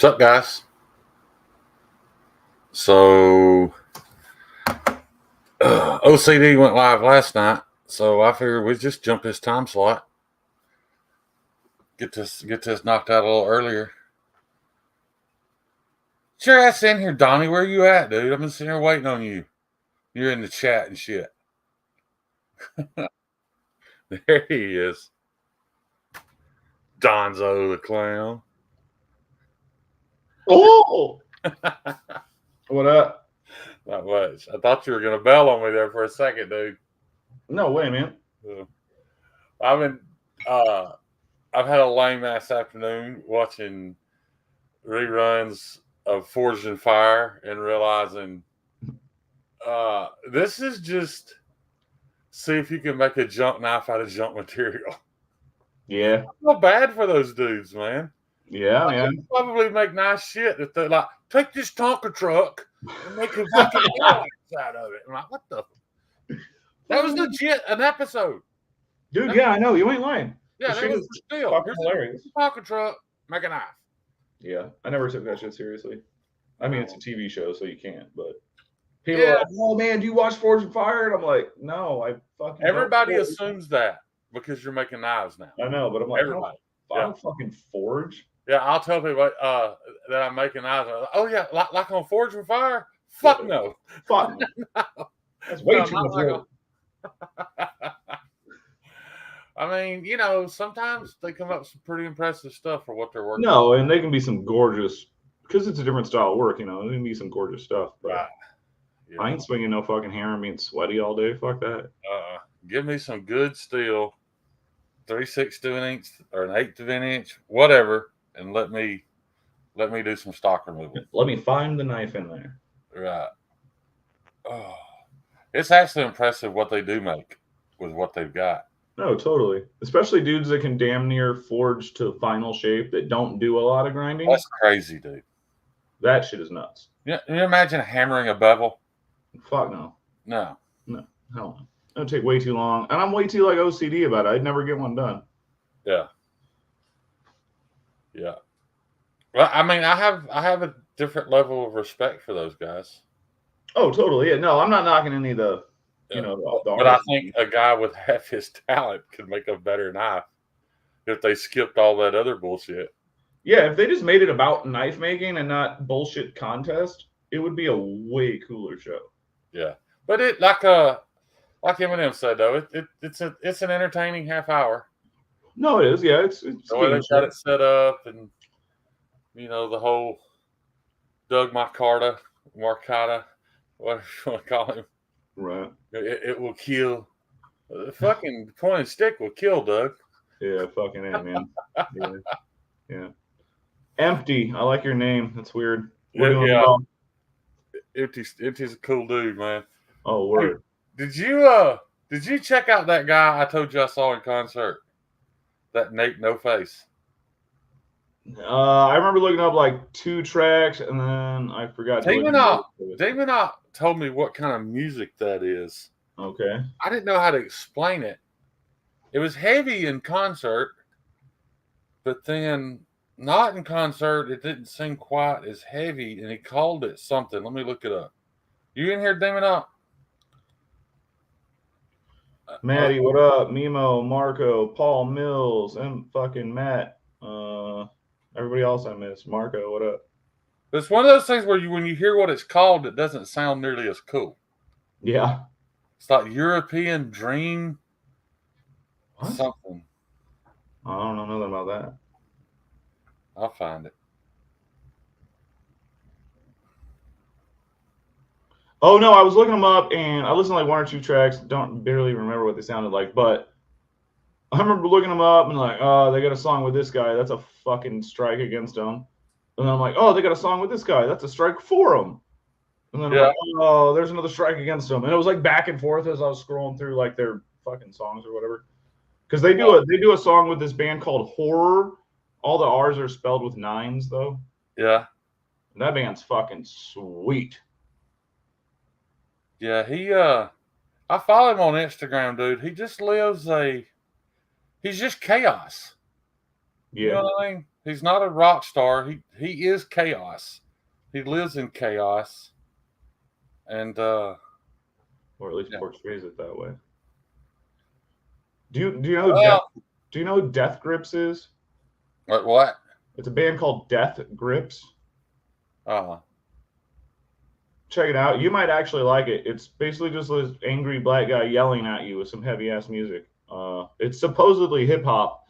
What's up, guys? So, OCD went live last night, so I figured we'd just jump this time slot. Get this knocked out a little earlier. Get your ass in here, Donnie. Where you at, dude? I've been sitting here waiting on you. You're in the chat and shit. There he is. Donzo the clown. Oh! What up? Not much. I thought you were gonna bail on me there for a second, dude. No way, man. I've had a lame ass afternoon watching reruns of Forged in Fire and realizing this is just see if you can make a junk knife out of junk material. Yeah. I feel bad for those dudes, man. Yeah, Like, man. they probably make nice shit if they're like, take this Tonka truck and make a fucking airlines out of it. I'm like, what the? That was legit an episode. Dude, yeah, I know. You ain't lying. Yeah, The that shit was is still. fucking Here's hilarious. a Tonka truck, make a knife. Yeah, I never took that shit seriously. I mean, it's a TV show, so you can't, but people Yeah. are like, oh, man, do you watch Forged in Fire? And I'm like, no, I fucking Everybody don't. assumes that because you're making knives now. I know, but I'm like, Everybody. I don't fucking forge. Yeah, I'll tell people that I'm making knives. Like, oh yeah, like on Forged in Fire? Fuck no. Fuck no. No. That's way No, too not much like work. I mean, sometimes they come up with some pretty impressive stuff for what they're working on. No, and they can be some gorgeous, because it's a different style of work, they can be some gorgeous stuff. But Right. Yeah. I ain't swinging no fucking hammer and being sweaty all day. Fuck that. Give me some good steel, 3/6 of an inch or an 1/8 of an inch, whatever, and let me do some stock removal. Let me find the knife in there. Right. Oh, it's actually impressive what they do make with what they've got. No, totally. Especially dudes that can damn near forge to final shape that don't do a lot of grinding. That's crazy, dude. That shit is nuts. Yeah, can you imagine hammering a bevel? Fuck no. No. Hell no. It would take way too long. And I'm way too like OCD about it. I'd never get one done. Yeah. Yeah. Well, I mean, I have a different level of respect for those guys. Oh, totally. Yeah. No, I'm not knocking any of the, the but I think a guy with half his talent could make a better knife if they skipped all that other bullshit. Yeah, if they just made it about knife making and not bullshit contest, it would be a way cooler show. Yeah, but it like Eminem said though, it's an entertaining half hour. No, it is. Yeah, it's the way they got it set up, and the whole Doug Marcata, whatever you want to call him. Right. It will kill. The fucking point and stick will kill, Doug. Yeah, fucking it, man. Yeah. Empty. I like your name. That's weird. We're doing well. Empty's a cool dude, man. Oh, word. Hey, did you check out that guy I told you I saw in concert? That Nate No Face. I remember looking up like 2 tracks, and then I forgot. Demonot told me what kind of music that is. Okay. I didn't know how to explain it. It was heavy in concert, but then not in concert, it didn't seem quite as heavy, and he called it something. Let me look it up. You in here, Demonot? Maddie, what up? Mimo, Marco, Paul Mills, and fucking Matt. Everybody else I missed. Marco, what up? It's one of those things where when you hear what it's called, it doesn't sound nearly as cool. Yeah. It's like European Dream. What? Something. I don't know nothing about that. I'll find it. Oh no, I was looking them up and I listened to like 1 or 2 tracks. Don't barely remember what they sounded like, but I remember looking them up and like, oh, they got a song with this guy. That's a fucking strike against them. And then I'm like, oh, they got a song with this guy. That's a strike for them. And then I'm like, oh, there's another strike against them. And it was like back and forth as I was scrolling through like their fucking songs or whatever. Because they do a song with this band called Horror. All the R's are spelled with 9s though. Yeah. And that band's fucking sweet. Yeah, I follow him on Instagram, dude. He just he's just chaos. Yeah. You know what I mean? He's not a rock star. He is chaos. He lives in chaos, and or at least yeah. portrays it that way. Do you know do you know who Death Grips is? What? It's a band called Death Grips. Uh, Check it out. You might actually like it. It's basically just this angry black guy yelling at you with some heavy ass music. It's supposedly hip hop,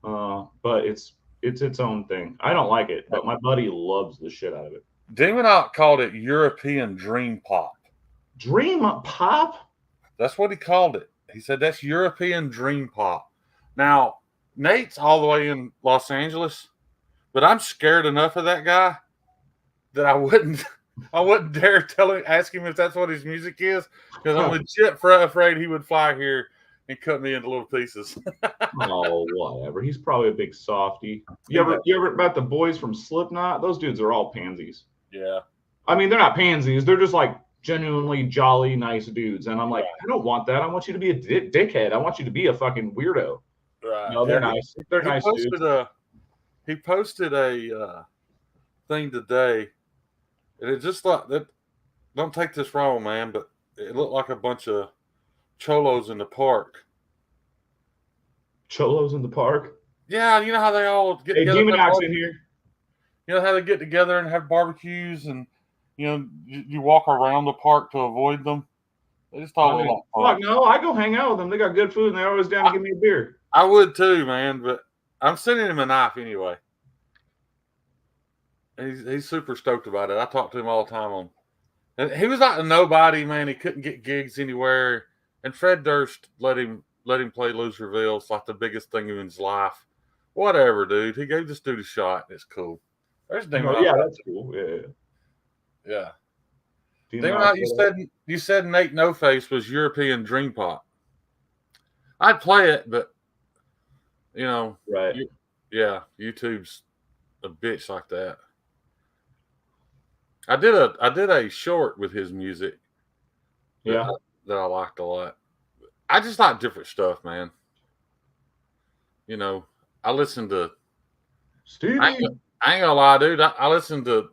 but it's its own thing. I don't like it, but my buddy loves the shit out of it. Demonoc called it European dream pop. Dream pop? That's what he called it. He said that's European dream pop. Now, Nate's all the way in Los Angeles, but I'm scared enough of that guy that I wouldn't dare ask him if that's what his music is, because I'm legit afraid he would fly here and cut me into little pieces. Oh, whatever. He's probably a big softy. You ever met the boys from Slipknot? Those dudes are all pansies. Yeah. I mean, they're not pansies. They're just like genuinely jolly, nice dudes. And I'm like, I don't want that. I want you to be a dickhead. I want you to be a fucking weirdo. Right. No, they're nice. They're nice dudes. He posted a thing today, and it just like that. Don't take this wrong, man, but it looked like a bunch of cholos in the park. Cholos in the park? Yeah, you know how they all get together. Demonoc's in here. You know how they get together and have barbecues, and you walk around the park to avoid them. They just all look like fuck no, I go hang out with them. They got good food, and they're always down to give me a beer. I would too, man, but I'm sending him a knife anyway. He's super stoked about it. I talk to him all the time and he was like a nobody, man. He couldn't get gigs anywhere, and Fred Durst let him play Loserville. It's like the biggest thing in his life. Whatever, dude. He gave this dude a shot. It's cool. There's yeah, that's cool. Yeah. Demonoc, you said Nate No Face was European dream pop. I'd play it, but right. YouTube's a bitch like that. I did a short with his music. Yeah. That I liked a lot. I just like different stuff, man. I listen to Stevie. I ain't gonna lie, dude. I listen to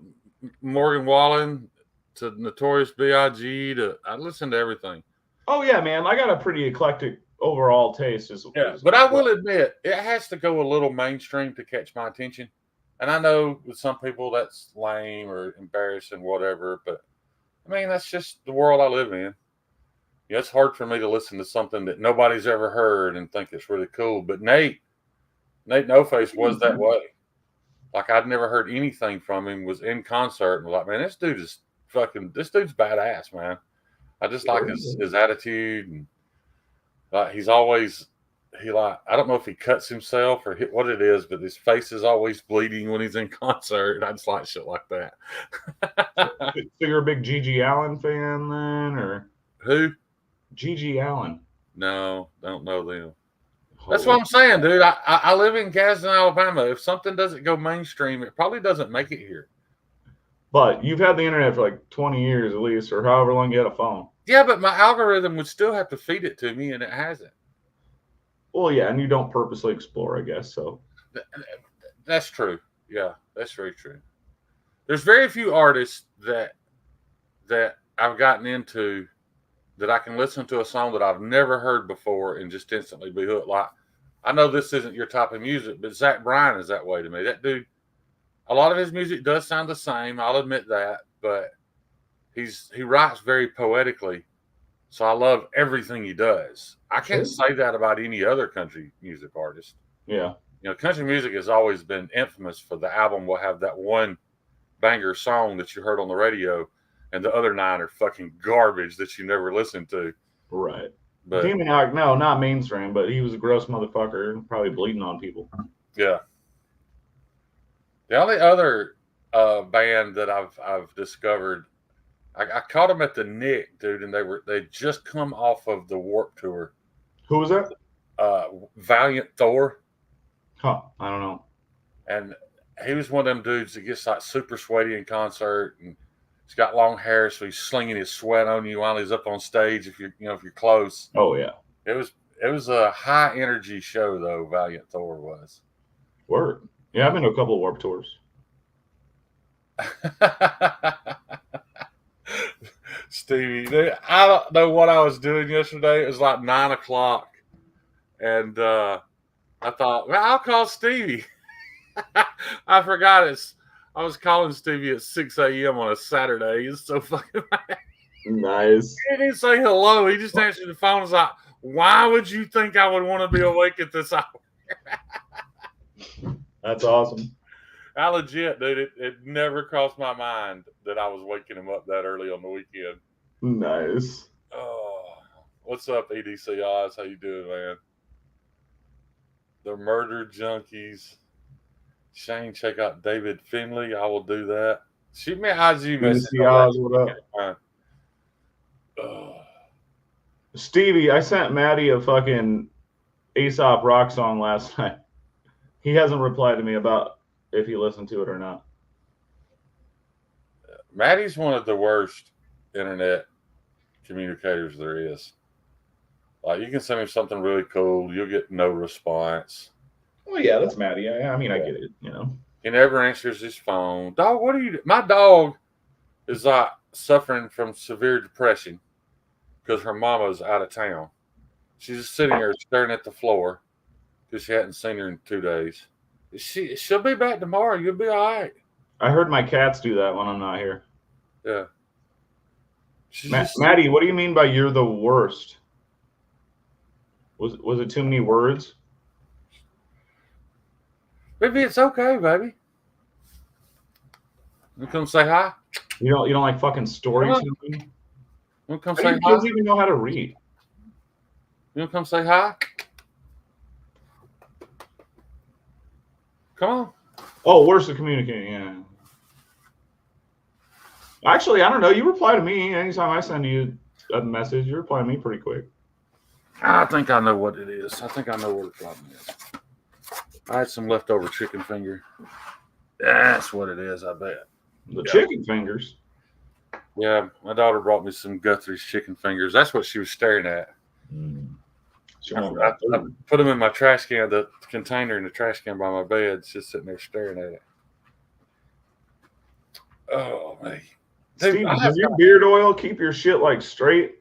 Morgan Wallen, to Notorious B.I.G. I listen to everything. Oh yeah, man. I got a pretty eclectic overall taste. But I will admit, it has to go a little mainstream to catch my attention. And I know with some people that's lame or embarrassing, whatever. But I mean, that's just the world I live in. Yeah, it's hard for me to listen to something that nobody's ever heard and think it's really cool. But Nate No Face was that way. Like, I'd never heard anything from him, was in concert and was like, man, this dude's badass, man. I just like his attitude, and he's always I don't know if he cuts himself or what it is, but his face is always bleeding when he's in concert. I just like shit like that. So you're a big Gigi Allen fan then, or who? Gigi Allen. No, don't know them. That's what I'm saying, dude. I live in Gadsden, Alabama. If something doesn't go mainstream, it probably doesn't make it here. But you've had the internet for like 20 years at least, or however long you had a phone. Yeah, but my algorithm would still have to feed it to me, and it hasn't. Well, yeah, and you don't purposely explore, I guess, so. That's true. Yeah, that's very true. There's very few artists that I've gotten into that I can listen to a song that I've never heard before and just instantly be hooked. Like, I know this isn't your type of music, but Zach Bryan is that way to me. That dude, a lot of his music does sound the same. I'll admit that, but he writes very poetically. So I love everything he does. I can't say that about any other country music artist. Yeah. Country music has always been infamous for the album will have that one banger song that you heard on the radio, and the other 9 are fucking garbage that you never listened to. Right. But Demonoc, no, not mainstream, but he was a gross motherfucker, probably bleeding on people. Yeah. The only other band that I've discovered, I caught them at the Nick, dude, and they just come off of the Warped Tour. Who was that? Valiant Thor. Huh, I don't know. And he was one of them dudes that gets like super sweaty in concert, and he's got long hair, so he's slinging his sweat on you while he's up on stage. If you're close. Oh yeah. It was a high energy show though. Valiant Thor was. Word. Yeah, I've been to a couple of Warped Tours. Stevie, I don't know what I was doing yesterday. It was like 9 o'clock, and I thought, well, I'll call Stevie. I forgot I was calling Stevie at 6 a.m. on a Saturday. He's so fucking mad. Nice. He didn't say hello. He just answered the phone. Was like, why would you think I would want to be awake at this hour? That's awesome. I legit, dude, it never crossed my mind that I was waking him up that early on the weekend. Nice. Oh, what's up, EDC Oz? How you doing, man? The Murder Junkies. Shane, check out David Finley. I will do that. Shoot me an IG message. EDC Oz, what up? Stevie, I sent Maddie a fucking Aesop rock song last night. He hasn't replied to me about if he listened to it or not. Maddie's one of the worst internet communicators there is. Like, you can send me something really cool, you'll get no response. Well, yeah, that's Maddie. I mean, I get it, you know. He never answers his phone. Dog, what are you doing? My dog is like suffering from severe depression because her mama's out of town. She's just sitting there staring at the floor because she hadn't seen her in 2 days. She'll be back tomorrow. You'll be all right. I heard my cats do that when I'm not here. Yeah. Maddie, what do you mean by you're the worst? Was it too many words? Maybe it's okay, baby. You come say hi. You don't like fucking stories? You come say hi. You don't even know how to read. You come say hi. Come on. Oh, worse at communicating. Yeah. Actually, I don't know. You reply to me anytime I send you a message. You reply to me pretty quick. I think I know what it is. I think I know what the problem is. I had some leftover chicken finger. That's what it is, I bet. The chicken fingers? Yeah, my daughter brought me some Guthrie's chicken fingers. That's what she was staring at. I put them in my trash can, the container in the trash can by my bed. It's just sitting there staring at it. Oh, man. Steve, does your beard oil keep your shit like straight?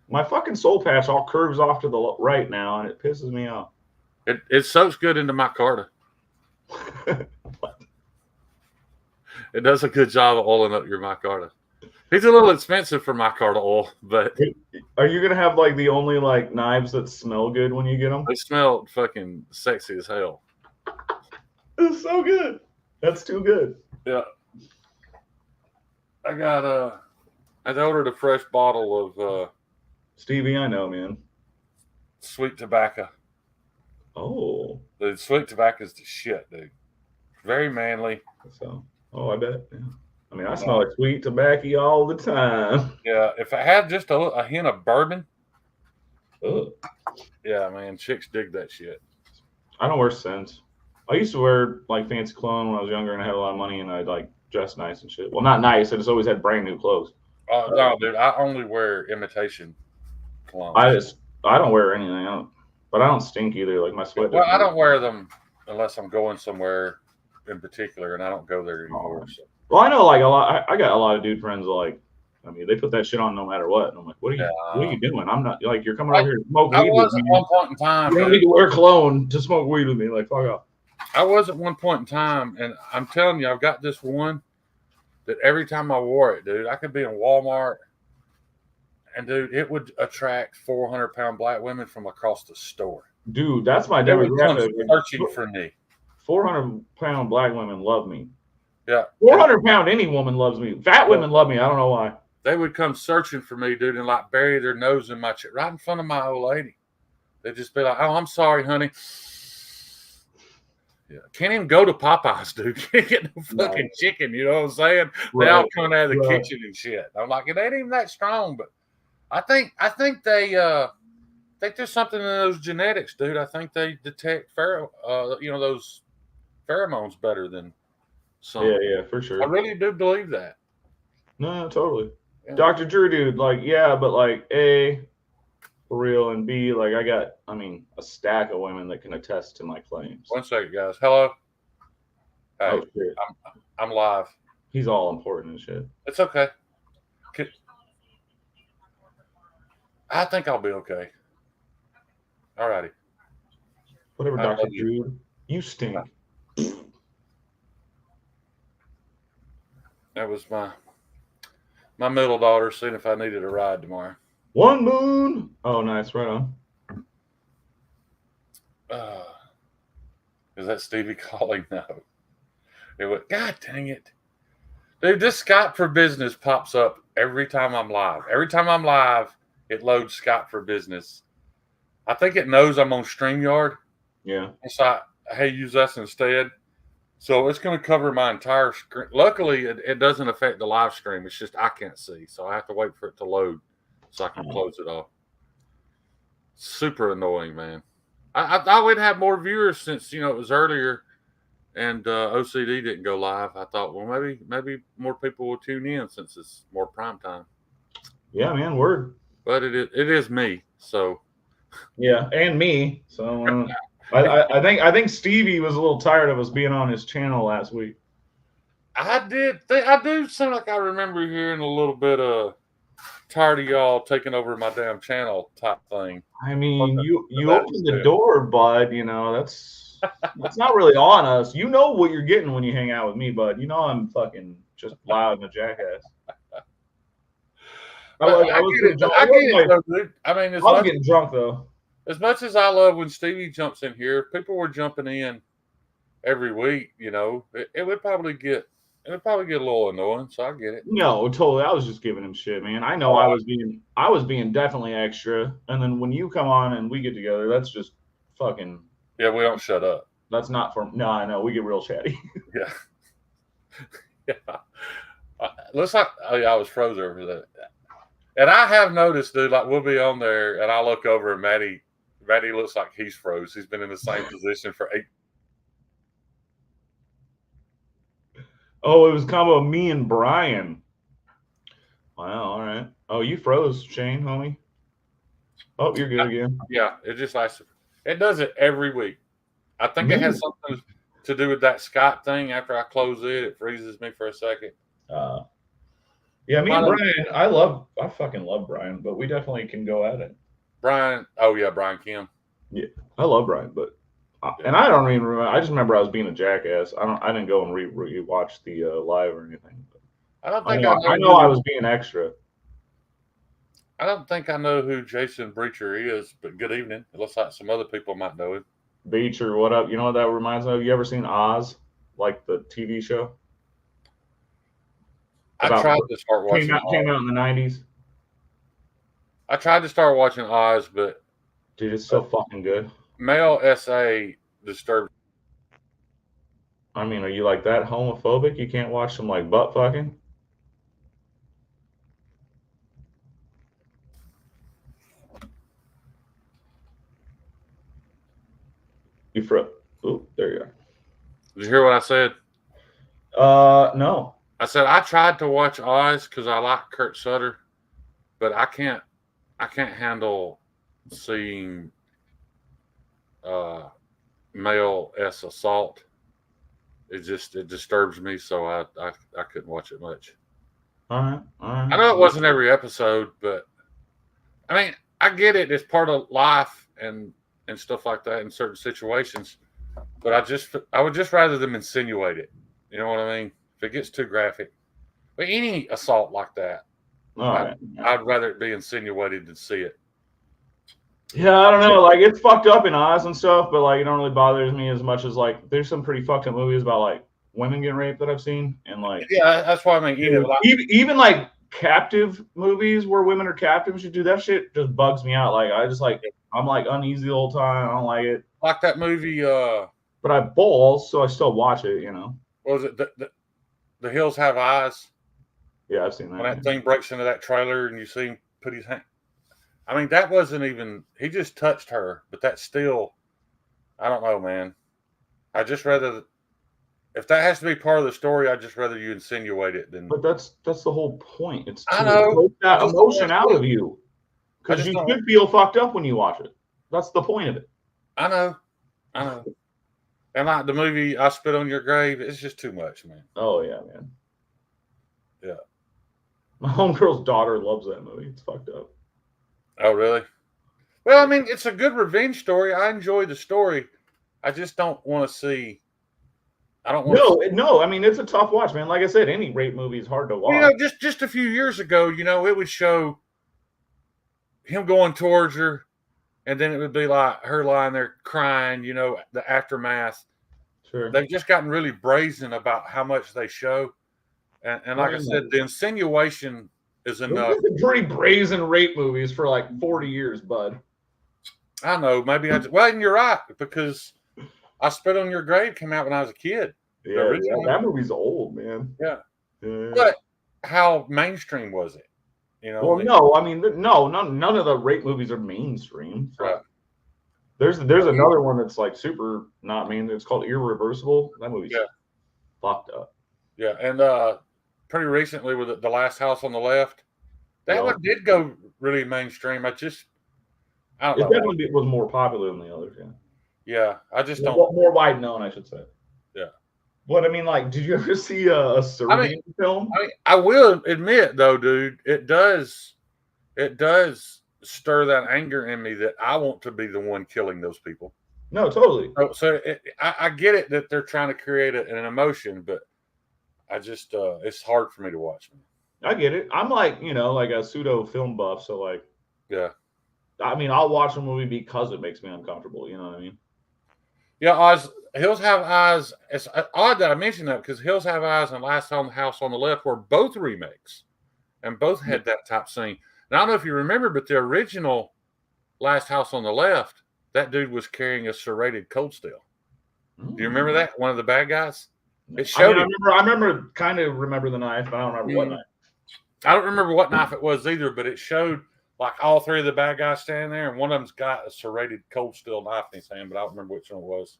My fucking soul patch all curves off to the right now, and it pisses me off. It soaks good into my Carta. It does a good job of oiling up your micarta. It's a little expensive for micarta oil, but are you gonna have like the only like knives that smell good when you get them? They smell fucking sexy as hell. It's so good. That's too good. Yeah. I ordered a fresh bottle of Stevie, I know, man. Sweet tobacco. Oh. The sweet tobacco is the shit, dude. Very manly. So, I bet. Yeah. I mean, I smell like sweet tobacco all the time. Yeah, if I had just a hint of bourbon. Ugh. Yeah, man, chicks dig that shit. I don't wear scents. I used to wear like fancy cologne when I was younger and I had a lot of money and I'd like dress nice and shit. Well, not nice. I just always had brand new clothes. No, dude, I only wear imitation cologne. I don't wear anything. But I don't stink either. Like my sweat. Well, I don't wear them unless I'm going somewhere in particular, and I don't go there anymore. So. Well, I know like a lot. I got a lot of dude friends that like. I mean, they put that shit on no matter what. And I'm like, what are you doing? I'm not like you're coming over here to smoke weed. I was at one point in time. You don't need to wear cologne to smoke weed with me. Like, fuck off. I was at one point in time, and I'm telling you, I've got this one that every time I wore it, dude, I could be in Walmart. And, dude, it would attract 400-pound black women from across the store. Dude, that's my demographic. Searching for me. 400-pound black women love me. Yeah. 400-pound any woman loves me. Fat women love me. I don't know why. They would come searching for me, dude, and like bury their nose in my chair right in front of my old lady. They'd just be like, "Oh, I'm sorry, honey." Yeah, can't even go to Popeyes, dude. Can't get no fucking chicken. You know what I'm saying? Right. They all come out of the kitchen and shit. I'm like, it ain't even that strong, but I think they think there's something in those genetics, dude. I think they detect those pheromones better than some. Yeah, for sure. I really do believe that. No, totally. Yeah. Dr. Drew, dude, like, yeah, but like A, for real, and B, like I got, a stack of women that can attest to my claims. 1 second, guys. Hello. Hey, Oh shit. I'm live. He's all important and shit. It's okay. I think I'll be okay. All righty. Whatever, I Dr. love you. Jude. You stink. That was my middle daughter seeing if I needed a ride tomorrow. One moon. Oh, nice. Right on. Is that Stevie calling? No. It went, God dang it. Dude, this Skype for Business pops up every time I'm live. Every time I'm live, it loads Skype for Business. I think it knows I'm on StreamYard. Yeah. It's like, hey, use us instead. So it's going to cover my entire screen. Luckily, it doesn't affect the live stream. It's just I can't see. So I have to wait for it to load so I can close it off. Super annoying, man. I thought we'd have more viewers since, it was earlier and OCD didn't go live. I thought, well, maybe more people will tune in since it's more prime time. Yeah, man. Word. But it is me. So. Yeah, and me. So I think Stevie was a little tired of us being on his channel last week. I do seem like I remember hearing a little bit of tired of y'all taking over my damn channel type thing. I mean, you opened the door, bud. That's not really on us. You know what you're getting when you hang out with me, bud. You know I'm fucking just loud and a jackass. I was getting drunk though. As much as I love when Stevie jumps in here, if people were jumping in every week, it would probably get a little annoying. So I get it. No, totally. I was just giving him shit, man. I know I was being definitely extra, and then when you come on and we get together, that's just fucking. Yeah, we don't shut up. That's not for. No, I know we get real chatty. Yeah. Yeah. Looks like I was frozen over that. And I have noticed, dude, like we'll be on there and I look over and Maddie looks like he's froze. He's been in the same position for 8. Oh, it was combo me and Brian. Wow, all right. Oh, you froze, Shane, homie. Oh, you're good again. Yeah, it just likes it does it every week. I think it has something to do with that Skype thing. After I close it freezes me for a second. Yeah, me and Brian, I fucking love Brian, but we definitely can go at it. Brian, oh yeah, Brian Kim. Yeah, I love Brian, but and I don't even remember. I just remember I was being a jackass. I didn't go and rewatch the live or anything. I don't think I know I was being extra. I don't think I know who Jason Breacher is, but good evening. It looks like some other people might know him. Beecher, what up? You know what that reminds me of? You ever seen Oz, like the TV show? I tried to start watching. Came out in the 90s. I tried to start watching Oz, but dude, it's so fucking good. Male SA disturbed. I mean, are you like that homophobic? You can't watch some like butt fucking? You froze. Oh, there you are. Did you hear what I said? No. I said I tried to watch Oz because I like Kurt Sutter, but I can't handle seeing male S assault. It disturbs me, so I couldn't watch it much. All right. I know it wasn't every episode, but I mean, I get it. It's part of life and stuff like that in certain situations. But I would just rather them insinuate it. You know what I mean? If it gets too graphic, but any assault like that, I'd rather it be insinuated than see it. Yeah, I don't know. Like, it's fucked up in Oz and stuff, but like, it don't really bothers me as much as like, there's some pretty fucked up movies about like women getting raped that I've seen, and like, yeah, that's why I mean, even like captive movies where women are captives should do that shit just bugs me out. Like, I'm like uneasy the whole time. I don't like it. Like that movie. But I have balls, so I still watch it. What was it? The Hills Have Eyes. Yeah, I've seen that. When that thing breaks into that trailer and you see him put his hand. I mean, that wasn't even. He just touched her, but that's still. I don't know, man. I just rather. If that has to be part of the story, I'd just rather you insinuate it than. But that's the whole point. It's to I know take that emotion out of you, because you should feel fucked up when you watch it. That's the point of it. I know. And like the movie I Spit on Your Grave, it's just too much, man. Oh yeah, man. Yeah. My homegirl's daughter loves that movie. It's fucked up. Oh, really? Well, I mean, it's a good revenge story. I enjoy the story. I just don't want to see. I don't want to. No. I mean, it's a tough watch, man. Like I said, any rape movie is hard to watch. Just a few years ago, it would show him going towards her, and then it would be like her lying there crying. The aftermath. Sure. They've just gotten really brazen about how much they show, and like I said, the insinuation is enough. Pretty brazen rape movies for like 40 years, bud. I know. Maybe well, and you're right, because I Spit on Your Grave came out when I was a kid. Yeah, that movie's old, man. Yeah. But how mainstream was it? Well, no, I mean, none of the rape movies are mainstream. Right. There's another one that's like super not main. It's called Irreversible. That movie's fucked up. Yeah, and pretty recently with The Last House on the Left, that one did go really mainstream. I don't know. It definitely was more popular than the others. Yeah. Yeah, I just don't. More wide known, I should say. Yeah. But I mean, like, did you ever see a Serbian film? I will admit, though, dude, it does stir that anger in me that I want to be the one killing those people. No, totally. So I get it that they're trying to create an emotion, but I just it's hard for me to watch. I get it. I'm like, like a pseudo film buff, so like, yeah. I mean, I'll watch a movie because it makes me uncomfortable. You know what I mean? Yeah, Hills Have Eyes. It's odd that I mentioned that because Hills Have Eyes and Last House on the Left were both remakes, and both had that type scene. And I don't know if you remember, but the original Last House on the Left, that dude was carrying a serrated cold steel. Do you remember that? One of the bad guys. It showed. I remember kind of remember the knife, but I don't remember what knife. I don't remember what knife it was either, but it showed like all three of the bad guys standing there, and one of them's got a serrated cold steel knife in his hand, but I don't remember which one it was.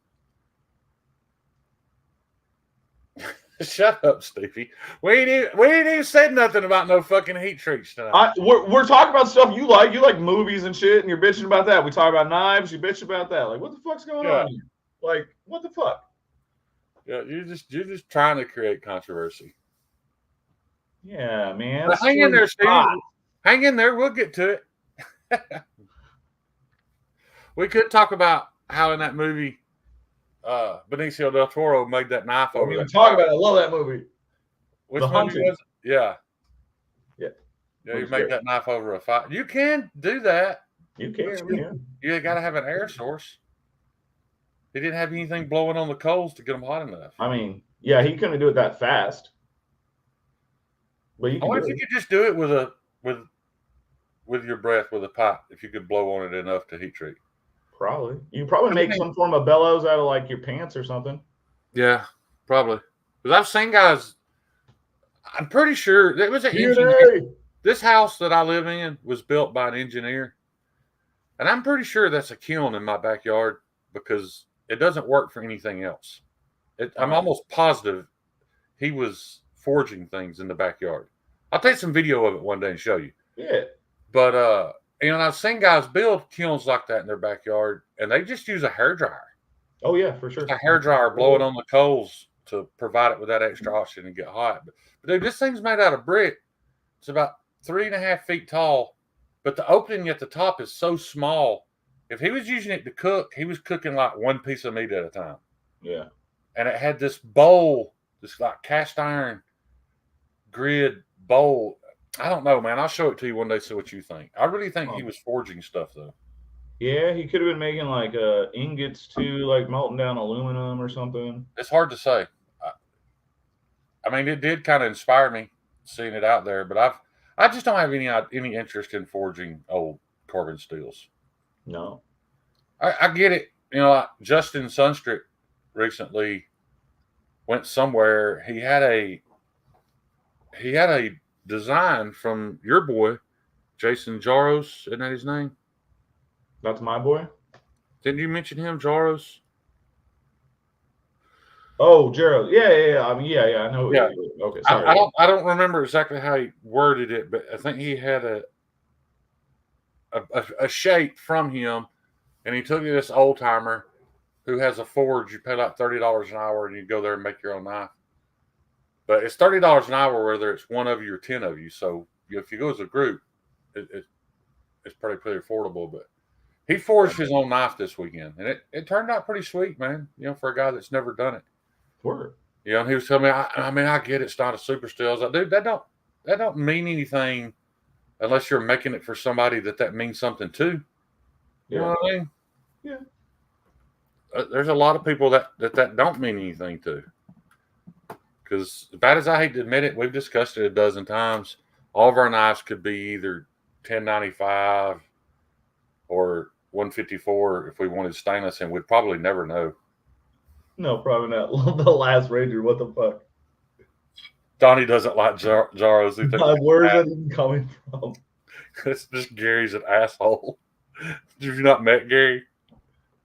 Shut up, Stevie. We ain't even said nothing about no fucking heat treats tonight. We're talking about stuff you like. You like movies and shit, and you're bitching about that. We talk about knives. You bitch about that. Like, what the fuck's going on here? Like, what the fuck? Yeah, you're just trying to create controversy. Yeah, man. Hang in there, Steve. Hang in there. We'll get to it. We could talk about how in that movie, Benicio del Toro made that knife over. We talk about it. I love that movie. Which movie was it? Yeah. Yeah. Yeah, you made that knife over a fire. You can do that. You can, man. You got to have an air source. He didn't have anything blowing on the coals to get them hot enough. I mean, yeah, he couldn't do it that fast. But you I wonder if you could just do it with your breath with a pipe. If you could blow on it enough to heat treat. Probably. You probably make some form of bellows out of like your pants or something. Yeah, probably. Because I've seen guys. I'm pretty sure it was an engineer. This house that I live in was built by an engineer, and I'm pretty sure that's a kiln in my backyard because it doesn't work for anything else. I'm almost positive he was forging things in the backyard. I'll take some video of it one day and show you. Yeah. But I've seen guys build kilns like that in their backyard, and they just use a hairdryer. Oh yeah, for sure. A hairdryer, blow it on the coals to provide it with that extra oxygen and get hot. But dude, this thing's made out of brick. It's about 3.5 feet tall, but the opening at the top is so small. If he was using it to cook, he was cooking like one piece of meat at a time. Yeah. And it had this bowl, this like cast iron grid bowl. I don't know, man. I'll show it to you one day, see what you think. I really think he was forging stuff, though. Yeah, he could have been making like ingots too, like melting down aluminum or something. It's hard to say. I mean, it did kind of inspire me seeing it out there, but I just don't have any interest in forging old carbon steels. No, I get it. Like Justin Sunstrick recently went somewhere. He had a design from your boy, Jason Jaros. Isn't that his name? That's my boy. Didn't you mention him, Jaros? Oh, Jaros. Yeah. I mean, yeah. I know. Yeah. Okay. Sorry. I don't remember exactly how he worded it, but I think he had a shape from him, and he took this old timer who has a forge, you pay like $30 an hour, and you go there and make your own knife. But it's $30 an hour whether it's one of you or 10 of you. So if you go as a group, it's pretty affordable. But he forged his own knife this weekend, and it turned out pretty sweet, man. For a guy that's never done it. Word. And he was telling me, I get it's not a super steel. I was like, dude, that don't mean anything unless you're making it for somebody that means something to. You know what I mean? Yeah. There's a lot of people that don't mean anything to. Because as bad as I hate to admit it, we've discussed it a dozen times. All of our knives could be either 1095 or 154 if we wanted stainless, and we'd probably never know. No, probably not. The Last Ranger, what the fuck? Donnie doesn't like Jaros. Where's that even coming from? It's just Gary's an asshole. Have you not met Gary?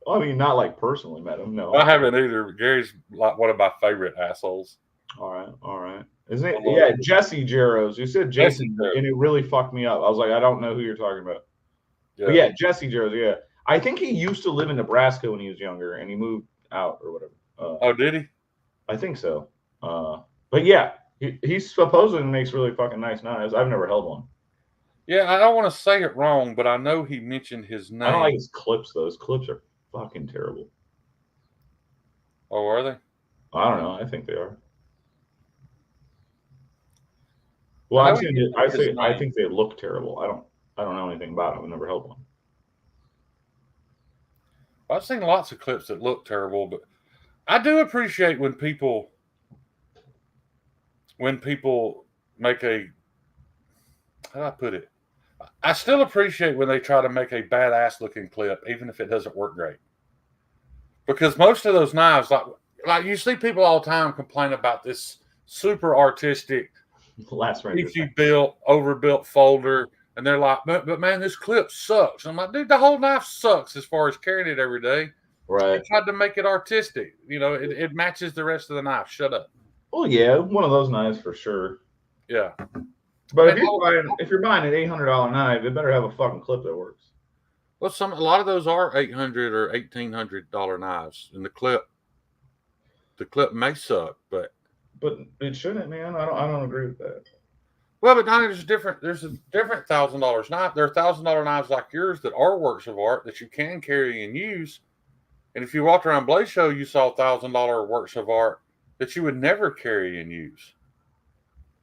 I mean, not like personally met him, no. I haven't either. Gary's like one of my favorite assholes. All right. Isn't it? Yeah, Jesse Jaros. You said Jason, and it really fucked me up. I was like, I don't know who you're talking about. Yeah. But yeah, Jesse Jaros, yeah. I think he used to live in Nebraska when he was younger, and he moved out or whatever. Oh, did he? I think so. But yeah, he supposedly makes really fucking nice knives. I've never held one. Yeah, I don't want to say it wrong, but I know he mentioned his name. I don't like his clips, though. His clips are fucking terrible. Oh, are they? I don't know. I think they are. Well, I think they look terrible. I don't know anything about them. I've never held one. I've seen lots of clips that look terrible, but I do appreciate when people make a, how do I put it? I still appreciate when they try to make a badass looking clip, even if it doesn't work great. Because most of those knives, like you see people all the time complain about this super artistic, Last Ranger, built, overbuilt folder, and they're like, but man, this clip sucks. I'm like, dude, the whole knife sucks as far as carrying it every day. Right. They tried to make it artistic. It matches the rest of the knife. Shut up. Oh yeah, one of those knives for sure. Yeah. But if you're buying an $800 knife, it better have a fucking clip that works. Well, a lot of those are $800 or $1,800 knives, and the clip may suck, but it shouldn't, man. I don't agree with that. Well, but Donnie, there's a different $1,000 knife. There are $1,000 knives like yours that are works of art that you can carry and use. And if you walked around Blaze Show, you saw $1,000 works of art that you would never carry and use.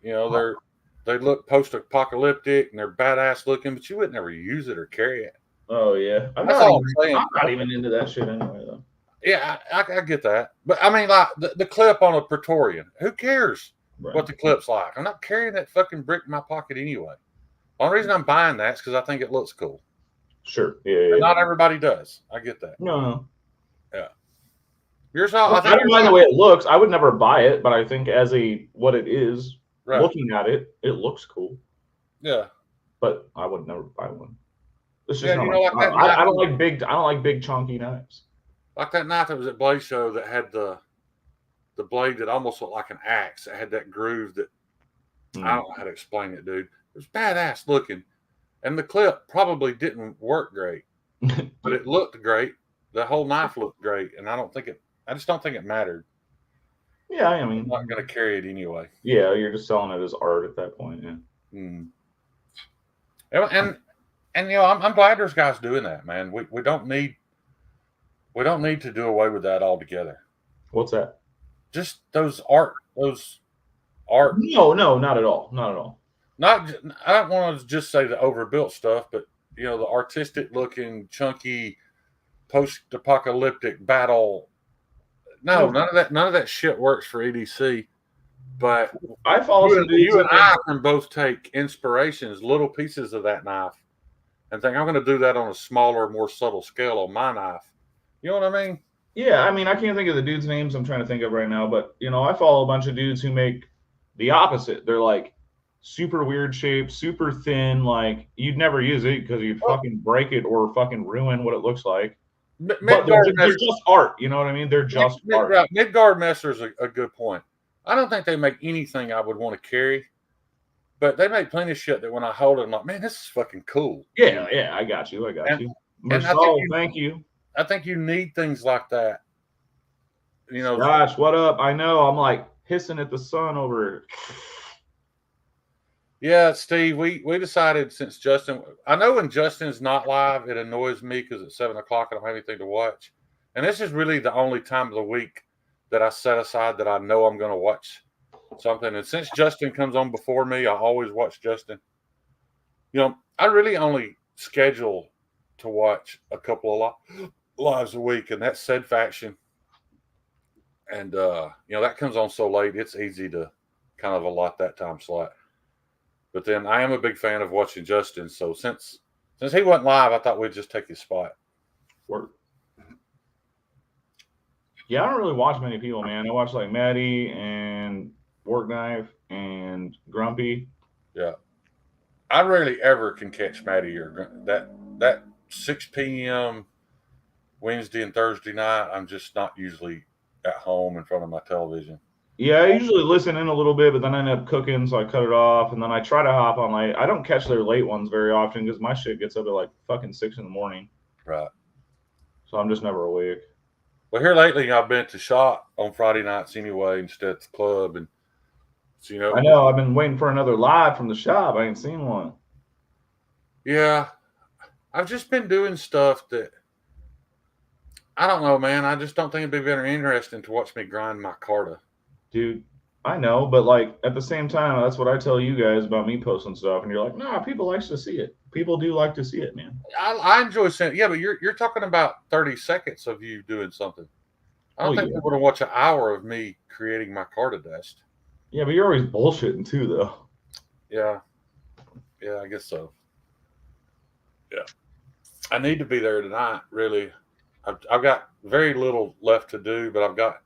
They look post-apocalyptic and they're badass looking, but you would never use it or carry it. Oh yeah, I'm That's not even into that shit anyway, though. Yeah, I get that, but I mean, like the clip on a Praetorian, who cares what the clip's like? I'm not carrying that fucking brick in my pocket anyway. The only reason I'm buying that is because I think it looks cool. Sure, yeah. Not everybody does. I get that. No. Yeah. Yours, I don't mind the way it looks. I would never buy it, but I think as what it is, right. Looking at it, it looks cool. Yeah. But I would never buy one. It's just I don't like big chunky knives. Like that knife that was at Blaze Show that had the blade that almost looked like an axe. It had that groove that I don't know how to explain it, dude. It was badass looking. And the clip probably didn't work great. But it looked great. The whole knife looked great. And I just don't think it mattered. Yeah, I mean, I'm not gonna carry it anyway. Yeah, you're just selling it as art at that point, yeah. Mm. And I'm glad there's guys doing that, man. We don't need to do away with that altogether. What's that? Just those art. No, not at all. Not at all. I don't want to just say the overbuilt stuff, but the artistic looking, chunky, post-apocalyptic battle. No, none of that shit works for EDC. But I follow you and I can both take inspirations, little pieces of that knife, and think I'm going to do that on a smaller, more subtle scale on my knife. You know what I mean? Yeah, I mean, I can't think of the dudes' names I'm trying to think of right now, but I follow a bunch of dudes who make the opposite. They're like super weird shape, super thin, like you'd never use it because you'd fucking break it or fucking ruin what it looks like. But they're just art, you know what I mean? They're just art. Right. Midgard Messer's a good point. I don't think they make anything I would want to carry, but they make plenty of shit that when I hold it, I'm like, man, this is fucking cool. Yeah, I got you. Marcel, thank you. I think you need things like that you know. Gosh, what up? I know. I'm like hissing at the sun over. Yeah, Steve, we decided since Justin, I know when Justin's not live, it annoys me because at 7 o'clock I don't have anything to watch. And this is really the only time of the week that I set aside that I know I'm going to watch something. And since Justin comes on before me, I always watch Justin. You know, I really only schedule to watch a couple of lives a week, and that's Said Faction. And, you know, that comes on so late, it's easy to kind of allot that time slot. But then I am a big fan of watching Justin. So since he wasn't live, I thought we'd just take his spot. Work. Yeah, I don't really watch many people, man. I watch like Maddie and Work Knife and Grumpy. Yeah. I rarely ever can catch Maddie or that 6 p.m. Wednesday and Thursday night. I'm just not usually at home in front of my television. Yeah, I usually listen in a little bit, but then I end up cooking, so I cut it off, and then I try to hop on late. I don't catch their late ones very often because my shit gets up at like fucking 6 in the morning. Right. So I'm just never awake. Well, here lately, I've been to shop on Friday nights anyway instead of the club, and so, you know. I know. I've been waiting for another live from the shop. I ain't seen one. Yeah, I've just been doing stuff that I don't know, man. I just don't think it'd be very interesting to watch me grind my Carta. Dude, I know, but like at the same time, that's what I tell you guys about me posting stuff, and you're like, nah, people likes to see it. People do like to see it, man. I enjoy seeing. Yeah, but you're talking about 30 seconds of you doing something. I don't think yeah. people want to watch an hour of me creating my Carta dust. Yeah, but you're always bullshitting too, though. Yeah, I guess so. Yeah, I need to be there tonight. Really, I've got very little left to do, but I've got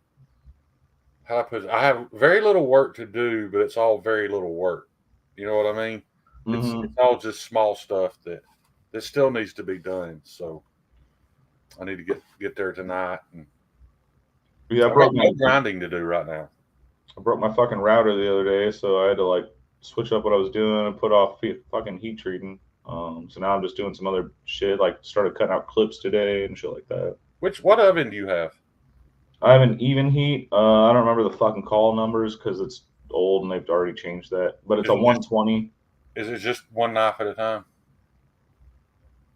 how I put it. I have very little work to do, but it's all very little work. You know what I mean? Mm-hmm. It's all just small stuff that still needs to be done. So I need to get there tonight. And yeah, I've got no grinding to do right now. I broke my fucking router the other day, so I had to like switch up what I was doing and put off fucking heat treating. So now I'm just doing some other shit, like started cutting out clips today and shit like that. What oven do you have? I have an even heat. I don't remember the fucking call numbers because it's old and they've already changed that. But it's a 120. Is it just one knife at a time?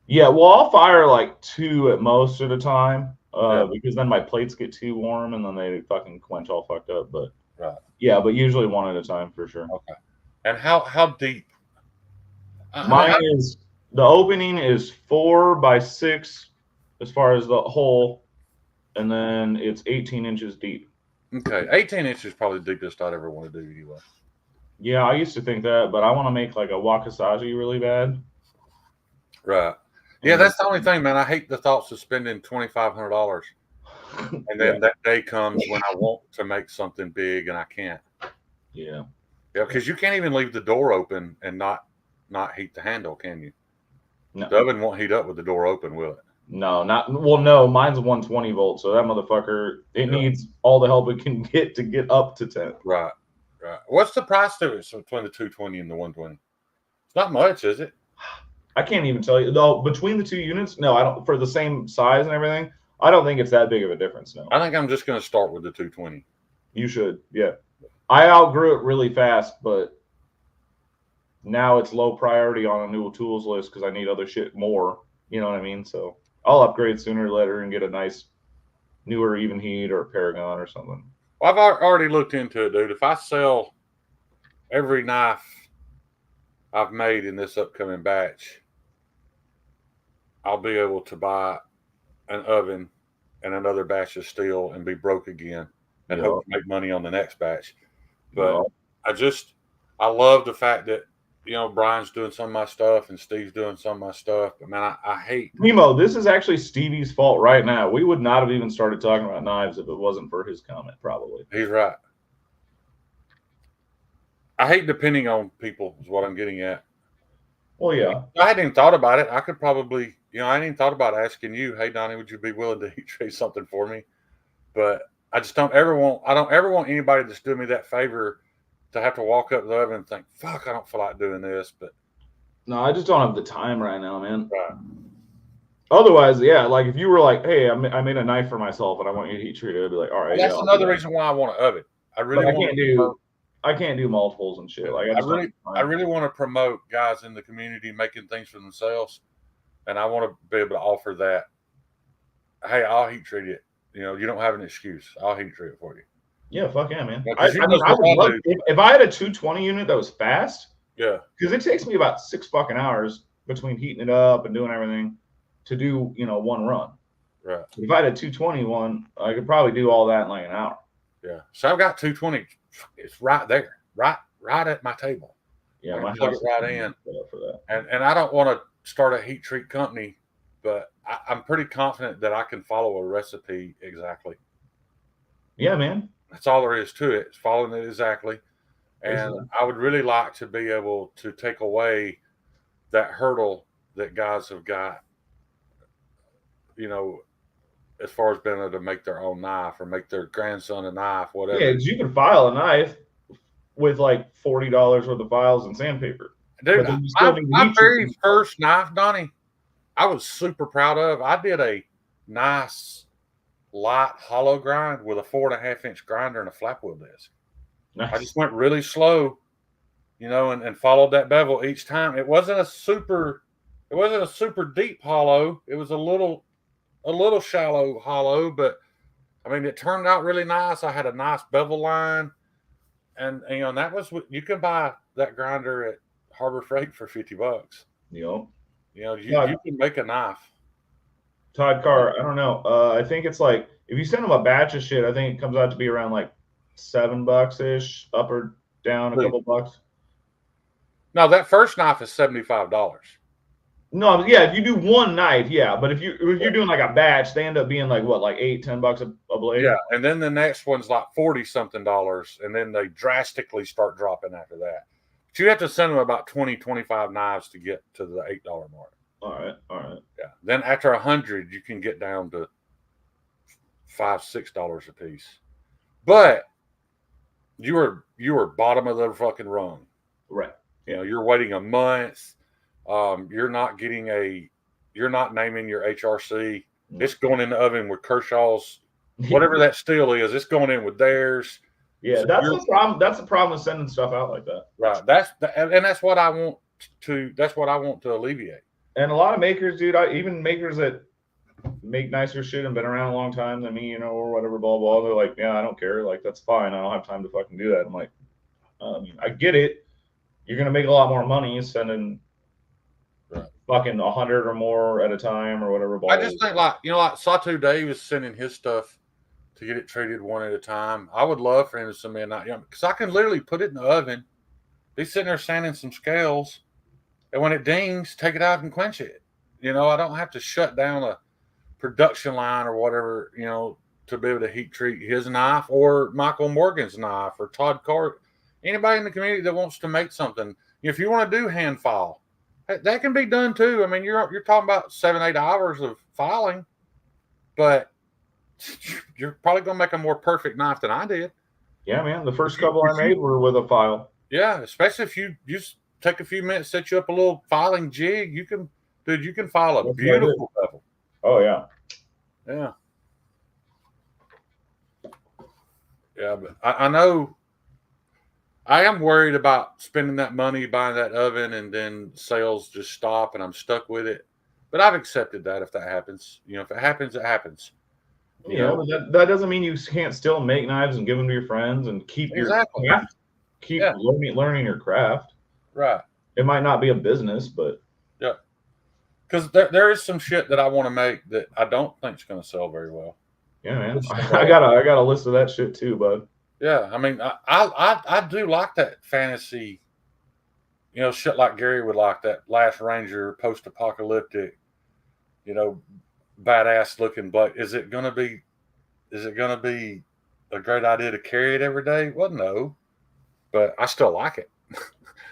Yeah, well, I'll fire like 2 at most at a time because then my plates get too warm and then they fucking quench all fucked up. But right. Yeah, but usually 1 at a time for sure. Okay. And how deep? Mine is the opening is 4 by 6 as far as the hole, and then it's 18 inches deep. Okay, 18 inches is probably the deepest I'd ever want to do anyway. Yeah, I used to think that, but I want to make like a Wakizashi really bad. Right. Yeah, that's the only thing, man. I hate the thoughts of spending $2,500, and then that day comes when I want to make something big and I can't. Yeah. Yeah, because you can't even leave the door open and not heat the handle, can you? No. The oven won't heat up with the door open, will it? No, no, mine's 120 volts, so that motherfucker, it needs all the help it can get to get up to 10. Right. What's the price difference between the 220 and the 120? It's not much, is it? I can't even tell you. No, between the 2 units, no, I don't. For the same size and everything, I don't think it's that big of a difference. No. I think I'm just going to start with the 220. You should, yeah. I outgrew it really fast, but now it's low priority on a new tools list because I need other shit more. You know what I mean? So I'll upgrade sooner or later and get a nice newer even heat or a Paragon or something. Well, I've already looked into it, dude. If I sell every knife I've made in this upcoming batch, I'll be able to buy an oven and another batch of steel and be broke again and hope to make money on the next batch. But I love the fact that, you know, Brian's doing some of my stuff and Steve's doing some of my stuff. But man, I hate Nemo. This is actually Stevie's fault right now. We would not have even started talking about knives if it wasn't for his comment. Probably. He's right. I hate depending on people is what I'm getting at. Well, yeah. I hadn't even thought about it. I could probably, you know, I hadn't even thought about asking you, hey Donnie, would you be willing to heat trade something for me? But I just don't ever want anybody that's doing me that favor to have to walk up to the oven and think, fuck, I don't feel like doing this. But no, I just don't have the time right now, man. Right. Otherwise, yeah, like if you were like, hey, I made a knife for myself and I want you to heat treat it, I'd be like, all right, Well, yeah, that's I'll do another that. reason why I want an oven. I But really want to promote. I can't do multiples and shit. Like I I just don't really, have I time. really want to promote guys in the community making things for themselves, and I want to be able to offer that. Hey, I'll heat treat it. You don't have an excuse. I'll heat treat it for you. Yeah, fuck yeah, man. Because I mean, I what would I love do. if I had a 220 unit that was fast, Yeah, because it takes me about 6 fucking hours between heating it up and doing everything to do, one run. right. If I had a 220 one, I could probably do all that in like an hour. Yeah. So I've got 220. It's right there, right at my table. Yeah, I my can plug house it right in. set up for that. And I don't want to start a heat treat company, but I'm pretty confident that I can follow a recipe exactly. Yeah, man. That's all there is to it. It's following it exactly. And Basically. I would really like to be able to take away that hurdle that guys have got, as far as being able to make their own knife or make their grandson a knife, Yeah, whatever. because you can file a knife with like $40 worth of files and sandpaper. Dude, But then you still need my heat very treatment. first knife, Donnie, I was super proud of. I did a nice light hollow grind with a 4.5-inch grinder and a flap wheel disc. Nice. I just went really slow, and followed that bevel each time. It wasn't a super deep hollow. It was a little shallow hollow, but I mean, it turned out really nice. I had a nice bevel line, and that was what you can buy that grinder at Harbor Freight for $50. You You can make a knife. Todd Carr, I don't know. I think it's like if you send them a batch of shit, I think it comes out to be around like $7 ish, up or down a couple bucks. No, that first knife is $75. No, yeah, if you do one knife, yeah, but if you're doing like a batch, they end up being like what, like $8-10 a blade. Yeah, and then the next one's like $40-something, and then they drastically start dropping after that. But you have to send them about 20-25 knives to get to the $8 mark. All right. Yeah. Then after 100, you can get down to $5-6 a piece. But you are bottom of the fucking rung. Right. You're waiting a month. You're not naming your HRC. It's going in the oven with Kershaw's, whatever that steel is. It's going in with theirs. Yeah, So that's the problem. That's the problem with sending stuff out like that. Right. That's what I want to. That's what I want to alleviate. And a lot of makers, dude, even makers that make nicer shit and been around a long time than me, or whatever, blah blah. They're like, yeah, I don't care. Like that's fine. I don't have time to fucking do that. I'm like, I get it. You're gonna make a lot more money sending fucking 100 or more at a time or whatever. I just think like Satu Dave is sending his stuff to get it treated one at a time. I would love for him to send me a knife, because I can literally put it in the oven. He's sitting there sanding some scales, and when it dings, take it out and quench it. I don't have to shut down a production line or whatever, to be able to heat treat his knife or Michael Morgan's knife or Todd Carr. Anybody in the community that wants to make something, if you want to do hand file, that can be done too. I mean, you're talking about 7-8 hours of filing, but you're probably going to make a more perfect knife than I did. Yeah, man. The first couple I made were with a file. Yeah, especially if you just take a few minutes, set you up a little filing jig. You can file a beautiful bevel. Oh yeah. Yeah. Yeah, but I know I am worried about spending that money buying that oven and then sales just stop and I'm stuck with it. But I've accepted that if that happens. If it happens, it happens. But that doesn't mean you can't still make knives and give them to your friends and keep your craft, learning your craft. Right. It might not be a business, but yeah, because there is some shit that I want to make that I don't think is going to sell very well. Yeah, man. I got a list of that shit too, bud. Yeah, I mean, I do like that fantasy. Shit like Gary would like, that Last Ranger post-apocalyptic. Badass looking, but is it gonna be a great idea to carry it every day? Well, no, but I still like it.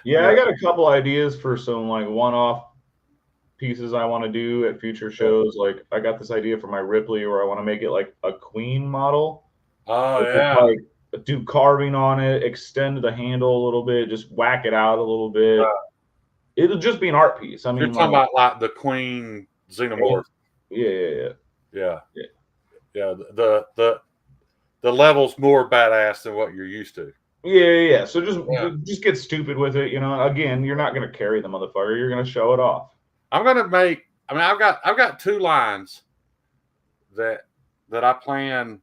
Yeah, I got a couple ideas for some like one-off pieces I want to do at future shows. Like I got this idea for my Ripley where I want to make it like a queen model. Oh yeah. Like do carving on it, extend the handle a little bit, just whack it out a little bit. It'll just be an art piece. I mean, you're talking about like the Queen Xenomorph. Yeah. Yeah, Yeah. yeah. The level's more badass than what you're used to. Yeah. So Yeah. just get stupid with it. You know, again, you're not gonna carry the motherfucker. You're gonna show it off. I'm gonna make. I mean, I've got two lines that I plan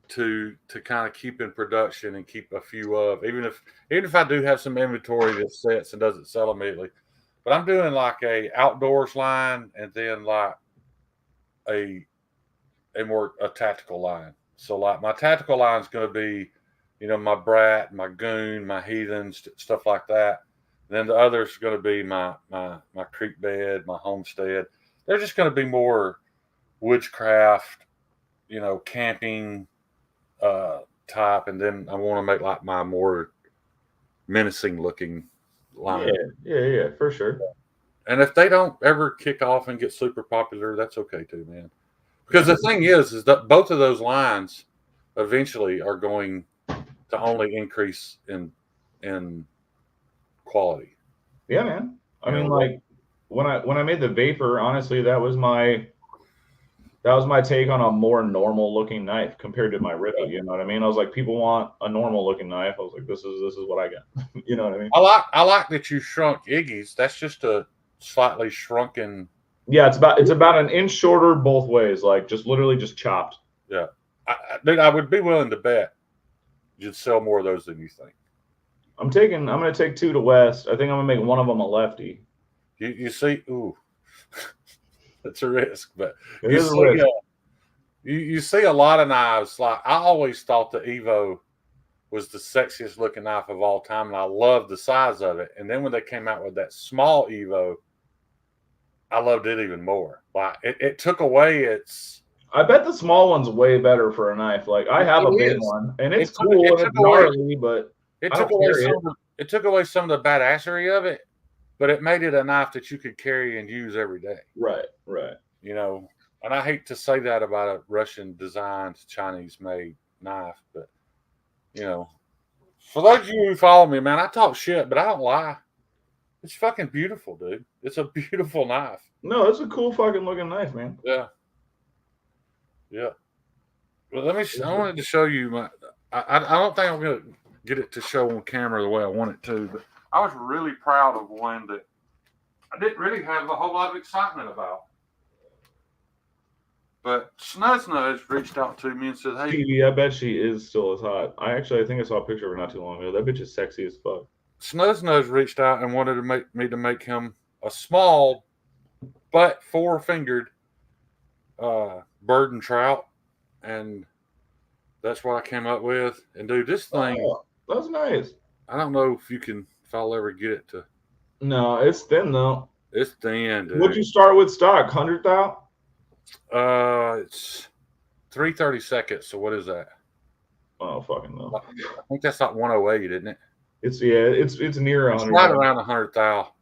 to kind of keep in production and keep a few of, even if I do have some inventory that sets and doesn't sell immediately. But I'm doing like a outdoors line and then like a a tactical line. So like my tactical line is going to be, my brat, my goon, my heathens, stuff like that. And then the others are going to be my creek bed, my homestead. They're just going to be more witchcraft, camping type, and then I want to make like my more menacing looking line. Yeah, for sure. And if they don't ever kick off and get super popular, that's okay too, man. Because the thing is that both of those lines eventually are going to only increase in quality. Yeah, man. I You mean, know, like when I made the vapor, honestly, that was my take on a more normal looking knife compared to my Rippy. You know what I mean? I was like, people want a normal looking knife. I was like, this is what I got. You know what I mean? I like that you shrunk Iggy's. That's just a slightly shrunken. Yeah, it's about an inch shorter both ways, like just literally just chopped. Yeah, dude, I would be willing to bet you'd sell more of those than you think. I'm gonna take two to West. I think I'm gonna make one of them a lefty. You see, ooh, that's a risk, but It you is a see, risk. you see a lot of knives. Like I always thought the Evo was the sexiest looking knife of all time, and I loved the size of it. And then when they came out with that small Evo, I loved it even more. Like it took away its. I bet the small one's way better for a knife. Like I have It a big is. one, and it's It cool and took it's away. gnarly, but It I took don't away carry it. it took away some of the badassery of it, but it made it a knife that you could carry and use every day. Right. And I hate to say that about a Russian designed Chinese made knife, but for those of you who follow me, man, I talk shit, but I don't lie. It's fucking beautiful, dude. It's a beautiful knife. No, it's a cool fucking looking knife, man. Yeah. Well, I wanted to show you my. I don't think I'm gonna get it to show on camera the way I want it to, but I was really proud of one that I didn't really have a whole lot of excitement about. But Snuz reached out to me and said, "Hey, Stevie, I bet she is still as hot. I think I saw a picture of her not too long ago. That bitch is sexy as fuck. Snuz reached out and wanted to make him a small but four-fingered bird and trout, and that's what I came up with. And dude, this thing, that's nice. I don't know if I'll ever get it to. No, it's thin though. It's thin, dude. What'd you start with stock? 100 thou? It's 3/32. So what is that? Oh, fucking no. I think that's like 108, isn't it? It's near 100. It's right around 100 thou.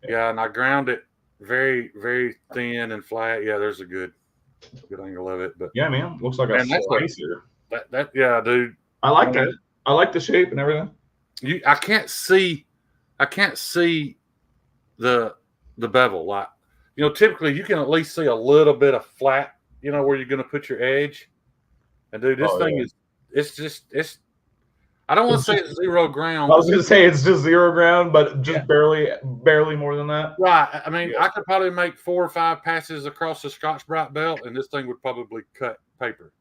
Yeah, and I ground it very, very thin and flat. Yeah, there's a good angle of it. But yeah, man, looks like a slicer. Yeah, dude. I like that. I like the shape and everything. I can't see the bevel. Like, typically you can at least see a little bit of flat, where you're going to put your edge. And dude, this thing is, it's I don't want to say it's zero ground. I was going to say it's just zero ground, but just barely more than that. Right. I mean, I could probably make 4 or 5 passes across the Scotch-Brite belt, and this thing would probably cut paper.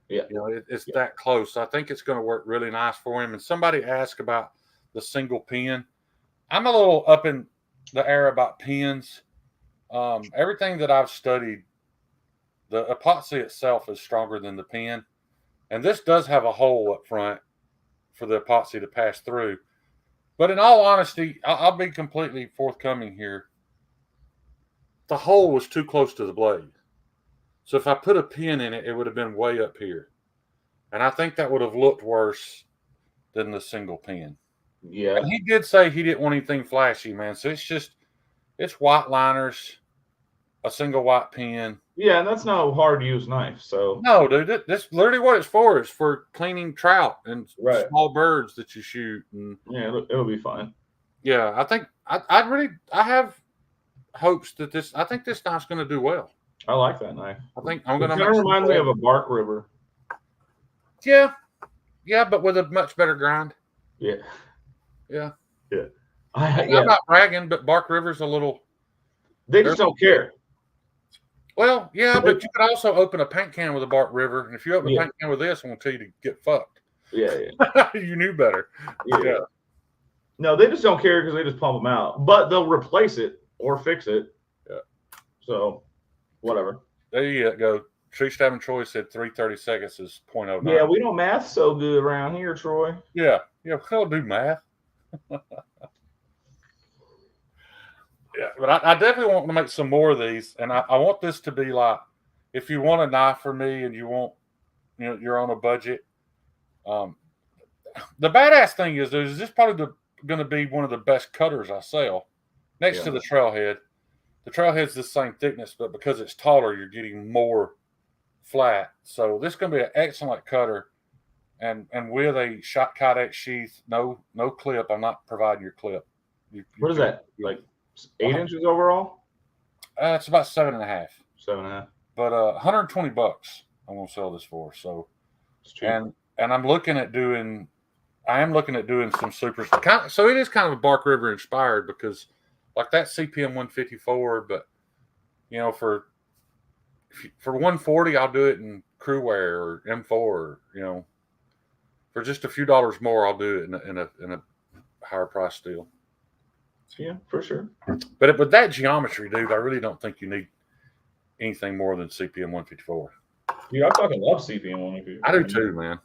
Yeah. It's that close. I think it's going to work really nice for him. And somebody asked about the single pin. I'm a little up in the air about pins. Everything that I've studied, the epoxy itself is stronger than the pin. And this does have a hole up front for the epoxy to pass through. But in all honesty, I'll be completely forthcoming here. The hole was too close to the blade. So if I put a pin in it, it would have been way up here. And I think that would have looked worse than the single pin. Yeah. And he did say he didn't want anything flashy, man. So it's white liners, a single white pin. Yeah, and that's no hard to use knife. So no, dude, this literally what it's for. It's for cleaning trout and small birds that you shoot. And yeah, it'll be fine. Yeah, I think I have hopes that I think this knife's going to do well. I like that knife. I think I'm It gonna kind make of some reminds me more. of a Bark River. Yeah, yeah, but with a much better grind. Yeah, Yeah, yeah. I'm not bragging, but Bark River's a little. They They're just don't care. well, yeah, They- but you could also open a paint can with a Bark River, and if you open a Yeah, paint can with this, I'm gonna tell you to get fucked. yeah, yeah, You knew better. yeah. Yeah, No, they just don't care because they just pump them out. But they'll replace it or fix it. yeah. So whatever. There you go. Tree Stabbing Troy said 3:30 seconds is .09. Yeah, we don't math so good around here, Troy. Yeah, yeah. We don't do math. Yeah, but I definitely want to make some more of these, and I want this to be like, if you want a knife for me and you want, you're on a budget. Um, the badass thing is this probably going to be one of the best cutters I sell, next to the Trailhead. The Trailhead's the same thickness, but because it's taller, you're getting more flat. So this is going to be an excellent cutter, and with a shot Kydex sheath, no clip. I'm not providing your clip. What is that? Like 8 inches overall? It's about 7.5. 7.5. But $120 I'm gonna sell this for. So, It's cheap. and I'm looking at doing. I am looking at doing some supers. So it is kind of a Bark River inspired because, like that CPM 154, but for 140, I'll do it in Crew Wear or M4. Or, for just a few dollars more, I'll do it in a higher price steel. Yeah, for sure. But with that geometry, dude, I really don't think you need anything more than CPM 154. Dude, I fucking love CPM 154. I do too, man.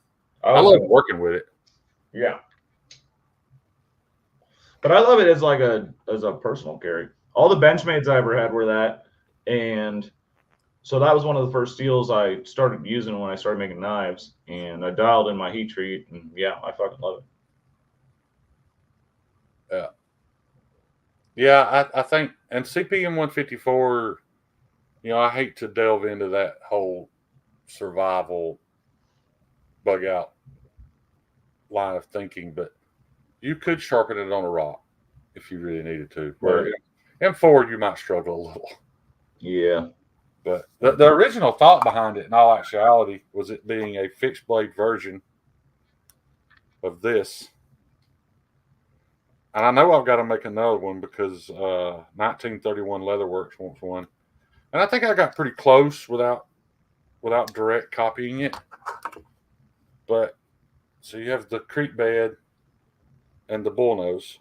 I love working with it. Yeah. But I love it as a personal carry. All the Benchmates I ever had were that, and so that was one of the first steels I started using when I started making knives, and I dialed in my heat treat, and yeah, I fucking love it. Yeah. Yeah, I think, and CPM 154, I hate to delve into that whole survival bug out line of thinking, but you could sharpen it on a rock if you really needed to. Where M4, you might struggle a little. Yeah. But the original thought behind it, in all actuality, was it being a fixed blade version of this. And I know I've got to make another one because 1931 Leatherworks wants one. And I think I got pretty close without direct copying it. But so you have the creek bed and the bullnose.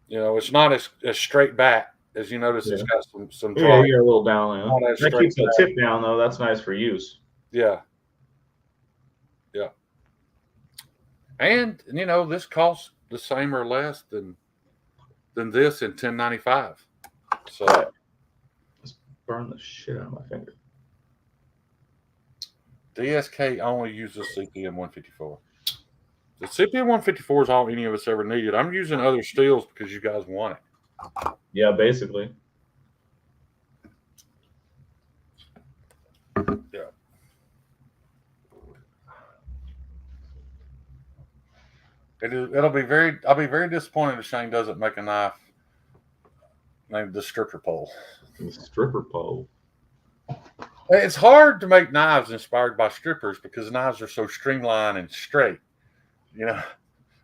It's not as straight back as you notice. It's got some yeah, you got a little down now. That keeps the back. tip down though. That's nice for use. Yeah. Yeah. And this costs the same or less than this in 1095. So just burn the shit out of my finger. DSK only uses CPM 154. The CPM 154 is all any of us ever needed. I'm using other steels because you guys want it. Yeah, basically. Yeah. I'll be very disappointed if Shane doesn't make a knife named the stripper pole. The stripper pole. It's hard to make knives inspired by strippers because knives are so streamlined and straight.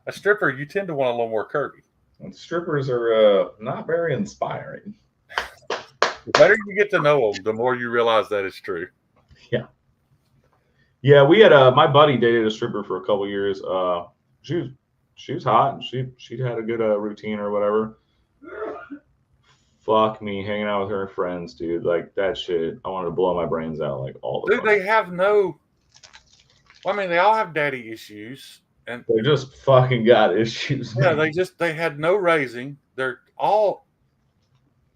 A stripper, you tend to want a little more curvy. And strippers are not very inspiring. The better you get to know them, the more you realize that is true. Yeah. Yeah, we had my buddy dated a stripper for a couple years. She was hot, and she had a good routine or whatever. Fuck me, hanging out with her friends, dude. Like that shit, I wanted to blow my brains out like all the time. Dude, they have no. Well, I mean, they all have daddy issues, and they just fucking got issues. Yeah, they had no raising. They're all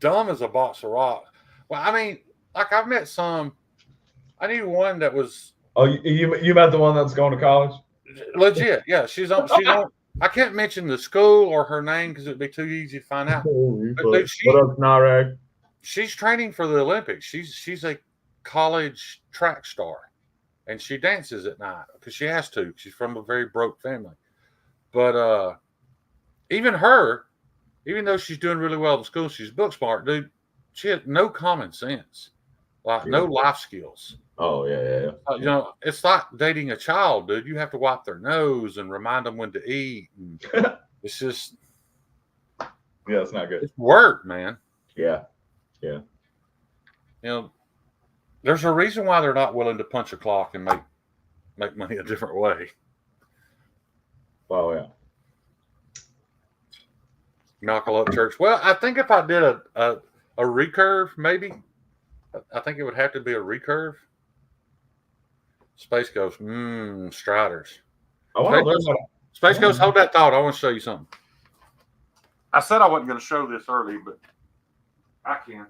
dumb as a box of rocks. Well, I mean, like I've met some. I knew one that was. Oh, you met the one that's going to college? Legit, yeah. She's on. I can't mention the school or her name because it'd be too easy to find out. But what up, Narek? She's training for the Olympics. She's a college track star, and she dances at night because she has to. She's from a very broke family. But even her, even though she's doing really well in school, she's book smart, dude. she had no common sense, like no life skills. Oh yeah. You know, it's like dating a child, dude. You have to wipe their nose and remind them when to eat. And it's just, Yeah, it's not good. it's work, man. Yeah. You know, there's a reason why they're not willing to punch a clock and make money a different way. Oh yeah. Knuckle up church. Well, I think if I did a recurve, maybe. I think it would have to be a recurve. Space Ghost, Striders. I want to learn Space Ghost, hold that thought. I want to show you something. I said I wasn't going to show this early, but I can.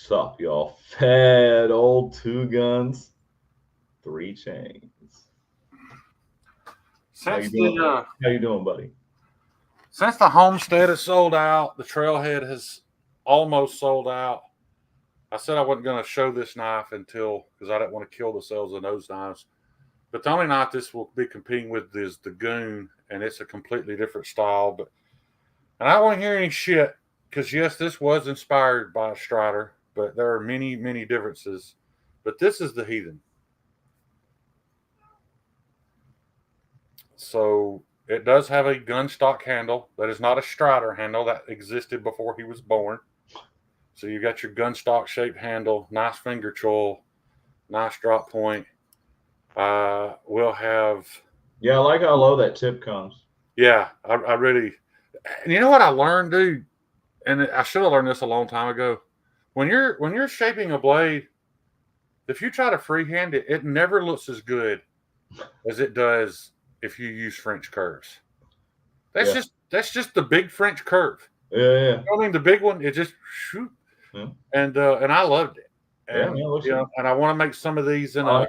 Sup, y'all? Fed old 2 guns, 3 chains. How you doing, buddy? Since the Homestead is sold out, the Trailhead has almost sold out. I said I wasn't going to show this knife because I didn't want to kill the sales of those knives. But the only knife this will be competing with is the Goon, and it's a completely different style. And I don't want to hear any shit because, yes, this was inspired by a Strider, but there are many, many differences. But this is the Heathen. So it does have a gun stock handle. That is not a Strider handle. That existed before he was born. So you got your gun stock shaped handle, nice finger choil, nice drop point. We'll have. Yeah, I like how low that tip comes. Yeah, I really. And you know what I learned, dude? And I should have learned this a long time ago. When you're shaping a blade, if you try to freehand it, it never looks as good as it does if you use French curves. That's just the big French curve. Yeah. You know what I mean? The big one, it just shoot. Yeah. And I loved it. And, yeah, and I want to make some of these in a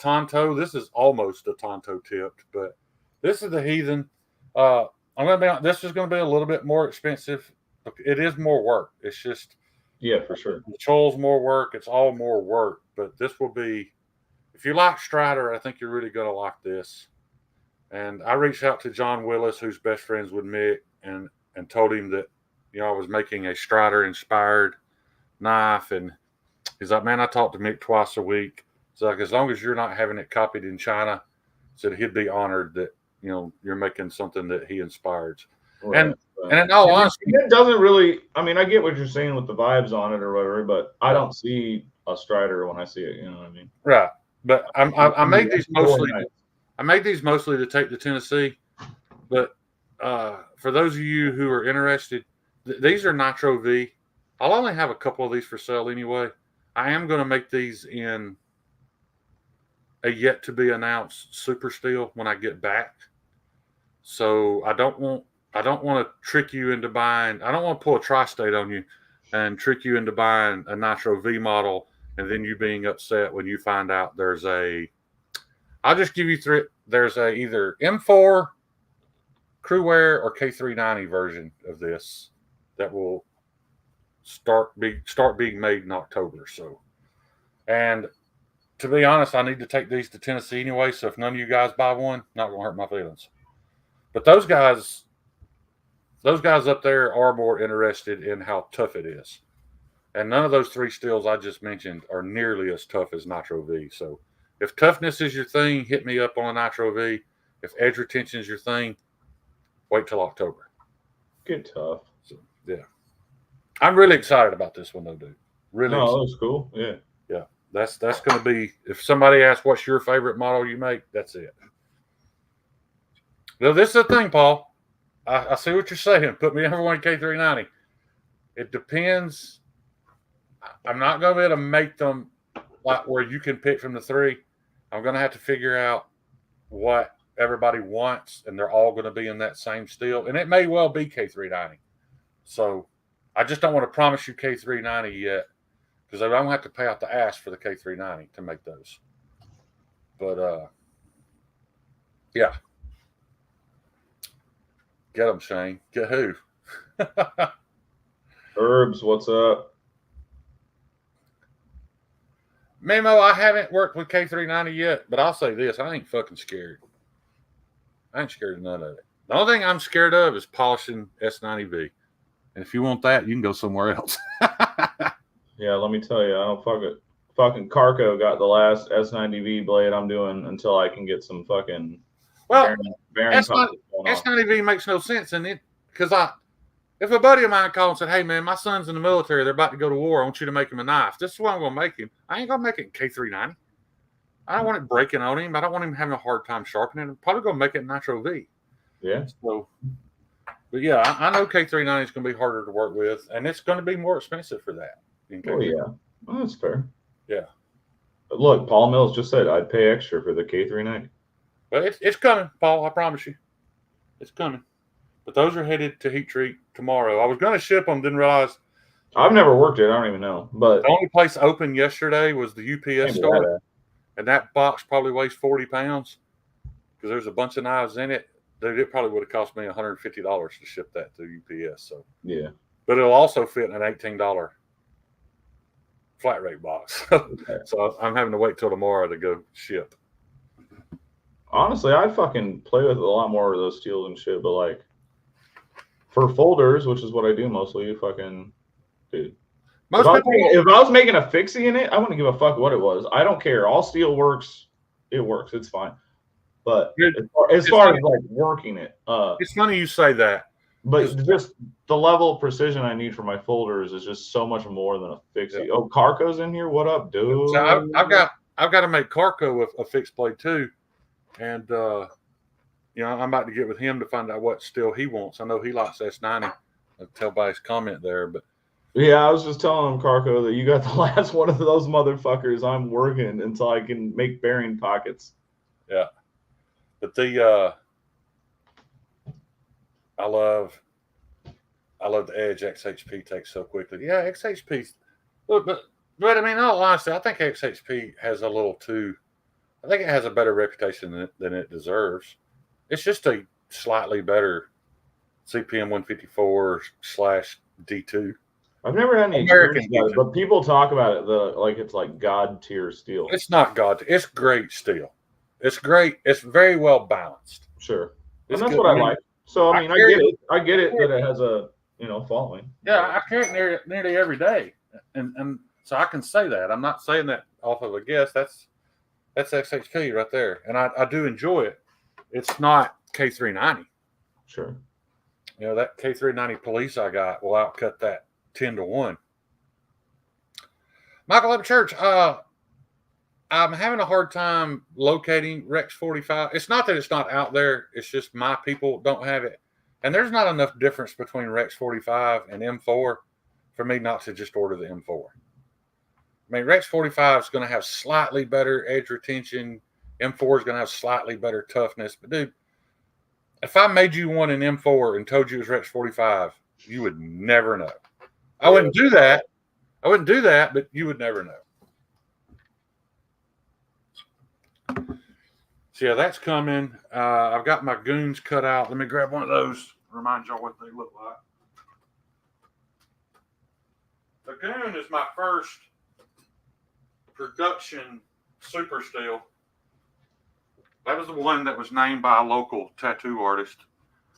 Tonto. This is almost a Tonto tipped, but this is the Heathen. This is going to be a little bit more expensive. It is more work. It's just for sure. The choil's more work. It's all more work. But this will be, if you like Strider, I think you're really going to like this. And I reached out to John Willis, who's best friends with Mick, and told him that I was making a Strider inspired knife, and he's like, man, I talk to Mick twice a week. So like, as long as you're not having it copied in China, said he'd be honored that you're making something that he inspired. Right. And in all honesty, it doesn't really. I mean, I get what you're saying with the vibes on it or whatever, but I don't see a Strider when I see it. You know what I mean? Right. But I made these mostly. I made these mostly to take to Tennessee, but for those of you who are interested, these are Nitro V. I'll only have a couple of these for sale anyway. I am going to make these in a yet to be announced Super Steel when I get back. So I don't want to trick you into buying. I don't want to pull a tri-state on you and trick you into buying a Nitro V model and then you being upset when you find out there's a. I'll just give you 3. There's a either M4 Crewwear or K390 version of this that will start being made in October. So, and to be honest, I need to take these to Tennessee anyway. So if none of you guys buy one, not gonna hurt my feelings. But those guys up there are more interested in how tough it is, and none of those 3 steels I just mentioned are nearly as tough as Nitro V. So if toughness is your thing, hit me up on a Nitro V. If edge retention is your thing, wait till October. Get tough. So, yeah. I'm really excited about this one, though, dude. Really excited. That was cool. Yeah. Yeah. That's going to be, if somebody asks what's your favorite model you make, that's it. Now, this is the thing, Paul. I see what you're saying. Put me number one K390. It depends. I'm not going to be able to make them like where you can pick from the 3. I'm going to have to figure out what everybody wants, and they're all going to be in that same steel. And it may well be K390. So I just don't want to promise you K390 yet because I don't have to pay out the ass for the K390 to make those. But, yeah. Get them, Shane. Get who? Herbs, what's up? Memo, I haven't worked with K390 yet, but I'll say this. I ain't fucking scared. I ain't scared of none of it. The only thing I'm scared of is polishing S90V. And if you want that, you can go somewhere else. Yeah, let me tell you, I don't fucking Carco got the last S90V blade I'm doing until I can get some fucking Well, bearing pockets going on. S90V makes no sense in it because if a buddy of mine called and said, "Hey man, my son's in the military, they're about to go to war. I want you to make him a knife. This is what I'm going to make him." I ain't going to make it in K390. I don't want it breaking on him. I don't want him having a hard time sharpening it. I'm probably going to make it Nitro V. Yeah. So, but yeah, I know K390 is going to be harder to work with, and it's going to be more expensive for that. Oh yeah, well, that's fair. Yeah. But look, Paul Mills just said I'd pay extra for the K390. But it's coming, Paul. I promise you, it's coming. But those are headed to heat treat tomorrow. I was going to ship them, didn't realize. I've never worked it. I don't even know. But the only place open yesterday was the UPS store, and that box probably weighs 40 pounds because there's a bunch of knives in it. Dude, it probably would have cost me $150 to ship that to UPS. So yeah, but it'll also fit in an $18 flat rate box. Okay. So I'm having to wait till tomorrow to go ship. Honestly, I fucking play with a lot more of those steels and shit, but like for folders, which is what I do mostly, fucking dude. If I was making a fixie in it, I wouldn't give a fuck what it was. I don't care. All steel works. It works. It's fine. But as far as like working it, it's funny you say that. But just the level of precision I need for my folders is just so much more than a fixie. Yeah. Oh, Carco's in here. What up, dude? So I've got to make Carco with a fixed blade too, and I'm about to get with him to find out what steel he wants. I know he likes S90. I can tell by his comment there, but yeah, I was just telling him, Carco, that you got the last one of those motherfuckers. I'm working until I can make bearing pockets. Yeah, but I love the edge XHP takes so quickly. Yeah, XHP. But I mean, in all honesty, I think XHP has a little too. I think it has a better reputation than it deserves. It's just a slightly better CPM 154/D2. I've never had any experience about it, but people talk about it like it's like god tier steel. It's not god. It's great steel. It's great. It's very well balanced. Sure, and that's what I like. So I mean, I get it. I get it that it has a following. Yeah, I carry it nearly every day, and so I can say that. I'm not saying that off of a guess. That's XHP right there, and I do enjoy it. It's not K390. Sure. That K390 Police I got will outcut that 10-1. Michael Up Church, I'm having a hard time locating Rex 45. It's not that it's not out there. It's just my people don't have it. And there's not enough difference between Rex 45 and M4 for me not to just order the M4. I mean, Rex 45 is going to have slightly better edge retention. M4 is going to have slightly better toughness. But, dude, if I made you one in M4 and told you it was Rex 45, you would never know. I wouldn't do that. But you would never know. So, yeah, that's coming. I've got my goons cut out. Let me grab one of those. Remind y'all what they look like. The goon is my first production super steel. That was the one that was named by a local tattoo artist.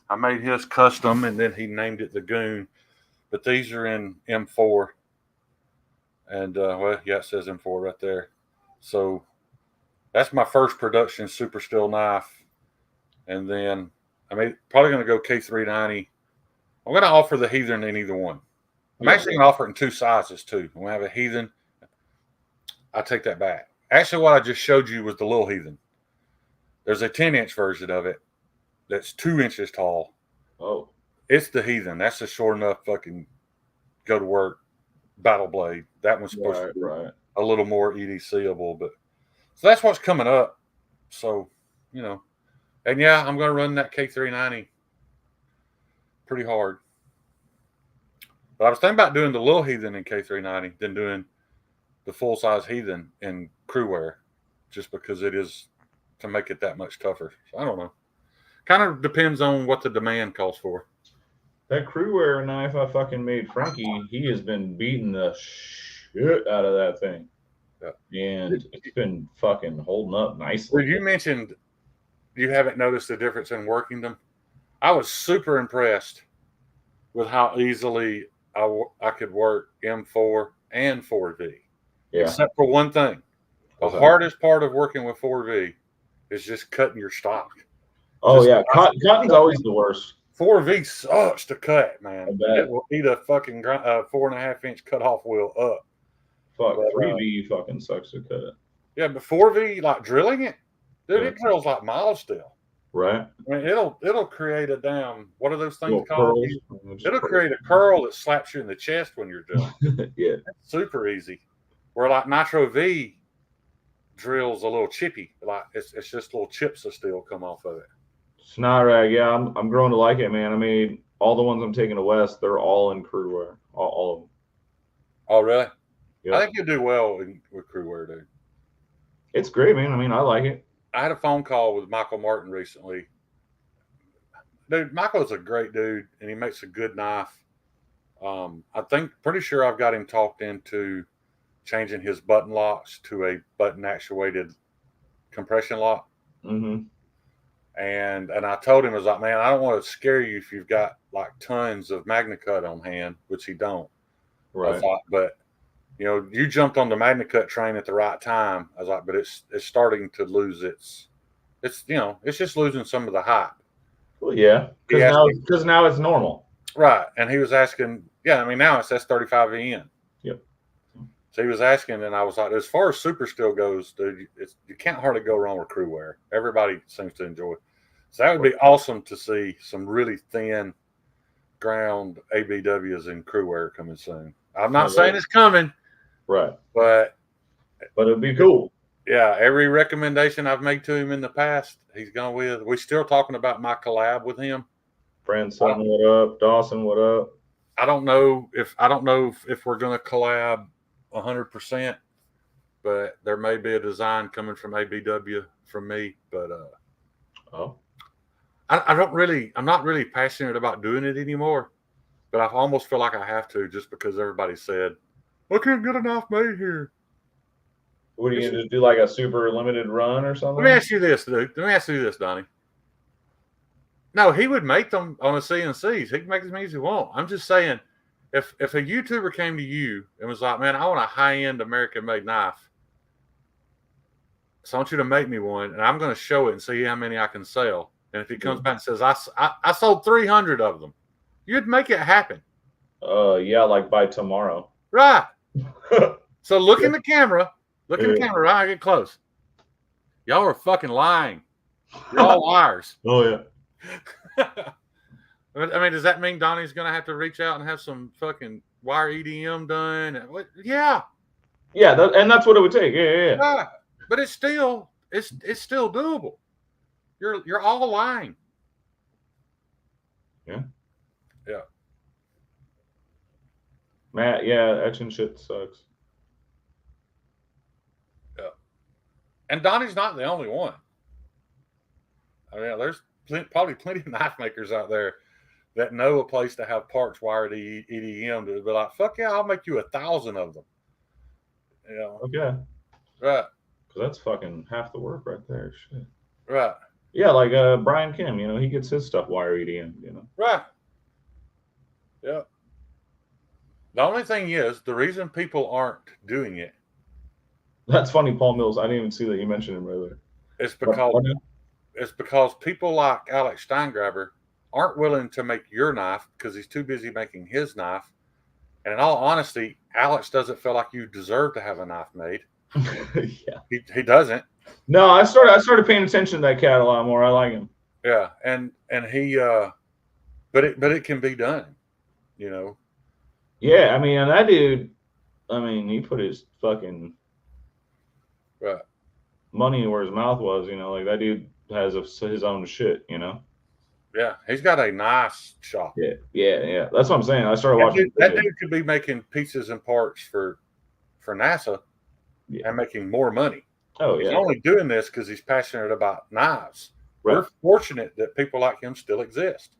I made his custom, and then he named it the goon. But these are in M4. And, it says M4 right there. So that's my first production super steel knife. And then, probably going to go K390. I'm going to offer the Heathen in either one. I'm actually going to offer it in two sizes, too. I'm going to have a Heathen. I take that back. Actually, what I just showed you was the little Heathen. There's a 10-inch version of it that's 2 inches tall. Oh. It's the Heathen. That's a short enough fucking go to work battle blade. That one's supposed to be a little more EDCable. But so that's what's coming up. So, and yeah, I'm going to run that K390 pretty hard. But I was thinking about doing the little Heathen in K390 than doing the full-size Heathen in crew wear, just because it is to make it that much tougher. So I don't know. Kind of depends on what the demand calls for. That crew wear knife I fucking made Frankie, he has been beating the shit out of that thing. Yeah. And it's been fucking holding up nicely. Well, you mentioned you haven't noticed the difference in working them. I was super impressed with how easily I could work M4 and 4V, Yeah. except for one thing. The What's that? hardest part of working with 4V is just cutting your stock. Oh Just yeah, cotton's always the worst. 4V sucks to cut, I man. bet. It will eat a fucking 4.5 inch cutoff wheel up. Fuck, But, 3V fucking sucks to cut it. Yeah, but 4V, like drilling it, dude, Yeah. it drills like miles still. Right? I mean, it'll create a damn, what are those things Little called? curls. It'll create a curl that slaps you in the chest when you're drilling. Yeah. That's super easy. Where like Nitro V drills a little chippy, like it's just little chips of steel come off of it. Snot rag, yeah, I'm growing to like it, man. I mean, all the ones I'm taking to West, they're all in crew wear. All of them. Oh, really? Yeah. I think you'll do well with crew wear, dude. It's great, man. I mean, I like it. I had a phone call with Michael Martin recently. Dude, Michael's a great dude, and he makes a good knife. I think, pretty sure I've got him talked into changing his button locks to a button actuated compression lock. Mm-hmm. And I told him, I was like, man, I don't want to scare you if you've got like tons of MagnaCut on hand, which he don't. Right. I was like, but you jumped on the MagnaCut train at the right time. I was like, but it's starting to lose it's just losing some of the hype. Well, yeah, because now it's normal. Right. And he was asking, yeah, I mean, now it's S35VN. Yep. So he was asking, and I was like, as far as super steel goes, dude, you can't hardly go wrong with crew wear. Everybody seems to enjoy it. So that would be awesome to see some really thin ground ABWs in crew wear coming soon. I'm not saying it's coming. Right. But it'd be cool. Yeah, every recommendation I've made to him in the past, he's gone with. We're still talking about my collab with him. Brand Sutton, what up? Dawson, what up? I don't know if we're going to collab 100%, but there may be a design coming from ABW from me. But I'm not really passionate about doing it anymore. But I almost feel like I have to, just because everybody said, I can't get a knife made here. What are you going to do, like a super limited run or something? Let me ask you this, dude. Let me ask you this, Donnie. No, he would make them on the CNCs. He can make as many as he wants. I'm just saying, if a YouTuber came to you and was like, man, I want a high-end American-made knife, so I want you to make me one, and I'm going to show it and see how many I can sell. And if he comes back and says, I sold 300 of them, you'd make it happen. Yeah, like by tomorrow. Right. So look in the camera. Look in the camera, right? I get close. Y'all are fucking lying. You're all liars. Oh, yeah. I mean, does that mean Donnie's going to have to reach out and have some fucking wire EDM done? Yeah. Yeah, and that's what it would take. Yeah. But it's still doable. You're all lying. Yeah. Yeah. Matt, yeah, etching shit sucks. Yeah. And Donnie's not the only one. I mean, there's probably plenty of knife makers out there that know a place to have parts wired to EDM to be like, fuck yeah, I'll make you 1,000 of them. Okay. Right. Because that's fucking half the work right there. Shit. Right. Yeah, like Brian Kim, he gets his stuff wire EDM, Right. Yeah. The only thing is, the reason people aren't doing it. That's funny, Paul Mills. I didn't even see that you mentioned him earlier. It's because people like Alex Steingraber aren't willing to make your knife because he's too busy making his knife. And in all honesty, Alex doesn't feel like you deserve to have a knife made. Yeah. He doesn't. No, I started paying attention to that cat a lot more. I like him. Yeah, and he but it can be done, Yeah, I mean, and that dude, he put his fucking money where his mouth was, like that dude has his own shit, Yeah, he's got a nice shop. Yeah. That's what I'm saying. I started watching. That dude could be making pieces and parts for NASA and making more money. Oh, yeah. He's only doing this because he's passionate about knives. Right. We're fortunate that people like him still exist.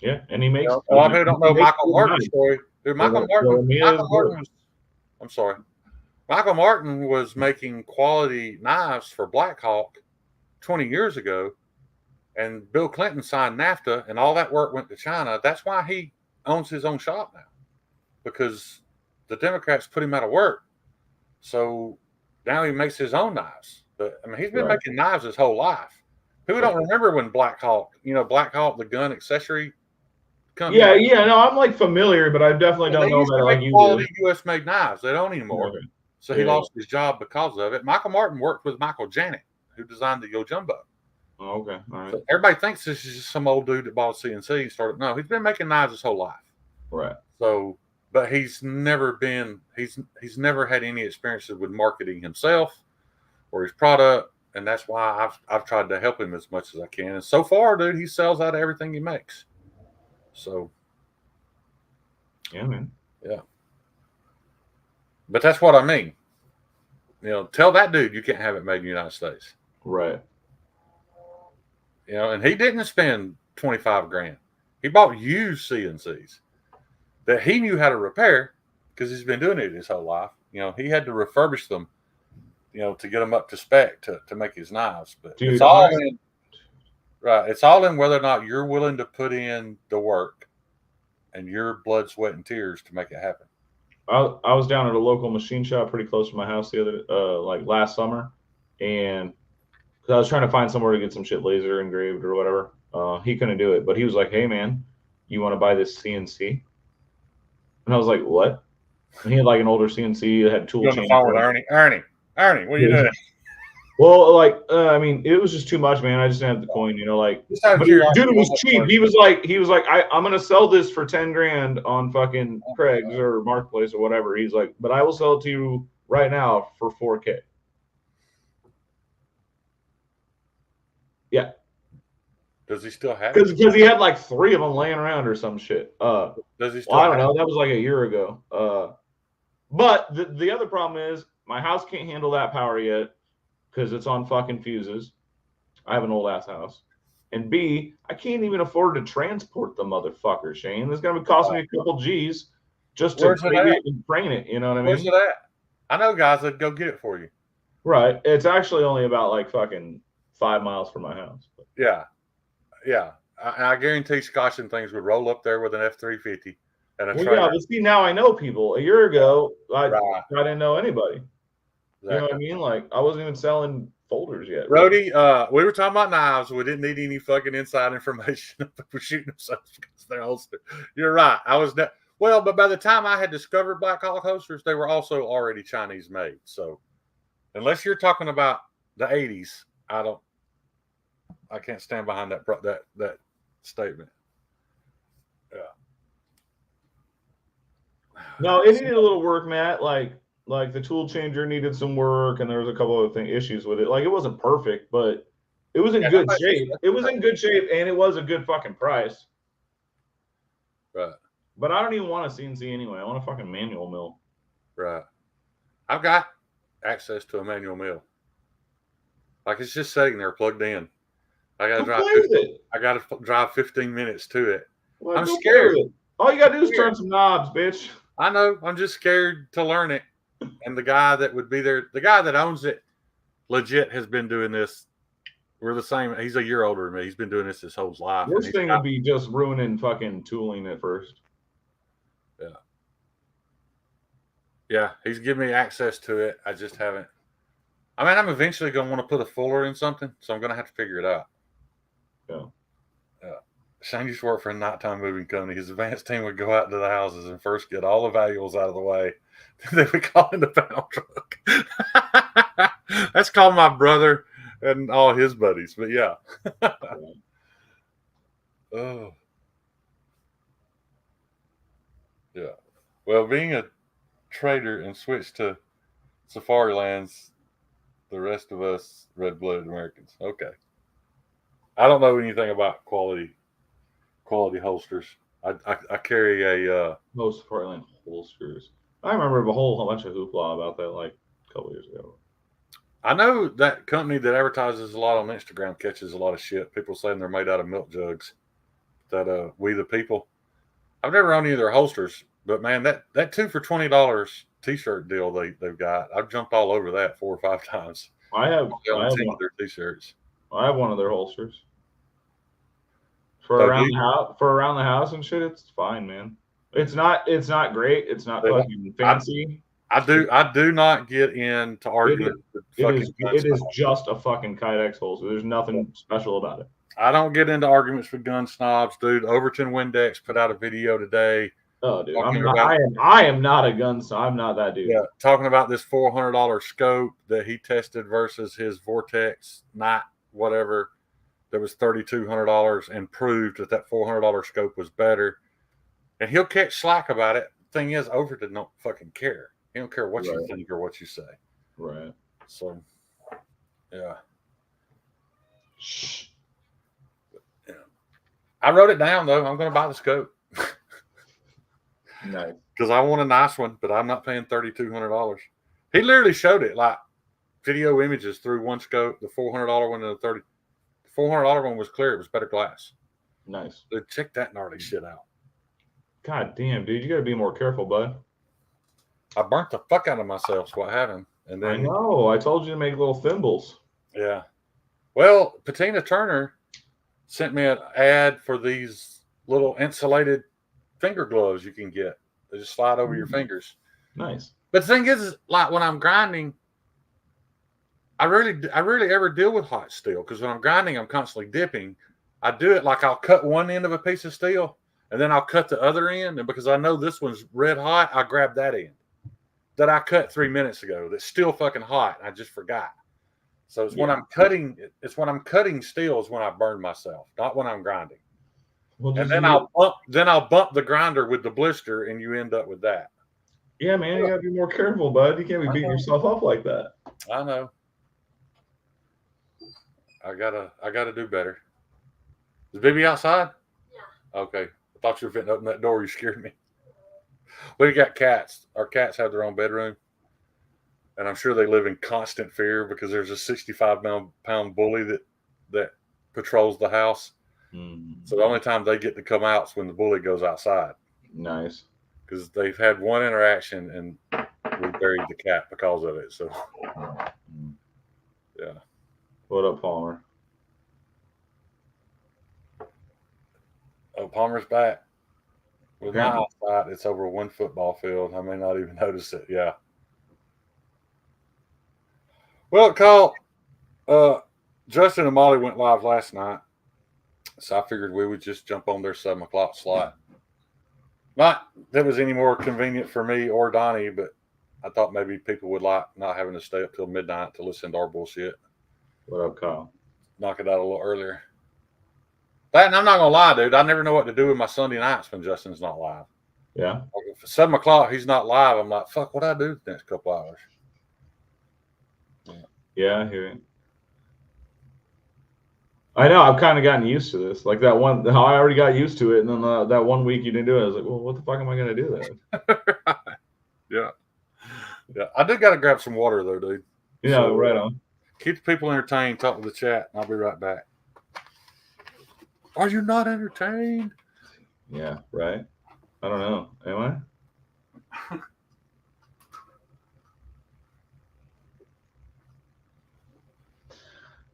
Yeah, and he makes. A lot of people don't know Michael Martin's story. Dude, Michael Martin was making quality knives for Blackhawk 20 years ago, And Bill Clinton signed NAFTA, and all that work went to China. That's why he owns his own shop now, because the Democrats put him out of work. So now he makes his own knives. But I mean, he's been making knives his whole life. People don't remember when Black Hawk, Black Hawk, the gun accessory company. Yeah. No, I'm like familiar, but I definitely don't know that like you quality U.S. made knives. They don't anymore. Okay. So he lost his job because of it. Michael Martin worked with Michael Janet, who designed the Yojimbo. Oh, okay. All right. So everybody thinks this is just some old dude that bought a CNC and started. No, he's been making knives his whole life. Right. So, but he's never had any experiences with marketing himself or his product, and that's why I've tried to help him as much as I can. And so far, dude, he sells out of everything he makes. So, yeah, man. Yeah. But that's what I mean. Tell that dude you can't have it made in the United States. Right. And he didn't spend $25,000. He bought used CNCs that he knew how to repair because he's been doing it his whole life. He had to refurbish them, to get them up to spec to make his knives. But dude, it's all in, right. It's all in whether or not you're willing to put in the work and your blood, sweat, and tears to make it happen. I was down at a local machine shop pretty close to my house like last summer, and because I was trying to find somewhere to get some shit laser engraved or whatever. He couldn't do it, but he was like, "Hey man, you want to buy this CNC?" And I was like, "What?" And he had like an older CNC that had tool chain. On the phone with Ernie, what are you doing? Well, I mean, it was just too much, man. I just didn't have the coin, like. But dude, it was cheap. He was like, I'm gonna sell this for $10,000 on fucking Craig's or Marketplace or whatever. He's like, but I will sell it to you right now for $4,000. Yeah. Does he still have it? Because he had like 3 of them laying around or some shit. Does he still? Well, I don't know. That was like a year ago. But the other problem is my house can't handle that power yet because it's on fucking fuses. I have an old ass house. And B, I can't even afford to transport the motherfucker, Shane. It's gonna cost me a couple G's just to train it. You know what I mean? Where's it at? I know guys that go get it for you. Right. It's actually only about like fucking 5 miles from my house. Yeah. I guarantee Scotch and things would roll up there with an F-350 and a trailer. Yeah, but see, now I know people. A year ago, I didn't know anybody. Exactly. You know what I mean? Like, I wasn't even selling folders yet. Brody, we were talking about knives. We didn't need any fucking inside information for shooting themselves because they're holstered. You're right. But by the time I had discovered Black Hawk holsters, they were also already Chinese made. So unless you're talking about the 80s, I can't stand behind that statement. Yeah. No, it needed a little work, Matt. Like the tool changer needed some work, and there was a couple of issues with it. Like, it wasn't perfect, but it was in good shape. It was in good shape, and it was a good fucking price. Right. But I don't even want a CNC anyway. I want a fucking manual mill. Right. I've got access to a manual mill. Like, it's just sitting there plugged in. I gotta drive 15 minutes to it. Well, I'm scared. All you gotta do is turn some knobs, bitch. I know. I'm just scared to learn it. And the guy that would be there, the guy that owns it, legit has been doing this. We're the same. He's a year older than me. He's been doing this his whole life. Worst thing would be just ruining fucking tooling at first. Yeah. Yeah, he's given me access to it. I just haven't. I mean, I'm eventually going to want to put a fuller in something, so I'm going to have to figure it out. Yeah. Shane used to work for a nighttime moving company. His advanced team would go out to the houses and first get all the valuables out of the way. Then they would call in the panel truck. That's called my brother and all his buddies. But yeah. Oh. Yeah. Well, being a trader and switched to safari lands, the rest of us red-blooded Americans. Okay. I don't know anything about quality holsters. I carry a most Portland holsters. I remember a whole bunch of hoopla about that like a couple years ago. I know that company that advertises a lot on Instagram catches a lot of shit. People saying they're made out of milk jugs. That We the People. I've never owned any of their holsters, but man, that 2 for $20 t-shirt deal they've got. I've jumped all over that 4 or 5 times. I have their t-shirts. I have one of their holsters. For Oh, around do the you? house, and shit, it's fine, man. It's not great. It's not They don't- fucking I fancy. I do not get into It arguments with fucking gun it is snobs. just a fucking Kydex holster. There's nothing special about it. I don't get into arguments with gun snobs, dude. Overton Windex put out a video today Oh, dude, talking about I am not a gun, so I'm not that dude. yeah, talking about this $400 scope that he tested versus his Vortex Night whatever that was $3,200 and proved that that $400 scope was better. And he'll catch slack about it. Thing is, Overton don't fucking care. He don't care what you Right. think or what you say. Right. So, yeah. Yeah. I wrote it down though. I'm going to buy the scope Nice. because I want a nice one, but I'm not paying $3,200. He literally showed it like video images through one scope, the $400 one and the $400 one was clear. It was better glass. Nice. Dude, check that gnarly shit out. God damn, dude, you got to be more careful, bud. I burnt the fuck out of myself. Is what happened. And then I know. I told you to make little thimbles. yeah. Well, Patina Turner sent me an ad for these little insulated finger gloves you can get. They just slide over your fingers. Nice. But the thing is, like when I'm grinding, I rarely ever deal with hot steel because when I'm grinding, I'm constantly dipping. I do it like I'll cut one end of a piece of steel and then I'll cut the other end. And because I know this one's red hot, I grab that end that I cut 3 minutes ago that's still fucking hot. I just forgot. So it's when I'm cutting. It's when I'm cutting steel is when I burn myself, not when I'm grinding. Well, And then I'll bump the grinder with the blister, and you end up with that. yeah, man, you gotta be more careful, bud. You can't be beating yourself up like that. I know. I gotta do better. Is Bibi outside? Yeah. Okay. I thought you were fitting to open that door. You scared me. We got cats. Our cats have their own bedroom. And I'm sure they live in constant fear because there's a 65-pound bully that patrols the house. So the only time they get to come out is when the bully goes outside. Nice. Because they've had one interaction and we buried the cat because of it. So, yeah. What up, Palmer? Oh, Palmer's back. With Okay. my eyesight, it's over one football field. I may not even notice it. Yeah. Well, Kyle, Justin and Molly went live last night. So I figured we would just jump on their 7 o'clock slot. Not that was any more convenient for me or Donnie, but I thought maybe people would like not having to stay up till midnight to listen to our bullshit. What up, Kyle? Knock it out a little earlier. That, and I'm not gonna lie, dude. I never know what to do with my Sunday nights when Justin's not live. Yeah. Like if 7 o'clock he's not live, I'm like, fuck, what I do the next couple hours? Yeah, I hear it. I know. I've kind of gotten used to this. Like that one, how I already got used to it, and then that 1 week you didn't do it, I was like, well, what the fuck am I gonna do then? Yeah. Yeah. I did gotta grab some water though, dude. Yeah, So, right on. Keep the people entertained, talk to the chat, and I'll be right back. Are you not entertained? Yeah, right. I don't know. Am I?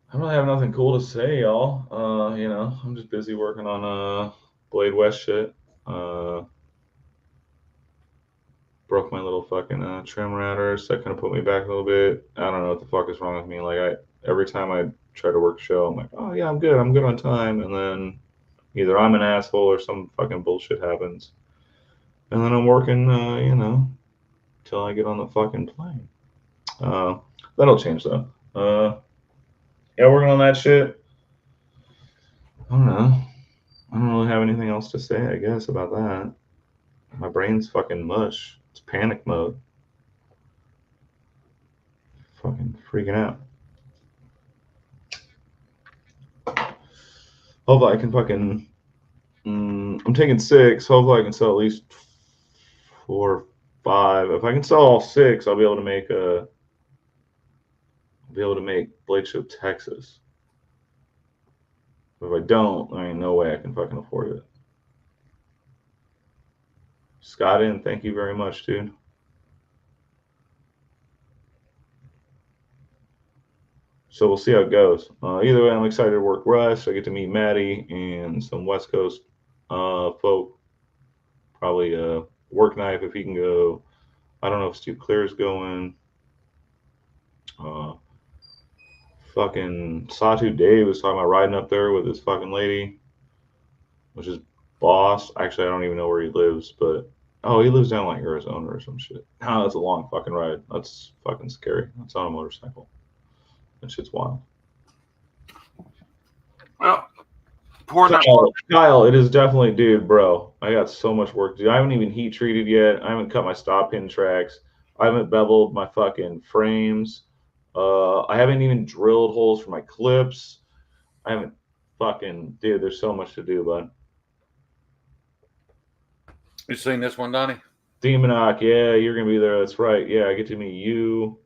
I don't really have nothing cool to say, y'all. I'm just busy working on Blade West shit. Broke my little fucking trim router, so that kind of put me back a little bit. I don't know what the fuck is wrong with me. Like every time I try to work a show, I'm like, oh yeah, I'm good on time, and then either I'm an asshole or some fucking bullshit happens, and then I'm working, till I get on the fucking plane. That'll change though. Yeah, working on that shit. I don't know. I don't really have anything else to say, I guess, about that. My brain's fucking mush. It's panic mode. Fucking freaking out. Hopefully I can fucking. I'm taking 6. Hopefully I can sell at least 4 or 5. If I can sell all 6, I'll be able to make Blade Show Texas. If I don't, there ain't no way I can fucking afford it. Scott in, thank you very much, dude. So we'll see how it goes. Either way, I'm excited to work Rush. I get to meet Maddie and some West Coast folk. Probably Work Knife if he can go. I don't know if Stu Clear's going. Uh, Fucking Sawtooth Dave was talking about riding up there with his fucking lady, which is boss. Actually, I don't even know where he lives, but oh, he lives down like Arizona or some shit. Oh, that's a long fucking ride. That's fucking scary. That's on a motorcycle. That shit's wild. Well, poor Kyle, it is definitely, dude, bro. I got so much work to do. I haven't even heat treated yet. I haven't cut my stop pin tracks. I haven't beveled my fucking frames. I haven't even drilled holes for my clips. I haven't fucking, dude. There's so much to do, bud. You seen this one, Donnie? Demonoc, yeah, you're gonna be there. That's right. Yeah, I get to meet you.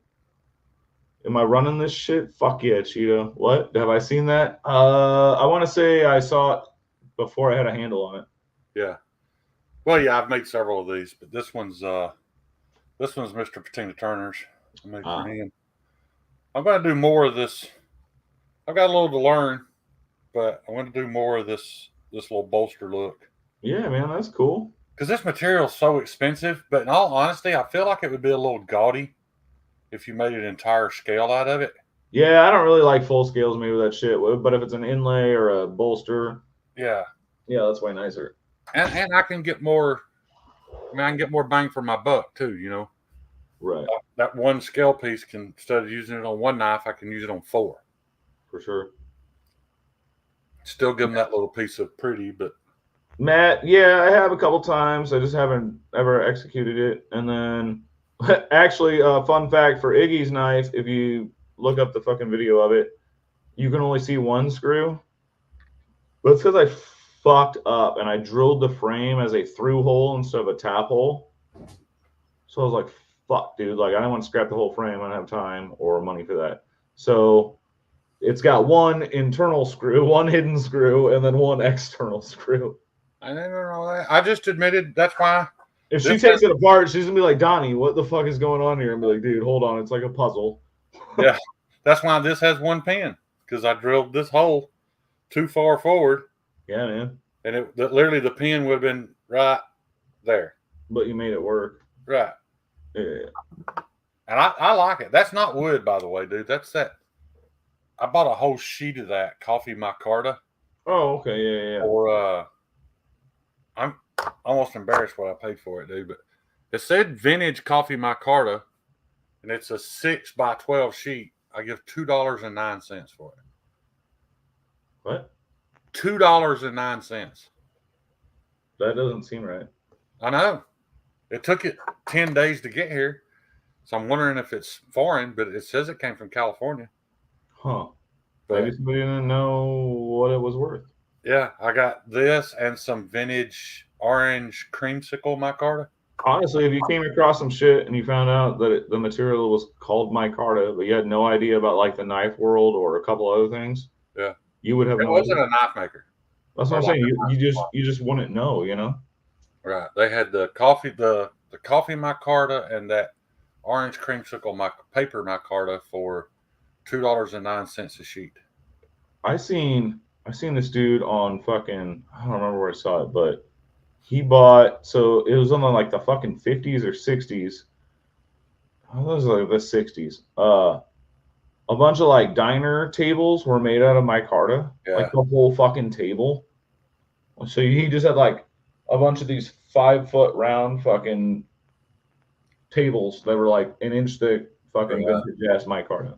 Am I running this shit? Fuck yeah, Cheeto. What? Have I seen that? I want to say I saw it before I had a handle on it. Yeah. Well, yeah, I've made several of these, but this one's Mr. Patina Turner's. I made for him. I'm going to do more of this. I've got a little to learn, but I want to do more of this little bolster look. Yeah, man, that's cool. Because this material is so expensive, but in all honesty, I feel like it would be a little gaudy if you made an entire scale out of it. Yeah, I don't really like full scales made with that shit, but if it's an inlay or a bolster, yeah, that's way nicer. And I can get more. I mean, I can get more bang for my buck too. You know, right? That one scale piece can, instead of using it on one knife, I can use it on 4. For sure. Still give them that little piece of pretty, but. Matt, yeah, I have a couple times. I just haven't ever executed it. And then, actually, fun fact for Iggy's knife, if you look up the fucking video of it, you can only see one screw. But it's because I fucked up and I drilled the frame as a through hole instead of a tap hole. So I was like, fuck, dude. Like, I don't want to scrap the whole frame. I don't have time or money for that. So it's got one internal screw, one hidden screw, and then one external screw. I didn't know that. I just admitted that's why. If she takes it apart, she's going to be like, Donnie, what the fuck is going on here? And be like, dude, hold on. It's like a puzzle. Yeah. That's why this has one pin, because I drilled this hole too far forward. Yeah, man. And literally the pin would have been right there. But you made it work. Right. Yeah. And I like it. That's not wood, by the way, dude. That's that. I bought a whole sheet of that coffee micarta. Oh, okay. Yeah. Or I'm almost embarrassed what I paid for it, dude. But it said vintage coffee micarta, and it's a 6x12 sheet. I give $2.09 for it. What? $2.09. That doesn't seem right. I know. It took it 10 days to get here. So I'm wondering if it's foreign, but it says it came from California. Huh. Maybe somebody didn't know what it was worth. Yeah, I got this and some vintage orange creamsicle micarta. Honestly, if you came across some shit and you found out that the material was called micarta, but you had no idea about like the knife world or a couple other things, yeah, you would have. It wasn't a knife maker. That's what I'm saying. You just wouldn't know, you know. Right. They had the coffee micarta and that orange creamsicle paper micarta for $2.09 a sheet. I seen this dude on fucking, I don't remember where I saw it, but he bought, so it was on like the fucking 50s or 60s. Oh, those are like the 60s. A bunch of like diner tables were made out of micarta, like the whole fucking table. So he just had like a bunch of these 5-foot round fucking tables that were like an inch thick, fucking vintage ass micarta.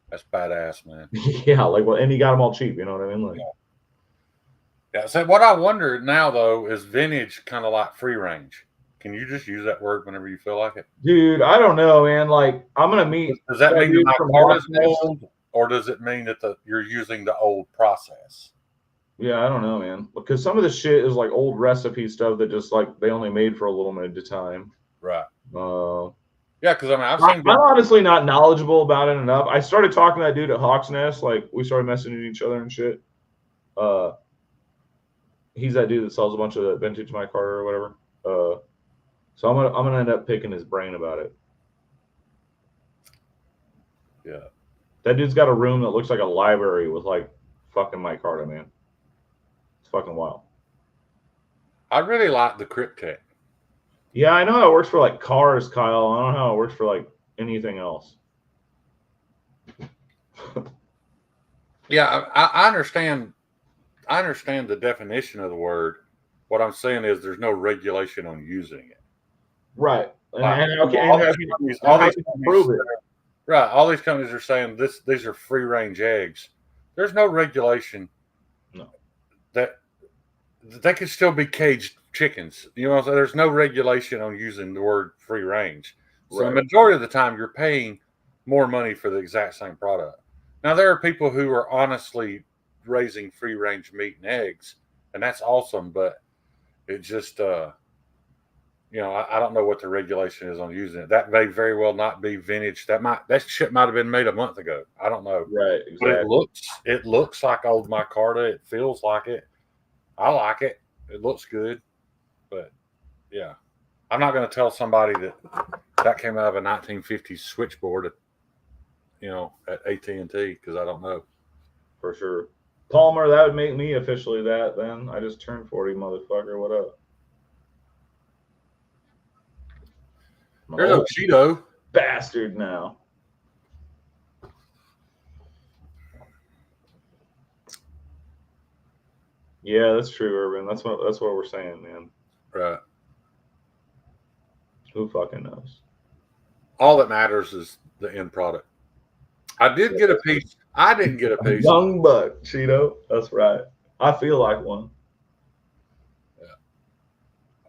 That's badass, man. Yeah, like, well, and he got them all cheap. You know what I mean? Like, yeah. So what I wonder now though is vintage kind of like free range. Can you just use that word whenever you feel like it? Dude, I don't know, man. Like, I'm gonna meet. Does that mean the micarta's old, or does it mean that you're using the old process? Yeah, I don't know, man. Because some of the shit is like old recipe stuff that just like they only made for a little bit of time. Right. Yeah, because I mean, I'm honestly not knowledgeable about it enough. I started talking to that dude at Hawk's Nest. Like, we started messaging each other and shit. He's that dude that sells a bunch of vintage micarta or whatever. So I'm gonna end up picking his brain about it. Yeah. That dude's got a room that looks like a library with like fucking micarta, man. It's fucking wild. I really like the Cryptek. Yeah, I know how it works for like cars, Kyle. I don't know how it works for like anything else. Yeah, I understand. I understand the definition of the word. What I'm saying is there's no regulation on using it. Right. And, Like, and, how, can, all and how, these can, companies, and all how these can you companies, prove it? right? All these companies are saying these are free range eggs. There's no regulation. No. That they could still be caged chickens. You know what I'm saying? There's no regulation on using the word free range. So Right. the majority of the time you're paying more money for the exact same product. Now there are people who are honestly raising free range meat and eggs, and that's awesome, but it just I don't know what the regulation is on using it. That may very well not be vintage. That shit might have been made a month ago. I don't know. Right. But Exactly. it looks like old micarta. It feels like it. I like it. It looks good. But yeah, I'm not going to tell somebody that came out of a 1950s switchboard at AT&T because I don't know. For sure. Palmer, that would make me officially that then. I just turned 40, motherfucker. What up? I'm There's an a old Cheeto. bastard now. Yeah, that's true, Urban. That's what we're saying, man. Right. Who fucking knows? All that matters is the end product. I did get a piece. I didn't get a piece. Young buck, Cheeto. That's right. I feel like one.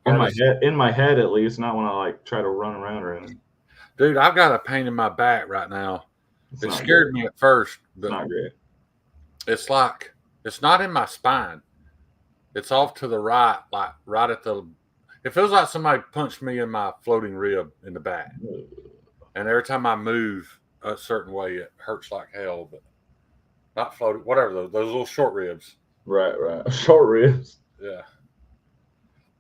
Yeah. In my head at least, not when I like try to run around or anything. Dude, I've got a pain in my back right now. It scared me at first, but It's not great. it's like it's not in my spine. It's off to the right, like right at the. It feels like somebody punched me in my floating rib in the back, and every time I move a certain way, it hurts like hell. But not floating, whatever those little short ribs. Right. Short ribs. Yeah.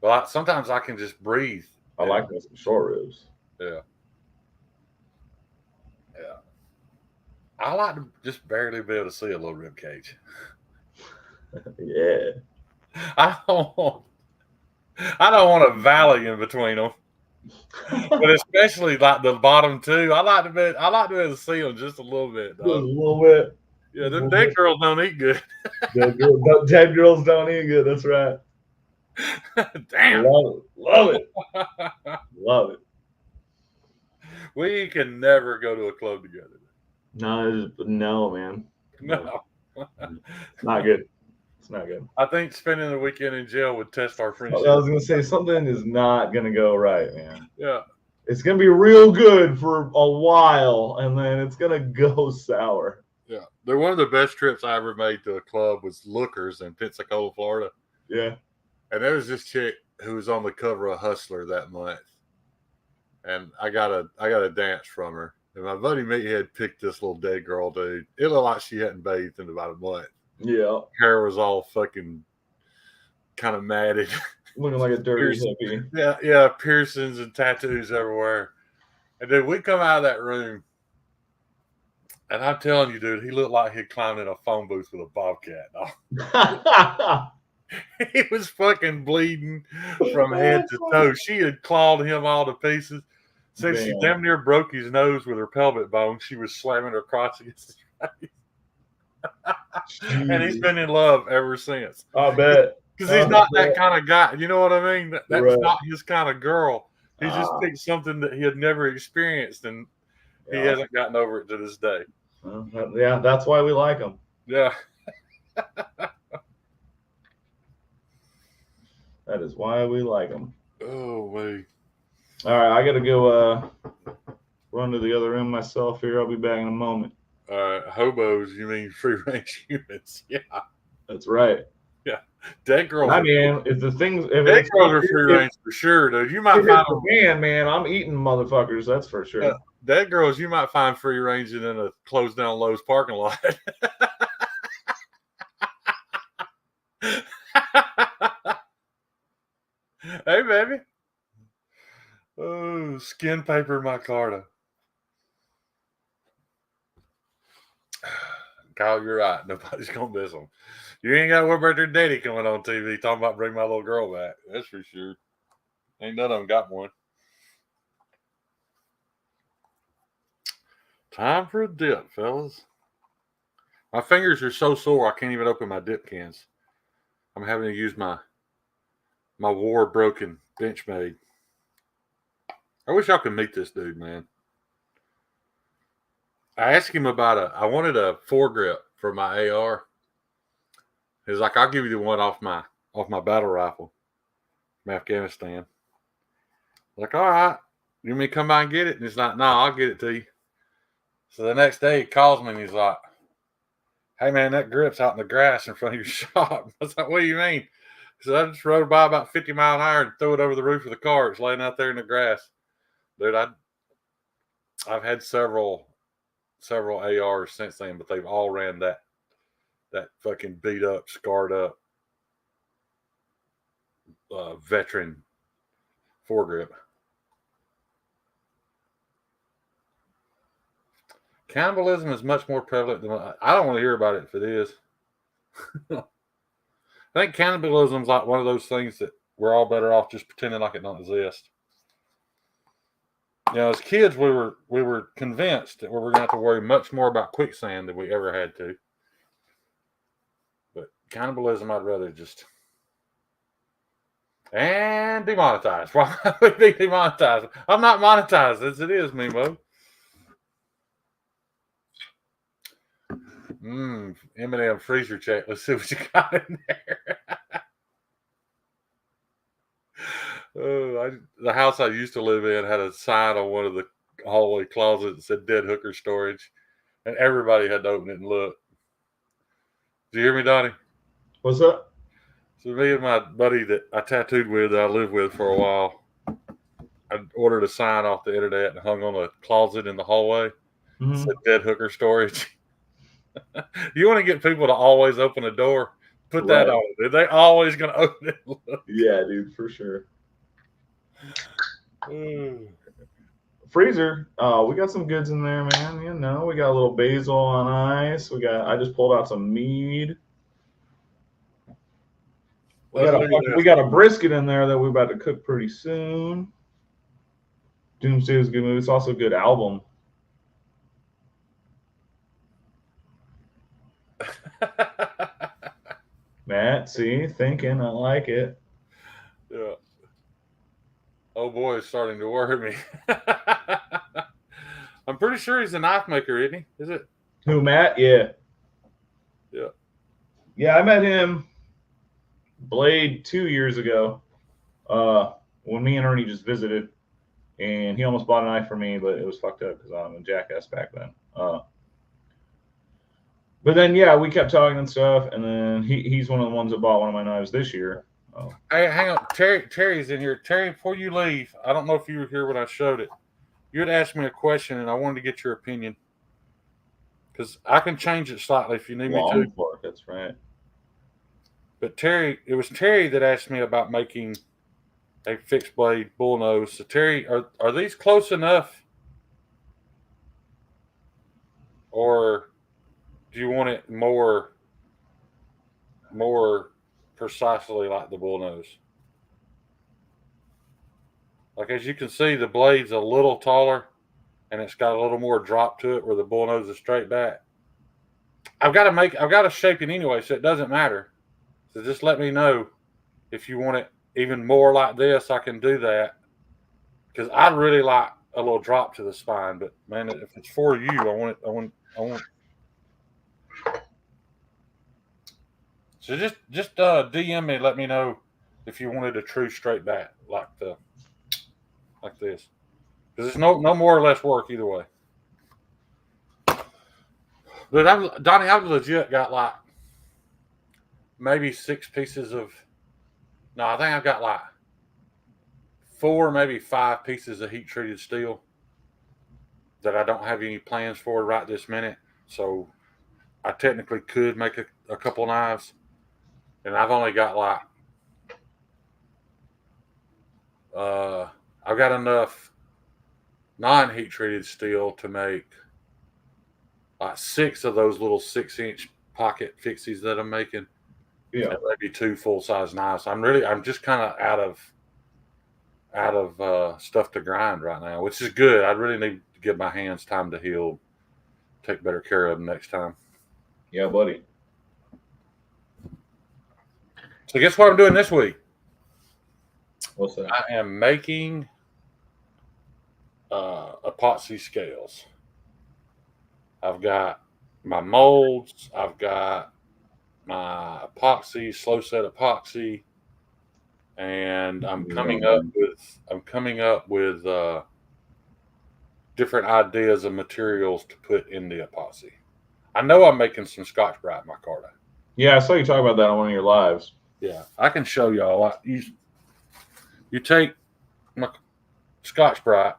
But sometimes I can just breathe. I like those short ribs. Yeah. Yeah. I like to just barely be able to see a little rib cage. Yeah. I don't want a valley in between them, but especially like the bottom two. I like to be able to see them just a little bit, Just a dog. little bit. Yeah, them dead girls don't eat good. Dead girls don't eat good. That's right. Damn. Love it. Love it. We can never go to a club together. No, man. No. It's not good. It's not good. I think spending the weekend in jail would test our friendship. I was gonna say something is not gonna go right, man. Yeah. It's gonna be real good for a while, and then it's gonna go sour. Yeah. They're one of the best trips I ever made to a club was Lookers in Pensacola, Florida. Yeah. And there was this chick who was on the cover of Hustler that month. And I got a dance from her. And my buddy Meathead picked this little dead girl, dude. It looked like she hadn't bathed in about a month. Yeah. Hair was all fucking kind of matted. Looking like a dirty hippie. Yeah, piercings and tattoos everywhere. And then we come out of that room, and I'm telling you, dude, he looked like he'd climbed in a phone booth with a bobcat. He was fucking bleeding from head to toe. She had clawed him all to pieces. So she damn near broke his nose with her pelvic bone. She was slamming her crotch against his face. And he's been in love ever since. I bet. Because he's not that kind of guy. You know what I mean? That's right. not his kind of girl. He just picked something that he had never experienced, and he hasn't gotten over it to this day. Yeah, that's why we like him. Yeah. That is why we like him. Oh, wait. All right, I got to go run to the other room myself here. I'll be back in a moment. Hobos, you mean free-range humans? Yeah. That's right. Yeah. Dead girls. I mean, if the things... Dead girls are free-range for sure, dude. You might find them. Man, I'm eating motherfuckers, that's for sure. Dead girls, you might find free-ranging in a closed-down Lowe's parking lot. Hey, baby. Oh, skin paper micarta. Kyle, you're right. Nobody's gonna miss them. You ain't got to worry about their daddy coming on TV talking about bring my little girl back. That's for sure. Ain't none of them got one. Time for a dip, fellas. My fingers are so sore I can't even open my dip cans. I'm having to use my war broken Benchmade. I wish y'all could meet this dude, man. I asked him about I wanted a foregrip for my AR. He was like, I'll give you the one off my battle rifle from Afghanistan. Like, all right. You want me to come by and get it? And he's like, no, I'll get it to you. So the next day he calls me and he's like, hey man, that grip's out in the grass in front of your shop. I was like, what do you mean? He said, I just rode by about 50 mile an hour and threw it over the roof of the car. It's laying out there in the grass. Dude, I've had several ARs since then, but they've all ran that fucking beat up, scarred up veteran foregrip. Cannibalism is much more prevalent than I don't want to hear about it if it is. I think cannibalism is like one of those things that we're all better off just pretending like it don't exist. You know, as kids, we were convinced that we were going to have to worry much more about quicksand than we ever had to. But cannibalism, I'd rather just and demonetized. Why would we be demonetized? I'm not monetized as it is, Mimo. Eminem freezer check. Let's see what you got in there. The house I used to live in had a sign on one of the hallway closets that said "Dead Hooker Storage," and everybody had to open it and look. Did you hear me, Donnie? What's up? So me and my buddy that I tattooed with, that I lived with for a while, I ordered a sign off the internet and hung on a closet in the hallway. Mm-hmm. It said "Dead Hooker Storage." You want to get people to always open a door? Put that on it. They're always going to open it. Look. Yeah, dude, for sure. Freezer, we got some goods in there, man. You know, we got a little basil on ice. I just pulled out some mead. We got a brisket in there that we're about to cook pretty soon. Doomsday is a good movie. It's also a good album. Matt, see, thinking, I like it. Yeah. Oh boy, it's starting to worry me. I'm pretty sure he's a knife maker, isn't he? Is it? Who, Matt? Yeah. Yeah. Yeah, I met him Blade 2 years ago. When me and Ernie just visited, and he almost bought a knife for me, but it was fucked up because I'm a jackass back then. But then, yeah, we kept talking and stuff, and then he's one of the ones that bought one of my knives this year. Oh. Hey, hang on. Terry's in here. Terry, before you leave, I don't know if you were here when I showed it. You had asked me a question, and I wanted to get your opinion. Because I can change it slightly if you need me to. Fork, that's right. But it was Terry that asked me about making a fixed blade bullnose. So Terry, are these close enough? Or do you want it more precisely like the bullnose? Like, as you can see, the blade's a little taller and it's got a little more drop to it where the bullnose is straight back. I've got to shape it anyway, so it doesn't matter. So just let me know if you want it even more like this. I can do that because I really like a little drop to the spine. But man, if it's for you, I want. So just DM me. Let me know if you wanted a true straight back like this, because it's no more or less work either way. But Donnie, I've legit got like maybe 6 pieces of. No, I think I've got like 4, maybe 5 pieces of heat treated steel that I don't have any plans for right this minute. So I technically could make a couple knives, and I've only got like I've got enough non-heat treated steel to make like 6 of those little 6-inch pocket fixies that I'm making, Yeah. and maybe 2 full size knives. I'm just kind of out of stuff to grind right now, which is good. I really need to give my hands time to heal, take better care of them next time. Yeah, buddy. So guess what I'm doing this week? What's that? I am making epoxy scales. I've got my molds. I've got my epoxy, slow set epoxy, and I'm coming up with different ideas of materials to put in the epoxy. I know I'm making some Scotch-Brite micarta. Yeah, I saw you talk about that on one of your lives. Yeah, I can show y'all. You take my Scotch-Brite.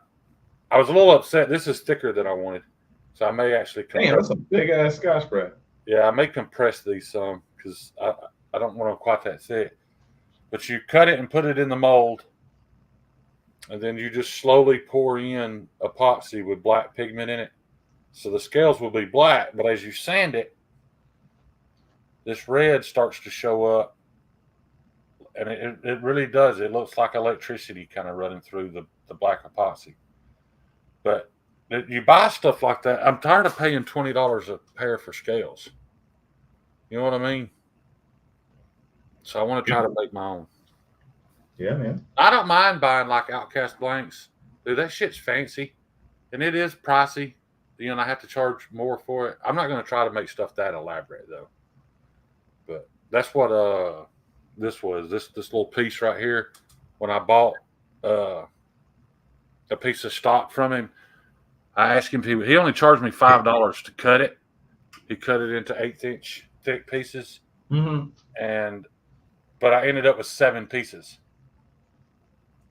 I was a little upset. This is thicker than I wanted, so I may actually Damn, that's a big ass Scotch-Brite. Yeah, I may compress these some because I don't want them quite that thick. But you cut it and put it in the mold, and then you just slowly pour in epoxy with black pigment in it. So the scales will be black, but as you sand it, this red starts to show up. And it really does. It looks like electricity kind of running through the black epoxy. But you buy stuff like that. I'm tired of paying $20 a pair for scales. You know what I mean? So I want to try to make my own. Yeah, man. I don't mind buying like Outcast blanks. Dude, that shit's fancy. And it is pricey. You know, I have to charge more for it. I'm not going to try to make stuff that elaborate though. But that's what this was. This little piece right here. When I bought a piece of stock from him, I asked him he only charged me $5 to cut it. He cut it into 1/8-inch thick pieces. Mm-hmm. But I ended up with 7 pieces.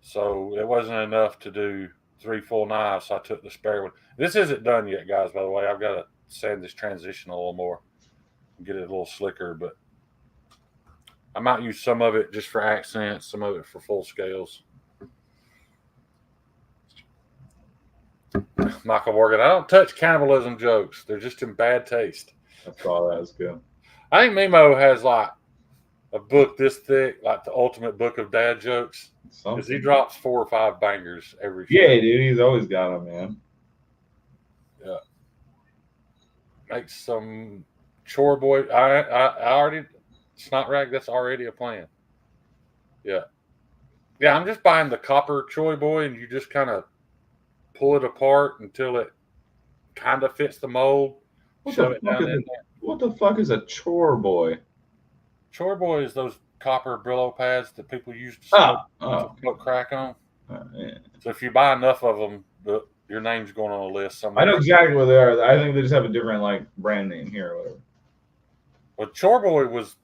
So it wasn't enough to do 3 full knives. So I took the spare one. This isn't done yet, guys, by the way. I've got to sand this transition a little more and get it a little slicker, but I might use some of it just for accents, some of it for full scales. Michael Morgan, I don't touch cannibalism jokes. They're just in bad taste. I saw that. It's good. I think Mimo has like a book this thick, like the ultimate book of dad jokes. Because he drops 4 or 5 bangers every show. Yeah, dude, he's always got them, man. Yeah. Make some chore boy. I already snot rag. That's already a plan. Yeah. Yeah, I'm just buying the copper Choy Boy, and you just kind of pull it apart until it kind of fits the mold. Shove it down in there. What the fuck is a chore boy? Chore Boy is those copper Brillo pads that people use to smoke crack on. Yeah. So if you buy enough of them, your name's going on a list somewhere. I know exactly what they are. I think they just have a different like brand name here or whatever. Well, Chore Boy was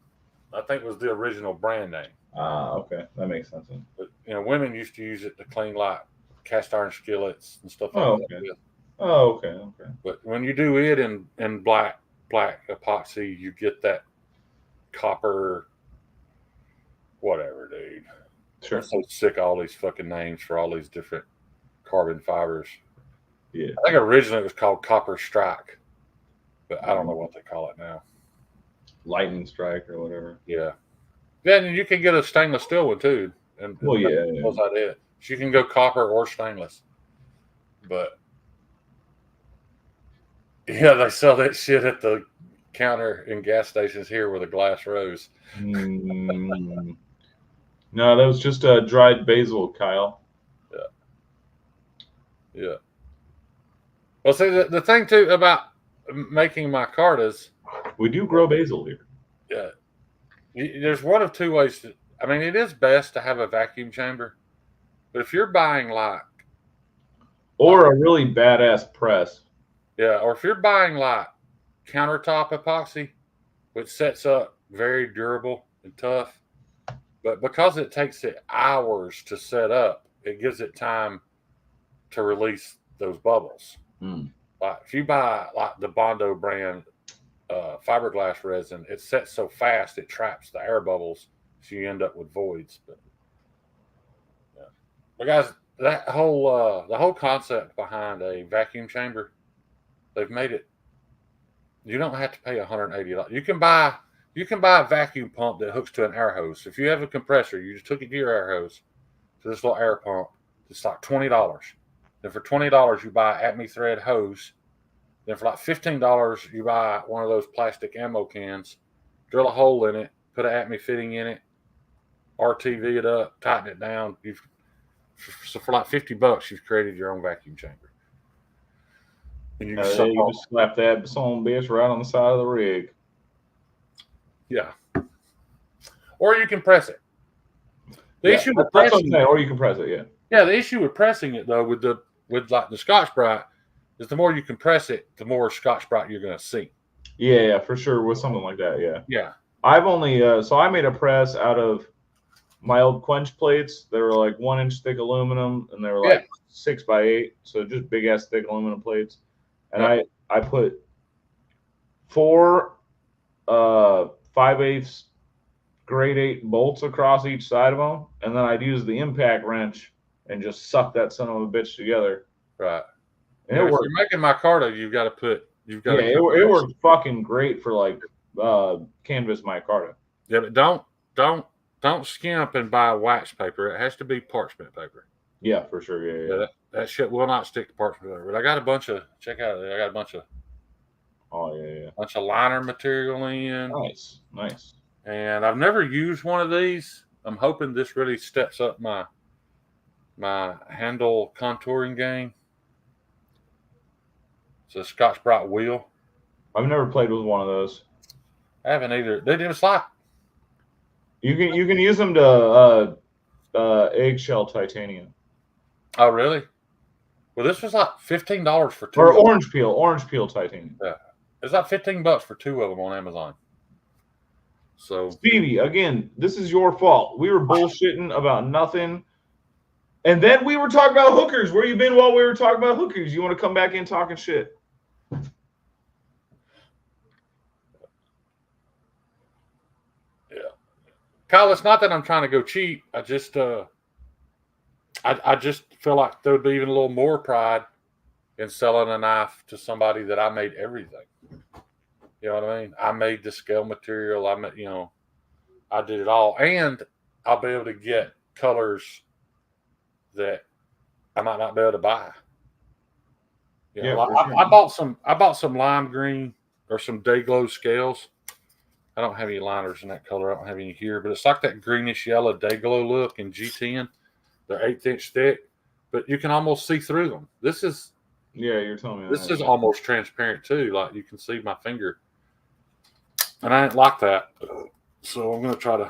the original brand name. Okay, that makes sense. But women used to use it to clean like cast iron skillets and stuff like that. Oh, okay. But when you do it in black epoxy, you get that copper, whatever, dude. Sure. I'm so sick of all these fucking names for all these different carbon fibers. Yeah. I think originally it was called Copper Strike, but I don't know what they call it now. Lightning Strike or whatever. Yeah. Then you can get a stainless steel one too. And well, yeah. That's about it. So you can go copper or stainless. But yeah, they sell that shit at the counter in gas stations here with a glass rose. No, that was just a dried basil, Kyle. Yeah. Well, see, the thing too about making micartas, we do grow basil here. Yeah. There's one of 2 ways. It is best to have a vacuum chamber, but if you're buying or a really badass press. Yeah, or if you're buying like countertop epoxy, which sets up very durable and tough, but because it takes it hours to set up, it gives it time to release those bubbles. Like if you buy like the Bondo brand fiberglass resin, it sets so fast it traps the air bubbles, so you end up with voids. But guys, that whole the whole concept behind a vacuum chamber, they've made it You don't have to pay $180. You can buy a vacuum pump that hooks to an air hose. If you have a compressor, you just hook it to your air hose, to this little air pump. It's like $20. Then for $20 you buy an Acme thread hose. Then for like $15 you buy one of those plastic ammo cans, drill a hole in it, put an Acme fitting in it, RTV it up, tighten it down. So for like $50 you've created your own vacuum chamber. And you Yeah, you just slap that son bitch right on the side of the rig. Yeah. Or you can press it. The issue with that's pressing what I'm saying, or you can press it, yeah. Yeah, the issue with pressing it though, with like the Scotch-Brite, is the more you compress it, the more Scotch-Brite you're gonna see. Yeah, for sure, with something like that, yeah. Yeah. I've only so I made a press out of my old quench plates. They were like 1 inch thick aluminum, and they were like 6x8, so just big ass thick aluminum plates. And I put 4 5/8 grade 8 bolts across each side of them, and then I'd use the impact wrench and just suck that son of a bitch together. Right. And if you're making micarta, you've got to it worked fucking great for like canvas micarta. Yeah, but don't skimp and buy wax paper. It has to be parchment paper. Yeah, for sure. Yeah. That shit will not stick to parchment paper. But I got a bunch of bunch of liner material in. Nice. And I've never used one of these. I'm hoping this really steps up my handle contouring game. It's a Scotch-Brite wheel. I've never played with one of those. I haven't either. They just like you can use them to eggshell titanium. Oh really? Well, this was like $15 for 2. Or orange peel titanium. Yeah, it's like $15 for 2 of them on Amazon. So Stevie, again, this is your fault. We were bullshitting about nothing. And then we were talking about hookers. Where you been while we were talking about hookers? You want to come back in talking shit? Yeah. Kyle, it's not that I'm trying to go cheap. I just I just feel like there would be even a little more pride in selling a knife to somebody that I made everything. You know what I mean? I made the scale material. I did it all. And I'll be able to get colors that I might not be able to buy. I bought some lime green or some day glow scales. I don't have any liners in that color. I don't have any here, but it's like that greenish yellow day glow look in G10. They're 1/8 inch thick, but you can almost see through them. This is you're telling me this is almost transparent too. Like you can see my finger, and I didn't like that, so I'm going to try to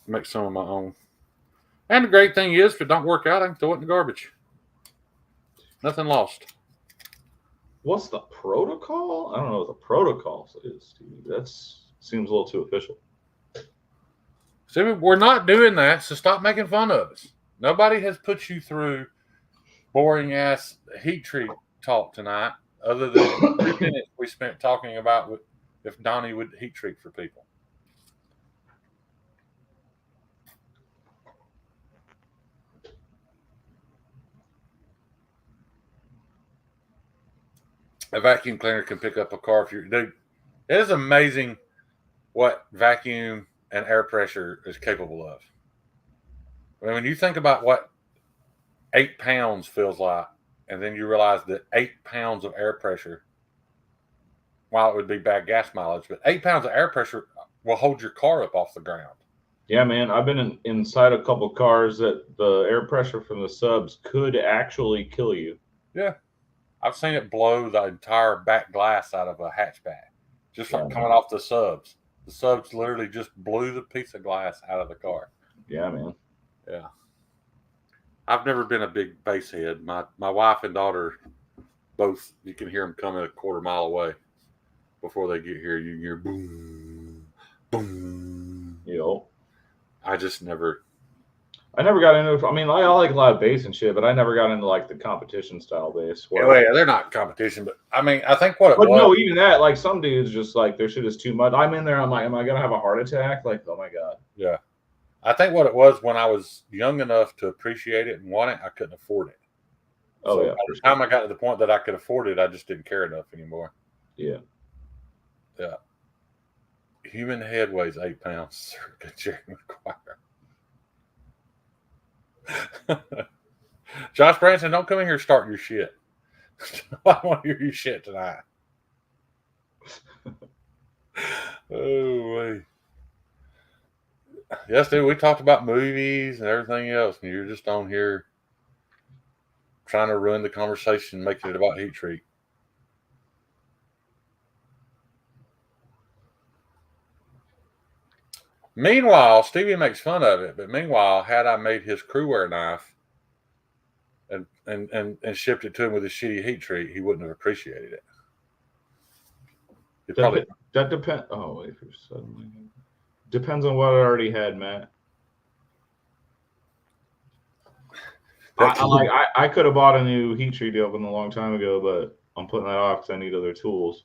make some of my own. And the great thing is, if it don't work out, I can throw it in the garbage. Nothing lost. What's the protocol? I don't know what the protocol is, Steve. That seems a little too official. See, we're not doing that, so stop making fun of us. Nobody has put you through boring ass heat treat talk tonight, other than 3 minutes we spent talking about if Donnie would heat treat for people. A vacuum cleaner can pick up a car if you're dude. It is amazing what vacuum and air pressure is capable of. I mean, when you think about what 8 pounds feels like, and then you realize that 8 pounds of air pressure, while it would be bad gas mileage, but 8 pounds of air pressure will hold your car up off the ground. Yeah, man. I've been inside a couple cars that the air pressure from the subs could actually kill you. Yeah. I've seen it blow the entire back glass out of a hatchback, just like coming off the subs. The subs literally just blew the piece of glass out of the car. Yeah, man. Yeah. I've never been a big bass head. My wife and daughter both, you can hear them coming a quarter mile away. Before they get here, you can hear boom, boom. I just never. I never got into it. I mean, I like a lot of bass and shit, but I never got into like the competition style bass. Yeah, they're not competition, but I mean, I think what it was. No, even that, like some dudes just like their shit is too much. I'm in there, I'm like, am I gonna have a heart attack? Like, oh my god. Yeah, I think what it was when I was young enough to appreciate it and want it, I couldn't afford it. So by the time I got to the point that I could afford it, I just didn't care enough anymore. Yeah. Yeah. Human head weighs 8 pounds. Jerry Maguire. Josh Branson, don't come in here starting your shit. I want to hear your shit tonight. Oh, wait. Yes, dude, we talked about movies and everything else, and you're just on here trying to ruin the conversation, making it about Heat Treat. Meanwhile, Stevie makes fun of it, but meanwhile, had I made his crewware knife and shipped it to him with a shitty Heat Treat, he wouldn't have appreciated it. That depends. Oh, wait, suddenly depends on what I already had, Matt. I could have bought a new heat treat oven a long time ago, but I'm putting that off because I need other tools.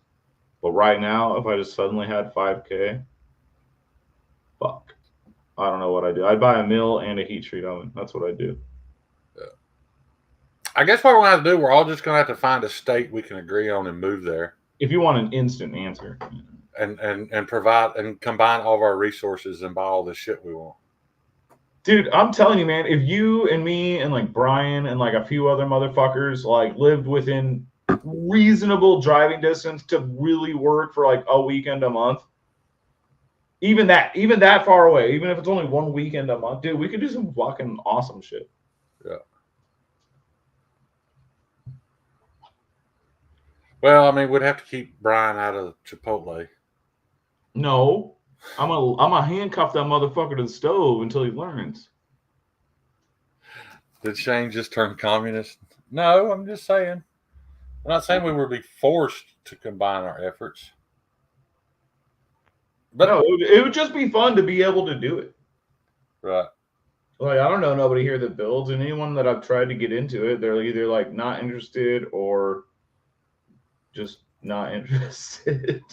But right now, if I just suddenly had $5K, fuck, I don't know what I do. I'd buy a mill and a heat treat oven. That's what I do. Yeah. I guess what we're gonna have to do, we're all just gonna have to find a state we can agree on and move there. If you want an instant answer. And provide and combine all of our resources and buy all the shit we want. Dude, I'm telling you, man, if you and me and like Brian and like a few other motherfuckers like lived within reasonable driving distance to really work for like a weekend a month, even that far away, even if it's only one weekend a month, dude, we could do some fucking awesome shit. Yeah. Well, I mean, we'd have to keep Brian out of Chipotle. No, I'm a handcuff that motherfucker to the stove until he learns. Did Shane just turn communist? No, I'm just saying. I'm not saying we would be forced to combine our efforts. But no, it would just be fun to be able to do it. Right. Like, I don't know nobody here that builds, and anyone that I've tried to get into it, they're either like not interested or just not interested.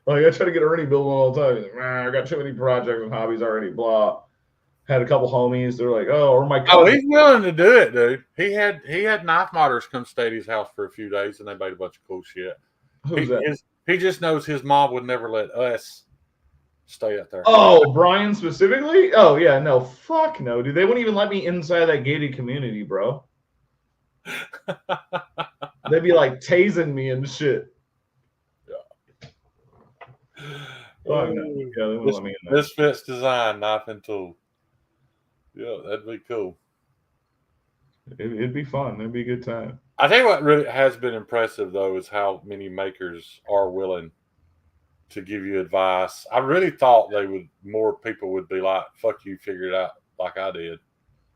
Like, I try to get Ernie building all the time. He's like, I got too many projects and hobbies already, blah. Had a couple homies. They're like, oh, or my cousin. Oh, he's willing to do it, dude. He had knife modders come stay at his house for a few days, and they made a bunch of cool shit. Who's that? He just knows his mom would never let us stay up there. Oh, Brian specifically? Oh, yeah, no. Fuck no, dude. They wouldn't even let me inside that gated community, bro. They'd be like tasing me and shit. Oh, no. Yeah, they wouldn't let me in there. Misfits Design, knife and tool. Yeah, that'd be cool. It'd be fun. It'd be a good time. I tell you what really has been impressive, though, is how many makers are willing to give you advice. I really thought more people would be like, fuck you, figure it out like I did.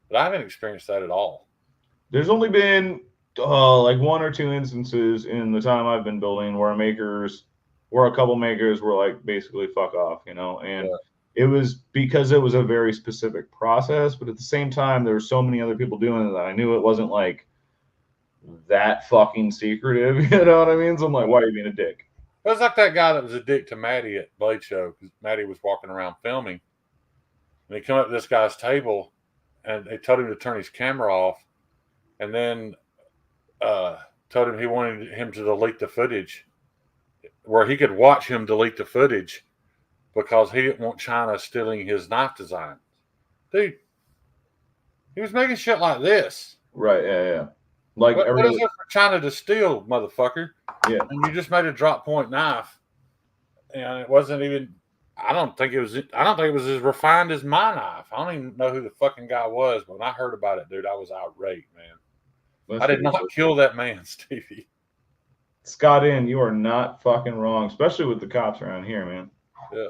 But I haven't experienced that at all. There's only been like one or two instances in the time I've been building where a couple makers were like, basically, fuck off, you know? And it was because it was a very specific process. But at the same time, there were so many other people doing it that I knew it wasn't like that fucking secretive. You know what I mean? So I'm like, why are you being a dick? It was like that guy that was a dick to Maddie at Blade Show because Maddie was walking around filming. And he came up to this guy's table and they told him to turn his camera off. And then told him he wanted him to delete the footage where he could watch him delete the footage because he didn't want China stealing his knife design. Dude, he was making shit like this. Right, yeah. Like what is it for China to steal, motherfucker? Yeah. And you just made a drop point knife. And it wasn't even, I don't think it was as refined as my knife. I don't even know who the fucking guy was, but when I heard about it, dude, I was irate, man. I did not kill that man, Stevie. Scott in, you are not fucking wrong, especially with the cops around here, man. Yeah.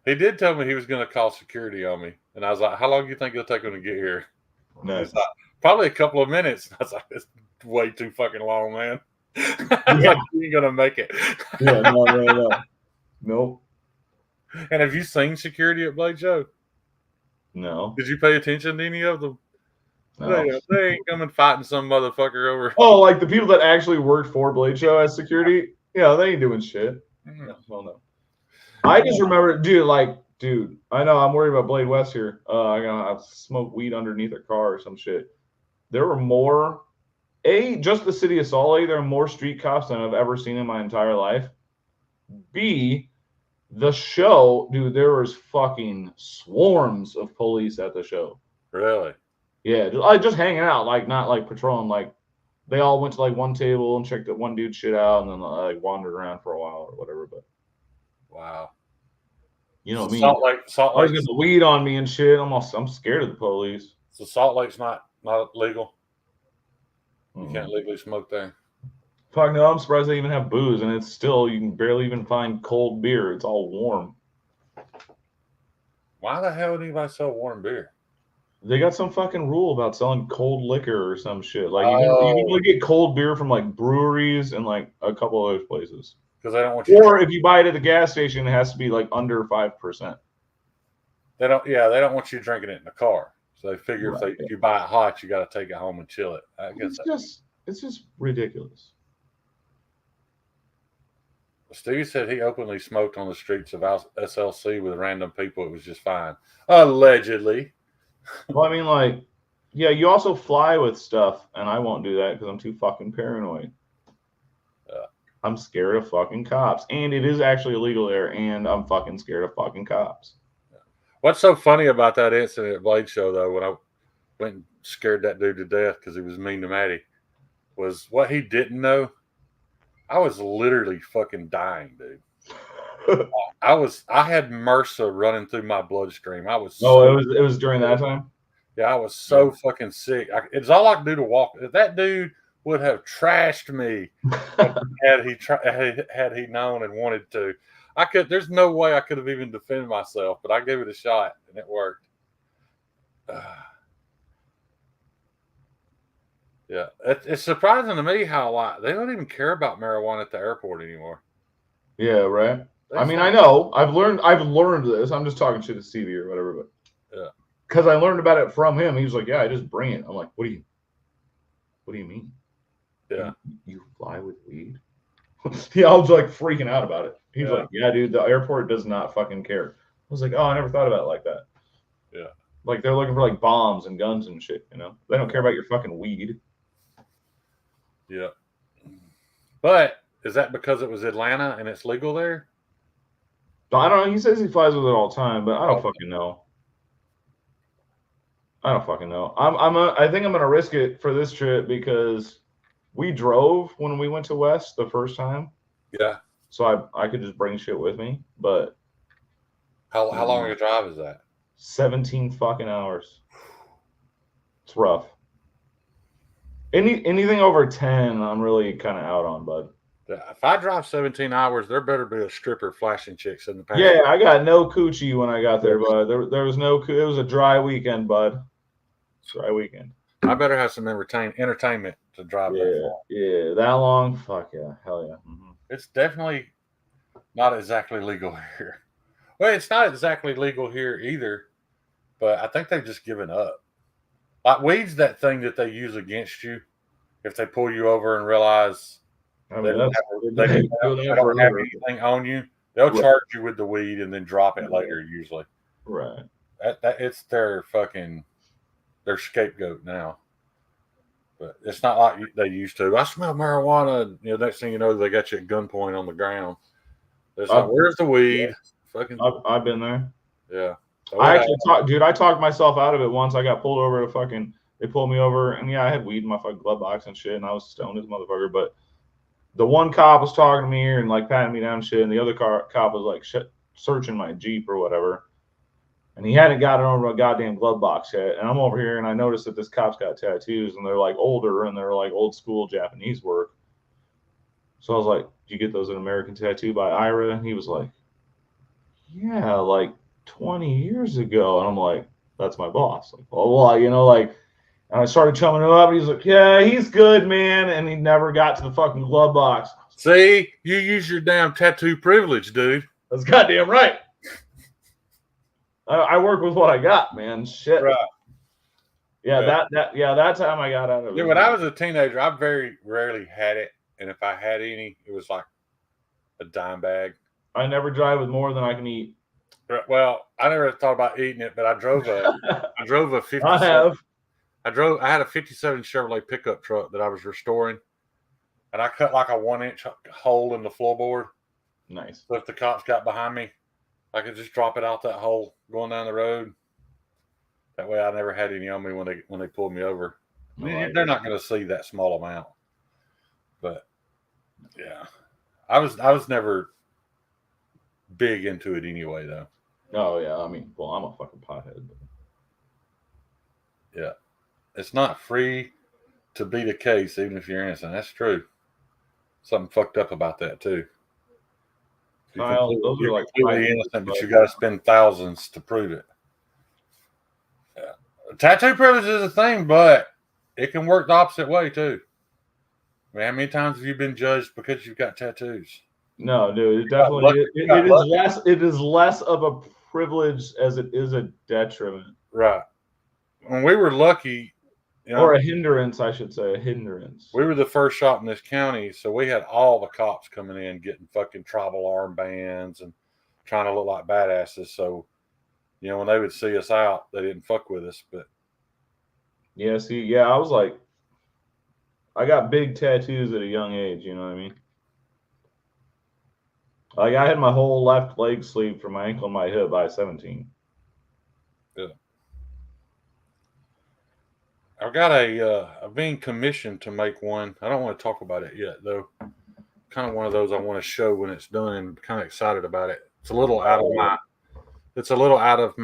He did tell me he was going to call security on me. And I was like, how long do you think it'll take him to get here? Nice. Like, probably a couple of minutes. I was like, it's way too fucking long, man. Yeah. Like, you ain't going to make it. Yeah, no. Nope. And have you seen security at Blade Show? No. Did you pay attention to any of them? No. They ain't coming fighting some motherfucker over. Oh, like the people that actually worked for Blade Show as security? Yeah, they ain't doing shit. Mm-hmm. Well, no. I just remember, dude, I know I'm worried about Blade West here. I gotta smoke weed underneath a car or some shit. There were more A, just the city of Salt Lake, there are more street cops than I've ever seen in my entire life. B, the show, dude, there was fucking swarms of police at the show. Really? Yeah, just hanging out, like not like patrolling. Like they all went to like one table and checked that one dude's shit out, and then like wandered around for a while or whatever. But Wow. you know So me, Salt I was Lake. getting the weed on me and shit. I'm scared of the police. So Salt Lake's not legal. You Mm-mm. can't legally smoke there. Fuck no, I'm surprised they even have booze, and it's still you can barely even find cold beer. It's all warm. Why the hell would anybody sell warm beer? They got some fucking rule about selling cold liquor or some shit. Like you can Oh, only get cold beer from like breweries and like a couple of those places. because they don't want you. Or if you buy it at the gas station, it has to be like under 5%. They don't. Yeah, they don't want you drinking it in the car. So they figure Right. if you buy it hot, you got to take it home and chill it. I guess. It's just ridiculous. Stevie said he openly smoked on the streets of SLC with random people. It was just fine. Allegedly. Well, I mean, like, yeah, you also fly with stuff, and I won't do that because I'm too fucking paranoid. I'm scared of fucking cops, and it is actually illegal there, and I'm fucking scared of fucking cops. What's so funny about that incident at Blade Show, though, when I went and scared that dude to death because he was mean to Maddie, was what he didn't know. I was literally fucking dying, dude. I had MRSA running through my bloodstream. I was it was during that time. Yeah, I was so fucking sick. It's all I could do to walk. If that dude would have trashed me had he known and wanted to. There's no way I could have even defended myself, but I gave it a shot and it worked. Yeah, it's surprising to me how they don't even care about marijuana at the airport anymore. Yeah, right. I mean, I know. I've learned this. I'm just talking shit to Stevie or whatever, but yeah, because I learned about it from him. He was like, "Yeah, I just bring it." I'm like, "What do you mean? Yeah, you fly with weed?" Yeah, I was like freaking out about it. He's Yeah. like, "Yeah, dude, the airport does not fucking care." I was like, "Oh, I never thought about it like that." Yeah. Like they're looking for like bombs and guns and shit. You know, they don't care about your fucking weed. Yeah. But is that because it was Atlanta and it's legal there? I don't know. He says he flies with it all the time, but I don't fucking know. I don't fucking know. I think I'm gonna risk it for this trip because we drove when we went to West the first time. Yeah. So I could just bring shit with me, but How long a drive is that? 17 fucking hours. It's rough. Anything over 10, I'm really kind of out on, bud. If I drive 17 hours, there better be a stripper flashing chicks in the past. Yeah, I got no coochie when I got there, bud. There was no. It was a dry weekend, bud. Dry weekend. I better have some entertainment to drive that far. Yeah, that long? Fuck yeah, hell yeah. Mm-hmm. It's definitely not exactly legal here. Well, it's not exactly legal here either, but I think they've just given up. Like weed's that thing that they use against you if they pull you over and realize I mean, they don't have anything on you. They'll charge you with the weed and then drop it later usually. Right. It's their scapegoat now. But it's not like they used to. I smell marijuana. Next thing you know, they got you at gunpoint on the ground. Where's the weed? Fucking. I've been there. Yeah. So I actually I talked myself out of it once. I got pulled over they pulled me over, and yeah, I had weed in my fucking glove box and shit, and I was stoned as a motherfucker. But the one cop was talking to me and like patting me down and shit, and the other cop was like searching my Jeep or whatever. And he hadn't got it over a goddamn glove box yet. And I'm over here and I noticed that this cop's got tattoos and they're like older and they're like old school Japanese work. So I was like, "Did you get those in American Tattoo by Ira?" And he was like, "Yeah, like 20 years ago." And I'm like, "That's my boss." Like, well, and I started chumming him up and he's like, "Yeah, he's good, man." And he never got to the fucking glove box. See, you use your damn tattoo privilege, dude. That's goddamn right. I work with what I got, man. Shit. Right. Yeah, that time I got out of it. Yeah, when I was a teenager, I very rarely had it, and if I had any, it was like a dime bag. I never drive with more than I can eat. Well, I never thought about eating it, but I drove a 57. I have. I had a 57 Chevrolet pickup truck that I was restoring, and I cut like a 1-inch hole in the floorboard. Nice. So if the cops got behind me, I could just drop it out that hole going down the road. That way I never had any on me when they pulled me over. They're not going to see that small amount. But yeah. I was never big into it anyway, though. Oh yeah, I mean, well, I'm a fucking pothead. Yeah, it's not free to be the case, even if you're innocent. That's true. Something fucked up about that too. Kyle, those are like completely innocent, but you got to spend thousands to prove it. Yeah. Tattoo privilege is a thing, but it can work the opposite way too. I mean, how many times have you been judged because you've got tattoos? No, dude, it definitely it is less of a privilege as it is a detriment. Right. When we were lucky, or a hindrance, I should say, a hindrance. We were the first shop in this county, so we had all the cops coming in getting fucking tribal armbands and trying to look like badasses. So, when they would see us out, they didn't fuck with us. But yeah, I was like, I got big tattoos at a young age. You know what I mean? Like I had my whole left leg sleeve from my ankle and my hip by 17. Yeah. I've got I've been commissioned to make one. I don't want to talk about it yet, though. Kind of one of those I want to show when it's done. I'm kind of excited about it. It's a little out of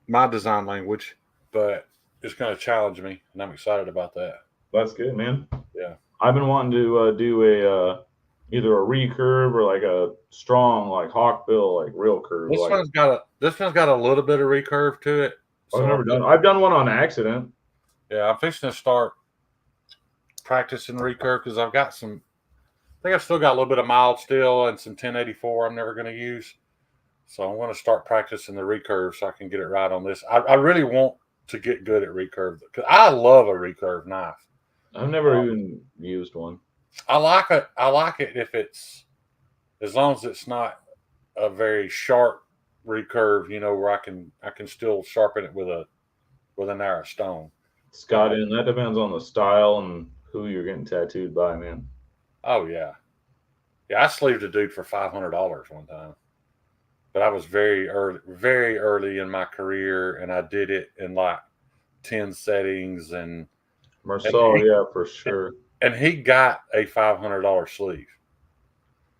my design language, but it's going to challenge me, and I'm excited about that. That's good, man. Yeah. I've been wanting to do a either a recurve or like a strong like hawkbill, like real curve. This one's got a little bit of recurve to it. So I've done one on accident. Yeah, I'm fixing to start practicing recurve because I think I've still got a little bit of mild still and some 1084 I'm never going to use. So I'm going to start practicing the recurve so I can get it right on this. I really want to get good at recurve because I love a recurve knife. I've never even used one. I like it. I like it if it's as long as it's not a very sharp recurve, where I can still sharpen it with a narrow stone. Scott, and that depends on the style and who you're getting tattooed by, man. Oh yeah, I sleeved a dude for $500 one time, but I was very early in my career, and I did it in like 10 settings and Marcel, yeah, for sure. And he got a $500 sleeve.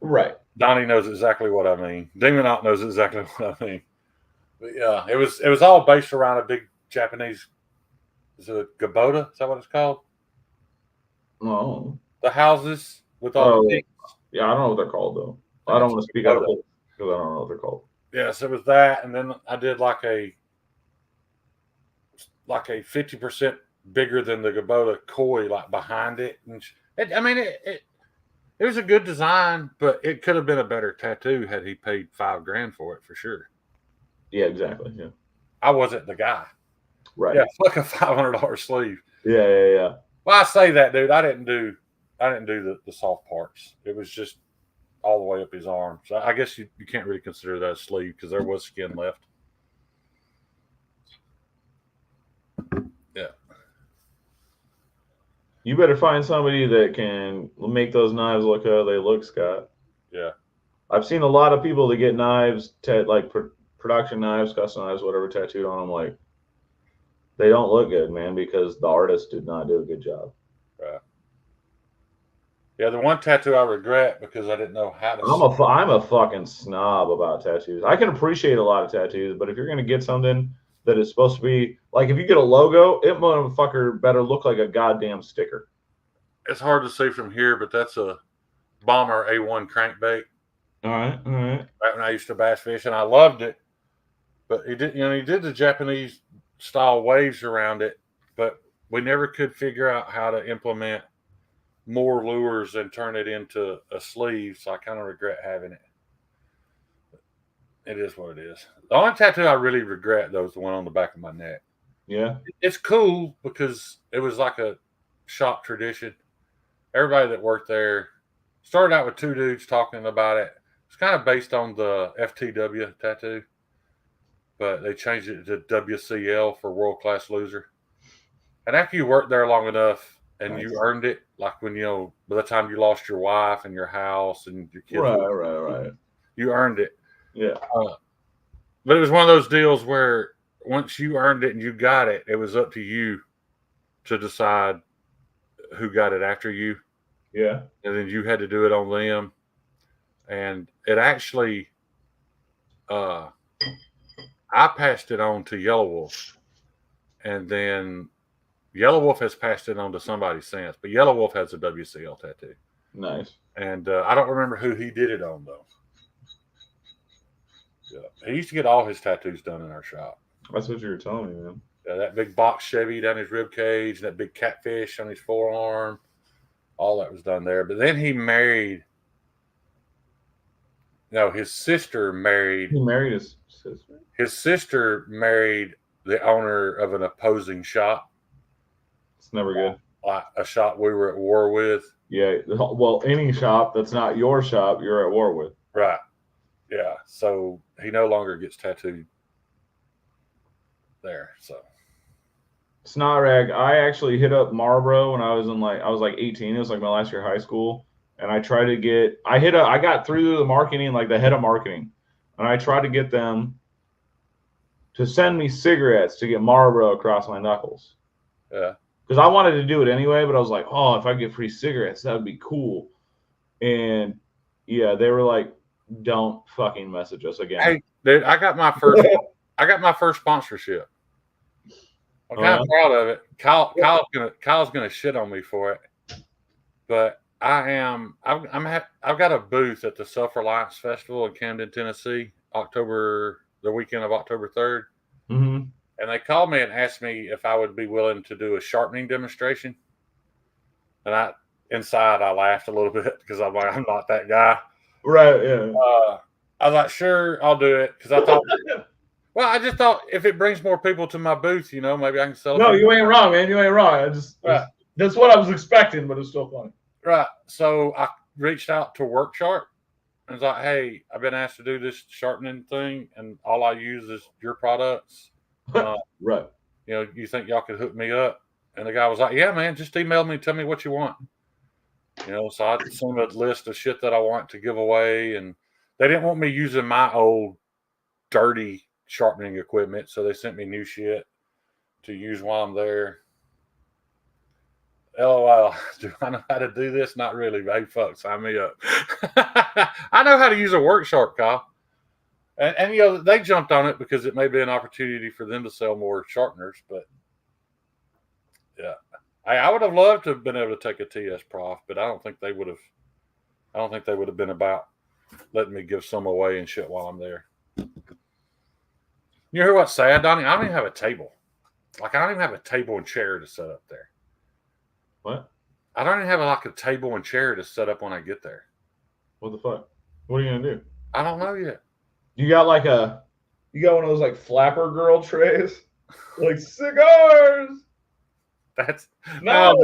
Right. Donnie knows exactly what I mean. Demon Out knows exactly what I mean. But yeah, it was all based around a big Japanese. Is it a Gabota? Is that what it's called? No. The houses with all the things. Yeah, I don't know what they're called though. I don't want to speak out of it because I don't know what they're called. Yes, it was that, and then I did like a 50% bigger than the Gabota koi, like behind it, and it was a good design, but it could have been a better tattoo had he paid $5,000 for it for sure. Yeah, exactly. Yeah, I wasn't the guy. Right. Yeah, fuck a $500 sleeve. Yeah. Well, I say that, dude. I didn't do the soft parts. It was just all the way up his arm. So I guess you can't really consider that a sleeve because there was skin left. Yeah. You better find somebody that can make those knives look how they look, Scott. Yeah. I've seen a lot of people that get knives, like production knives, custom knives, whatever, tattooed on them. Like, they don't look good, man, because the artist did not do a good job. Right. Yeah, the one tattoo I regret because I didn't know how to. I'm a fucking snob about tattoos. I can appreciate a lot of tattoos, but if you're gonna get something that is supposed to be like, if you get a logo, it motherfucker better look like a goddamn sticker. It's hard to see from here, but that's a Bomber A1 crankbait. All right. Back when I used to bass fish, and I loved it, but he did the Japanese style waves around it, but we never could figure out how to implement more lures and turn it into a sleeve, so I kind of regret having it. It is what it is. The only tattoo I really regret, though, is the one on the back of my neck. Yeah. It's cool because it was like a shop tradition. Everybody that worked there started out with two dudes talking about it. It's kind of based on the FTW tattoo. but they changed it to WCL for World Class Loser. And after you work there long enough and you earned it, like when by the time you lost your wife and your house and your kids, right, you earned it. Yeah. But it was one of those deals where once you earned it and you got it, it was up to you to decide who got it after you. Yeah. And then you had to do it on them. And it actually, I passed it on to Yellow Wolf. And then Yellow Wolf has passed it on to somebody since. But Yellow Wolf has a WCL tattoo. Nice. And I don't remember who he did it on, though. Yeah. He used to get all his tattoos done in our shop. That's what you were telling me, man. Yeah, that big box Chevy down his rib cage, that big catfish on his forearm, all that was done there. But then he married. No, his sister married. He married his sister. His sister married the owner of an opposing shop. It's never good. Like a shop we were at war with. Yeah. Well, any shop that's not your shop, you're at war with. Right. Yeah. So he no longer gets tattooed there. So. Snot rag. I actually hit up Marlboro when I was like 18. It was like my last year of high school, and I tried to get. I got through the marketing, like the head of marketing, and I tried to get them to send me cigarettes to get Marlboro across my knuckles. Yeah. Because I wanted to do it anyway, but I was like, oh, if I get free cigarettes, that would be cool. And yeah, they were like, don't fucking message us again. Hey, dude, I got my first sponsorship. I'm kind of proud of it. Kyle's gonna shit on me for it, but I've got a booth at the Self-Reliance Festival in Camden, Tennessee, the weekend of October 3rd. Mm-hmm. And they called me and asked me if I would be willing to do a sharpening demonstration. And inside I laughed a little bit because I'm like, I'm not that guy. Right. Yeah. I was like, sure, I'll do it because I thought. Well, I just thought if it brings more people to my booth, maybe I can sell it. No, you ain't wrong, man. You ain't wrong. That's what I was expecting, but it's still funny. Right. So I reached out to Work Sharp and was like, hey, I've been asked to do this sharpening thing, and all I use is your products. Right. You think y'all could hook me up? And the guy was like, yeah, man, just email me, tell me what you want. So I sent him a list of shit that I want to give away, and they didn't want me using my old dirty sharpening equipment, so they sent me new shit to use while I'm there. LOL. Do I know how to do this? Not really. Hey, fuck, sign me up. I know how to use a Work Sharp, Kyle. And they jumped on it because it may be an opportunity for them to sell more sharpeners. But yeah, I would have loved to have been able to take a TS Prof, but I don't think they would have. I don't think they would have been about letting me give some away and shit while I'm there. You hear what's sad, Donnie? I don't even have a table. Like, I don't even have a table and chair to set up there. What? I don't even have a table and chair to set up when I get there. What the fuck? What are you gonna do? I don't know yet. You got one of those flapper girl trays, like cigars. That's no.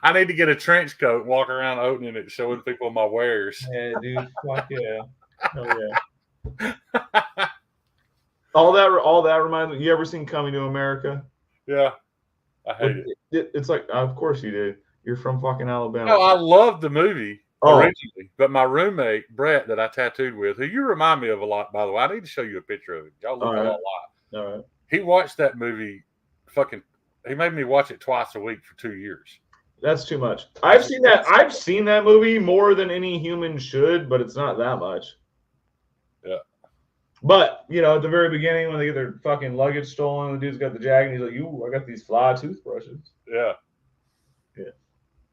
I need to get a trench coat, and walk around opening it, showing people my wares. Yeah, dude. Fuck yeah. Hell yeah. All that reminds me. You ever seen Coming to America? Yeah, I hate it. It's like, of course you did. You're from fucking Alabama. No, I loved the movie originally, but my roommate Brett that I tattooed with, who you remind me of a lot, by the way. I need to show you a picture of him. Y'all look at it a lot. All right. He watched that movie. He made me watch it twice a week for 2 years. That's too much. I've seen that movie more than any human should, but it's not that much. Yeah. But, at the very beginning, when they get their fucking luggage stolen, the dude's got the jag, and he's like, I got these fly toothbrushes. Yeah. Yeah.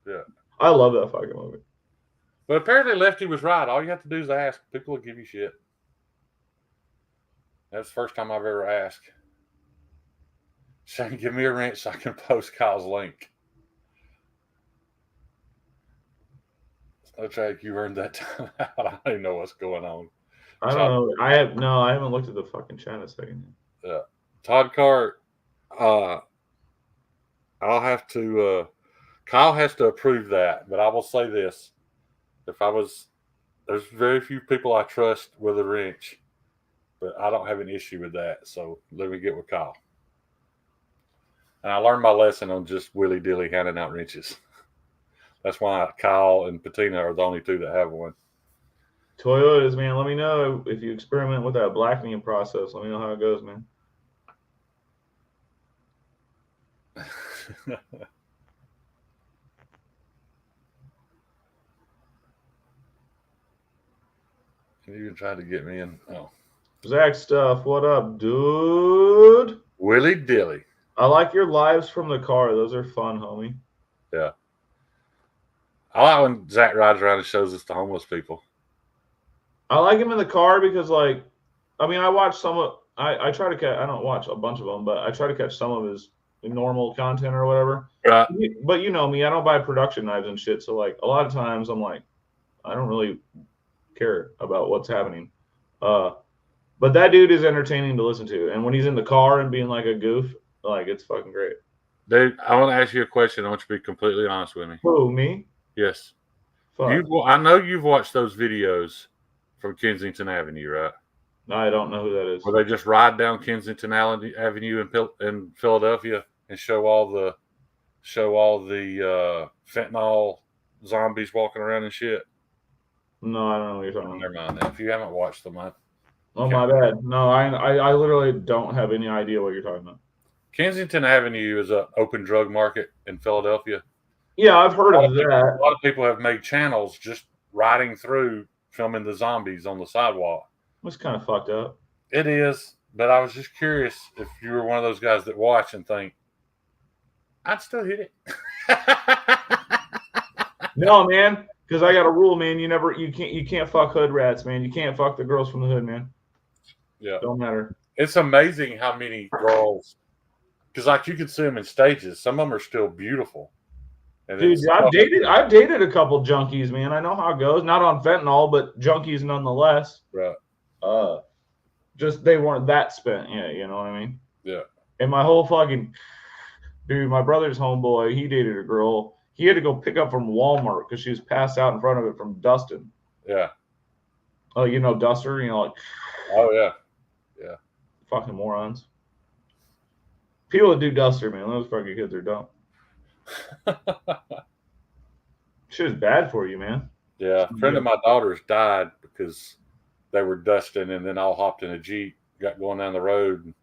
Yeah. I love that fucking movie. But apparently Lefty was right. All you have to do is ask. People will give you shit. That's the first time I've ever asked. Shane, give me a wrench so I can post Kyle's link. Okay, you earned that time out. I don't even know what's going on. I don't know. I haven't looked at the fucking chat in a second. Yeah. Todd Cart, I'll have to Kyle has to approve that, but I will say this. There's very few people I trust with a wrench, but I don't have an issue with that. So let me get with Kyle. And I learned my lesson on just willy dilly handing out wrenches. That's why Kyle and Patina are the only two that have one. Toyotas, man. Let me know if you experiment with that blackening process. Let me know how it goes, man. You even tried to get me in. Oh, Zach Stuff, what up, dude? willy dilly. I like your lives from the car. Those are fun, homie. Yeah. I like when Zach rides around and shows us the homeless people. I like him in the car because, like, I mean, I watch some of. I try to catch. I don't watch a bunch of them, but I try to catch some of his normal content or whatever. Right. But you know me, I don't buy production knives and shit. So like, a lot of times I'm like, I don't really care about what's happening. But that dude is entertaining to listen to, and when he's in the car and being like a goof, like it's fucking great. Dude, I want to ask you a question. I want you to be completely honest with me. Who, me? Yes. Fuck. I know you've watched those videos from Kensington Avenue, right? I don't know who that is. Where they just ride down Kensington Avenue in Philadelphia and show all the fentanyl zombies walking around and shit. No, I don't know what you're talking about. Never mind. If you haven't watched them, Oh, my bad. No, I literally don't have any idea what you're talking about. Kensington Avenue is an open drug market in Philadelphia. Yeah, I've heard of that. A lot of people have made channels just riding through, filming the zombies on the sidewalk. It's kind of fucked up. It is, but I was just curious if you were one of those guys that watch and think, I'd still hit it. No, man, because I got a rule, man. You can't fuck hood rats, man. You can't fuck the girls from the hood, man. Yeah, don't matter. It's amazing how many girls, because like you can see them in stages. Some of them are still beautiful. And dude, I've dated a couple junkies, man. I know how it goes. Not on fentanyl, but junkies nonetheless. Right. Just they weren't that spent. Yeah, you know what I mean? Yeah. And my whole fucking dude, my brother's homeboy, he dated a girl. He had to go pick up from Walmart because she was passed out in front of it from Dustin. Yeah. Oh, you know Duster? You know, like. Oh yeah. Yeah. Fucking morons. People that do Duster, man, those fucking kids are dumb. Shit is bad for you, man. Yeah, a friend of my daughter's died because they were dusting and then all hopped in a Jeep, got going down the road.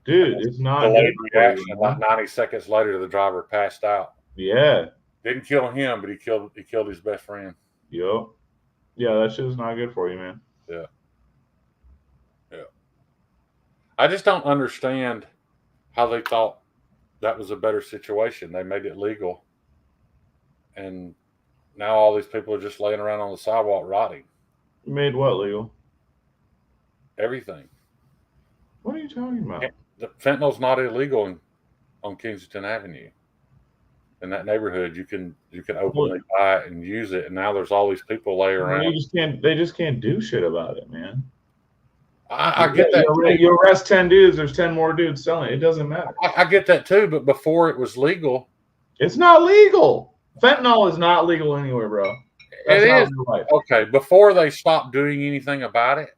Dude, it's not delayed reaction. Like 90 seconds later, the driver passed out. Yeah. Didn't kill him, but he killed his best friend. Yep. Yeah, that shit is not good for you, man. Yeah. Yeah. I just don't understand how they thought that was a better situation. They made it legal. And now all these people are just laying around on the sidewalk rotting. Made what legal? Everything. What are you talking about? The fentanyl's not illegal on Kensington Avenue. In that neighborhood, you can openly buy it and use it. And now there's all these people laying around. They just can't do shit about it, man. I get that. You arrest 10 dudes, there's 10 more dudes selling it. It doesn't matter. I get that too, but before it was legal. It's not legal. Fentanyl is not legal anywhere, bro. It is. Okay, before they stopped doing anything about it,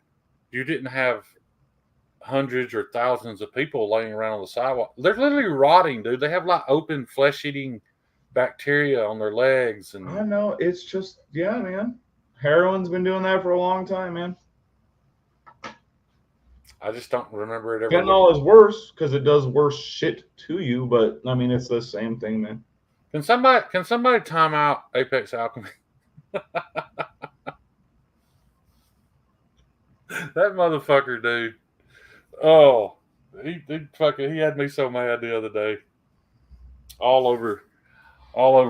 you didn't have hundreds or thousands of people laying around on the sidewalk. They're literally rotting, dude. They have like open flesh-eating bacteria on their legs. And I know. It's just, yeah, man. Heroin's been doing that for a long time, man. I just don't remember it ever. Fentanyl is worse because it does worse shit to you, but I mean, it's the same thing, man. Can somebody time out Apex Alchemy? That motherfucker, dude. Oh, he had me so mad the other day. All over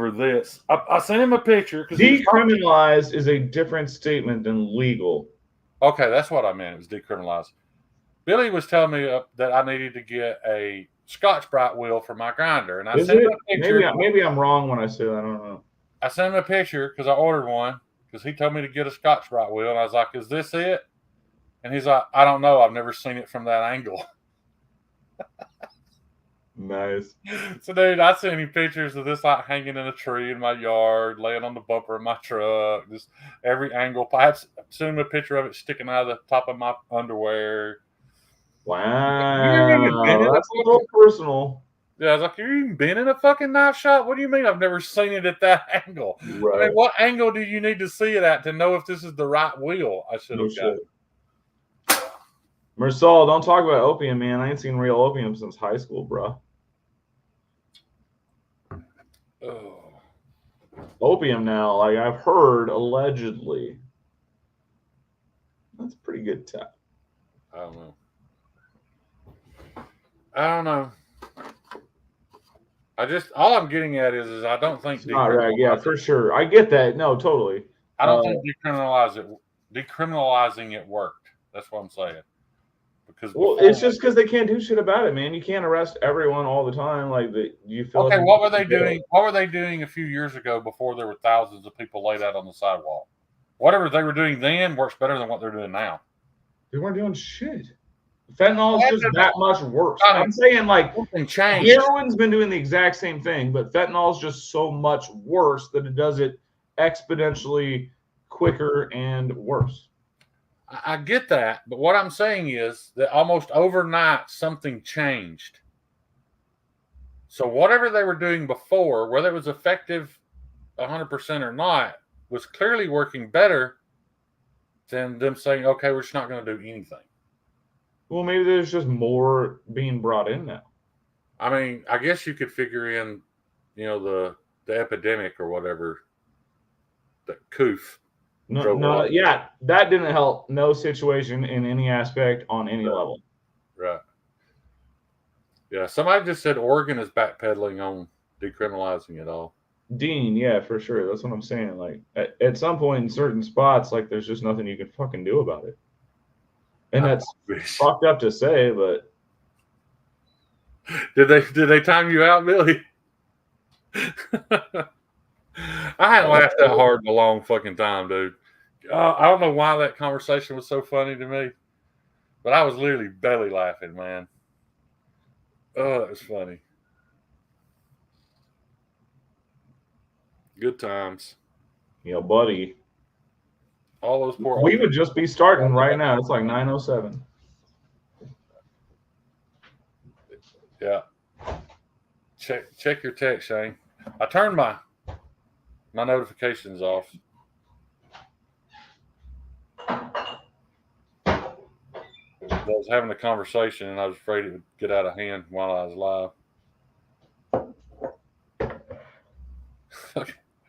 this. I sent him a picture. Decriminalized is a different statement than legal. Okay, that's what I meant. It was decriminalized. Billy was telling me that I needed to get a Scotch-Brite wheel for my grinder, and I sent him a picture. Maybe I'm wrong when I say that. I don't know. I sent him a picture because I ordered one because he told me to get a Scotch-Brite wheel, and I was like, "Is this it?" And he's like, "I don't know. I've never seen it from that angle." Nice. So, dude, I sent him pictures of this like hanging in a tree in my yard, laying on the bumper of my truck, just every angle. I sent him a picture of it sticking out of the top of my underwear. You even been in Wow, a that's a little personal. Yeah, I was like, you even been in a fucking knife shop? What do you mean I've never seen it at that angle? I Right. mean, what angle do you need to see it at to know if this is the right wheel I should No have got? shit. Mersal, don't talk about opium, man. I ain't seen real opium since high school, bro. Oh. Opium now, like I've heard allegedly. That's a pretty good tap. I don't know. I don't know. All I'm getting at is I don't think All right, yeah, for sure. I get that. No, totally. I don't think decriminalizing it worked. That's what I'm saying. Because it's just because they can't do shit about it, man. You can't arrest everyone all the time. Like you feel. Okay, what were they doing? What were they doing a few years ago before there were thousands of people laid out on the sidewalk? Whatever they were doing then works better than what they're doing now. They weren't doing shit. Fentanyl is just that much worse. I'm saying like heroin's been doing the exact same thing, but fentanyl is just so much worse that it does it exponentially quicker and worse. I get that, but what I'm saying is that almost overnight something changed. So whatever they were doing before, whether it was effective 100% or not, was clearly working better than them saying, okay, we're just not going to do anything. Well, maybe there's just more being brought in now. I mean, I guess you could figure in, the epidemic or whatever, the coof. No, yeah, that didn't help. No situation in any aspect on any level. Right. Yeah, somebody just said Oregon is backpedaling on decriminalizing it all. Dean, yeah, for sure. That's what I'm saying. Like at some point in certain spots, like there's just nothing you can fucking do about it. And that's fucked up to say, but did they time you out, Billy? I hadn't laughed that hard in a long fucking time, dude. I don't know why that conversation was so funny to me, but I was literally belly laughing, man. Oh, that was funny. Good times. Yeah, buddy. All those poor. We would just be starting right now. It's like 9:07. Yeah. Check your text, Shane. I turned my notifications off. I was having a conversation and I was afraid it would get out of hand while I was live.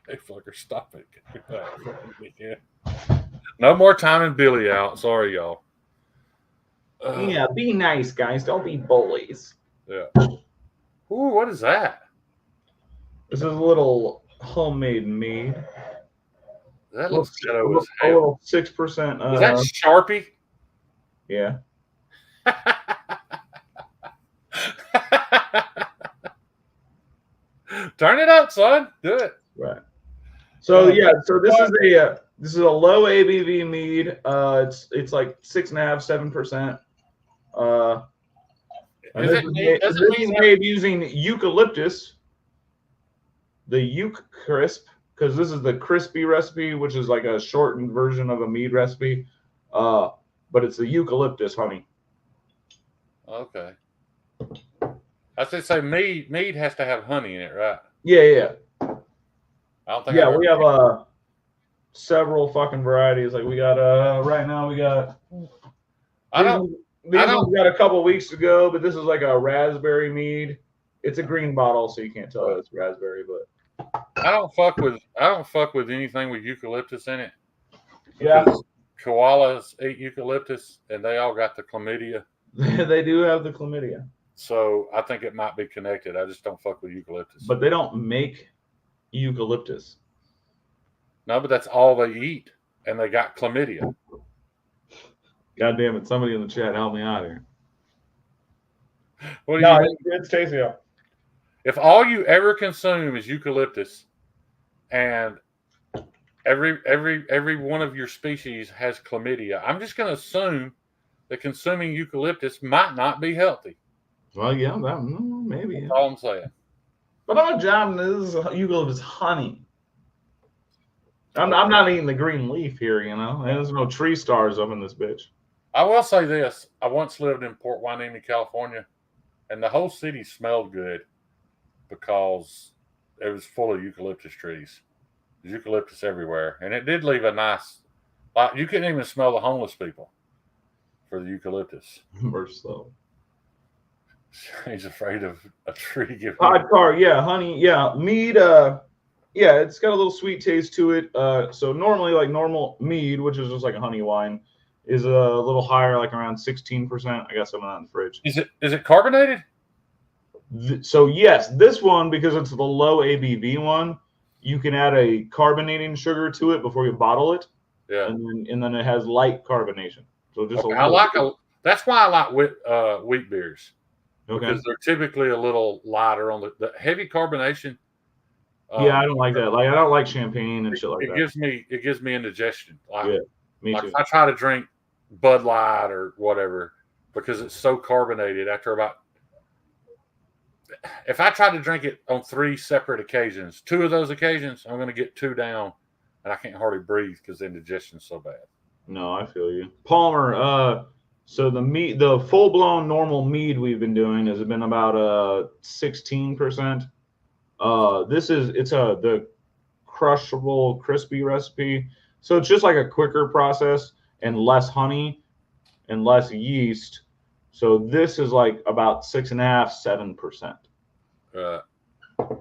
Hey, fucker, stop it. No more timing Billy out. Sorry, y'all. Yeah, be nice, guys. Don't be bullies. Yeah. Ooh, what is that? This is a little homemade mead. That looks ghetto as hell. A little 6%. Is that Sharpie? Yeah. Turn it up, son. Do it. Right. So yeah, so this is a low ABV mead. It's like 6.5%, 7%. This is made using eucalyptus, the Euc Crisp, because this is the crispy recipe, which is like a shortened version of a mead recipe. But it's the eucalyptus honey. Okay. I should say mead has to have honey in it, right? Yeah. I don't think. Yeah, we have several fucking varieties. Like we got right now we got. These ones we got a couple weeks ago, but this is like a raspberry mead. It's a green bottle, so you can't tell that it's raspberry. But I don't fuck with anything with eucalyptus in it. Yeah. Koalas eat eucalyptus, and they all got the chlamydia. They do have the chlamydia. So I think it might be connected. I just don't fuck with eucalyptus. But they don't make eucalyptus. No, but that's all they eat, and they got chlamydia. God damn it! Somebody in the chat help me out here. What do you mean? It's tasty. If all you ever consume is eucalyptus, and every one of your species has chlamydia, I'm just going to assume that consuming eucalyptus might not be healthy. Well, yeah, maybe. That's all I'm saying. But our job is eucalyptus honey. I'm not eating the green leaf here, you know. There's no tree stars up in this bitch. I will say this: I once lived in Port Hueneme, California, and the whole city smelled good because it was full of eucalyptus trees. There's eucalyptus everywhere, and it did leave a nice. Like you couldn't even smell the homeless people for the eucalyptus. We're slow. He's afraid of a tree giving. Podcar, yeah, honey, yeah, mead. Yeah, it's got a little sweet taste to it. So normally, like normal mead, which is just like a honey wine, is a little higher, like around 16%. I guess I'm not in the fridge. Is it carbonated? So yes, this one, because it's the low ABV one, you can add a carbonating sugar to it before you bottle it. Yeah, and then it has light carbonation. So just okay. That's why I like wheat beers. Okay. Because they're typically a little lighter on the heavy carbonation. Yeah, I don't like that. Like I don't like champagne and shit like that. It gives me indigestion. Like, yeah, me too. If I try to drink Bud Light or whatever, because it's so carbonated. If I try to drink it on 3 separate occasions, 2 of those occasions, I'm going to get 2 down, and I can't hardly breathe because the indigestion's so bad. No, I feel you, Palmer. So the full blown normal mead we've been doing has been about 16%. It's the crushable crispy recipe. So it's just like a quicker process and less honey and less yeast. So this is like about 6.5%, 7%.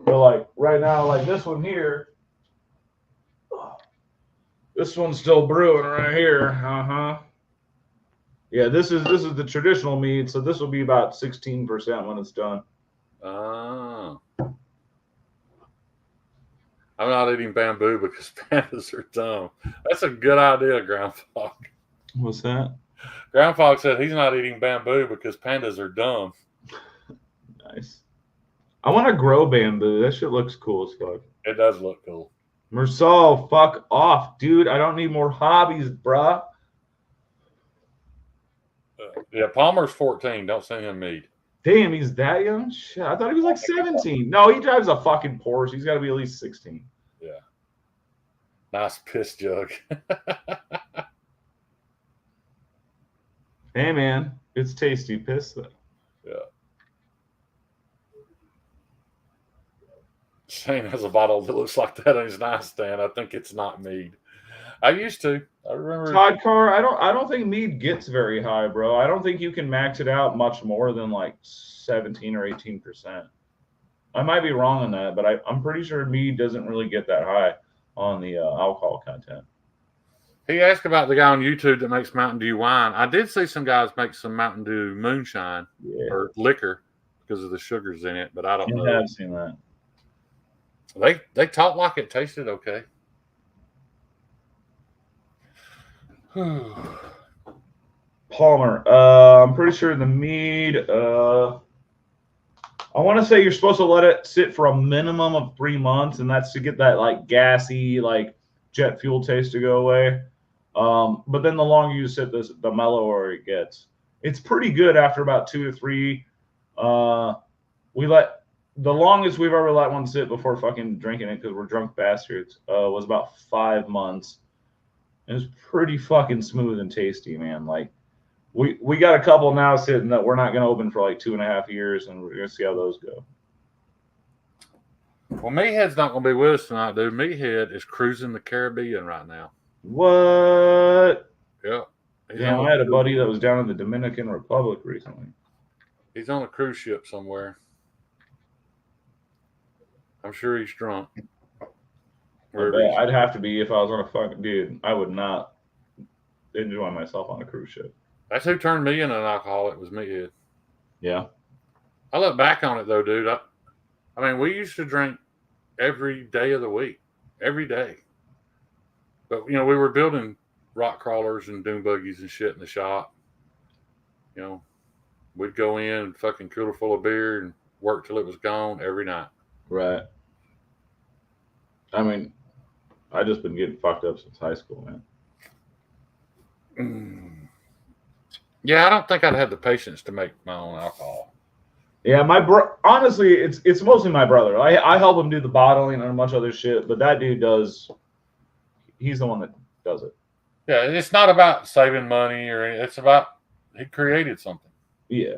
So like right now, like this one here, this one's still brewing right here. Yeah, this is the traditional mead, so this will be about 16% when it's done. Oh. I'm not eating bamboo because pandas are dumb. That's a good idea, Ground Fog. What's that? Ground Fog said he's not eating bamboo because pandas are dumb. Nice. I want to grow bamboo. That shit looks cool as fuck. It does look cool. Mersal, fuck off, dude. I don't need more hobbies, bruh. Yeah, Palmer's 14. Don't send him mead. Damn, he's that young? Shit, I thought he was like 17. No, he drives a fucking Porsche. He's got to be at least 16. Yeah. Nice piss jug. Hey, man. It's tasty piss, though. Yeah. Shane has a bottle that looks like that on his nightstand. I think it's not mead. I used to. I remember. Todd Carr, I don't think mead gets very high, bro. I don't think you can max it out much more than like 17 or 18%. I might be wrong on that, but I'm pretty sure mead doesn't really get that high on the alcohol content. He asked about the guy on YouTube that makes Mountain Dew wine. I did see some guys make some Mountain Dew moonshine or liquor because of the sugars in it, but I don't know. I have seen that. They talked like it tasted okay. Palmer, I'm pretty sure the mead, I want to say you're supposed to let it sit for a minimum of 3 months, and that's to get that like gassy, like jet fuel taste to go away. But then the longer you sit this, the mellower it gets. It's pretty good after about 2 or 3. The longest we've ever let one sit before fucking drinking it, because we're drunk bastards, was about 5 months. It was pretty fucking smooth and tasty, man. Like we got a couple now sitting that we're not going to open for like 2.5 years, and we're going to see how those go. Well, Meathead's not going to be with us tonight, dude. Meathead is cruising the Caribbean right now. What? Yeah. Yeah, I had a buddy that was down in the Dominican Republic recently. He's on a cruise ship somewhere. I'm sure he's drunk. I'd have to be if I was on a fucking dude. I would not enjoy myself on a cruise ship. That's who turned me into an alcoholic, was Meathead. Yeah. I look back on it though, dude. I mean, we used to drink every day of the week, every day. But we were building rock crawlers and dune buggies and shit in the shop. We'd go in and fucking cooler full of beer and work till it was gone every night. Right. I mean, I just been getting fucked up since high school, man. Yeah, I don't think I'd have the patience to make my own alcohol. Yeah, honestly, it's mostly my brother. I help him do the bottling and a bunch of other shit, but that dude he's the one that does it. Yeah, it's not about saving money or it's about he created something. Yeah.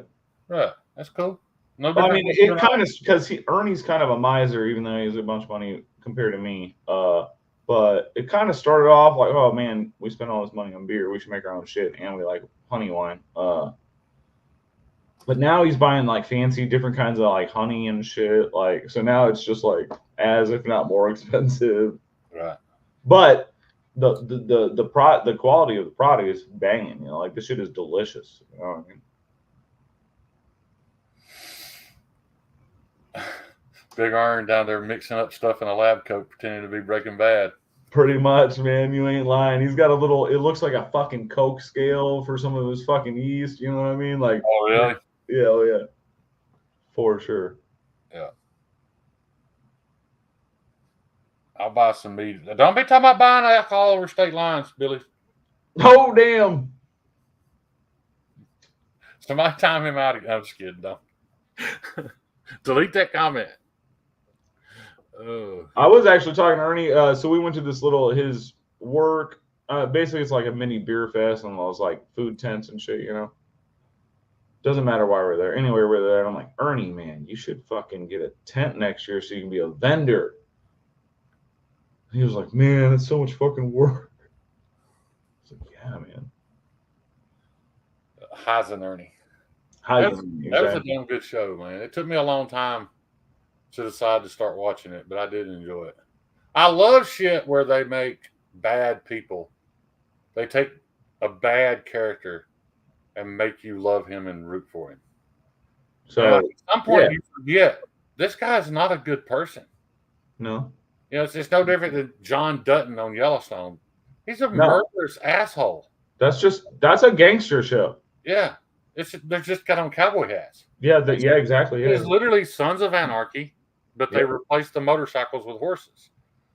Right. That's cool. No Well, I different mean, it kind of because Ernie's kind of a miser, even though he has a bunch of money compared to me. But it kind of started off like, oh man, we spent all this money on beer. We should make our own shit, and we like honey wine. But now he's buying like fancy different kinds of like honey and shit. Like, so now it's just like as if not more expensive. Right. But the quality of the product is banging. You know, like this shit is delicious. You know what I mean? Big Iron down there mixing up stuff in a lab coat, pretending to be Breaking Bad. Pretty much, man. You ain't lying. He's got a little. It looks like a fucking Coke scale for some of his fucking yeast. You know what I mean? Like, Oh, really? yeah, oh yeah, for sure. Yeah. I'll buy some meat. Don't be talking about buying alcohol over state lines, Billy. Oh damn! Somebody time him out. I'm just kidding. Don't. Delete that comment. I was actually talking to Ernie. So we went to this his work. Basically, it's like a mini beer fest and those like food tents and shit. You know, doesn't matter why we're there. Anyway, we're there. And I'm like, Ernie, man, you should fucking get a tent next year so you can be a vendor. He was like, man, it's so much fucking work. I was like, yeah, man. Heisen Ernie. That was a damn good show, man. It took me a long time to decide to start watching it, but I did enjoy it. I love shit where they make bad people. They take a bad character and make you love him and root for him. So at some point you forget this guy's not a good person. No. You know, it's no different than John Dutton on Yellowstone. He's a murderous asshole. That's a gangster show. Yeah. They're just got on cowboy hats. Yeah, exactly. It's literally Sons of Anarchy, but they replaced the motorcycles with horses.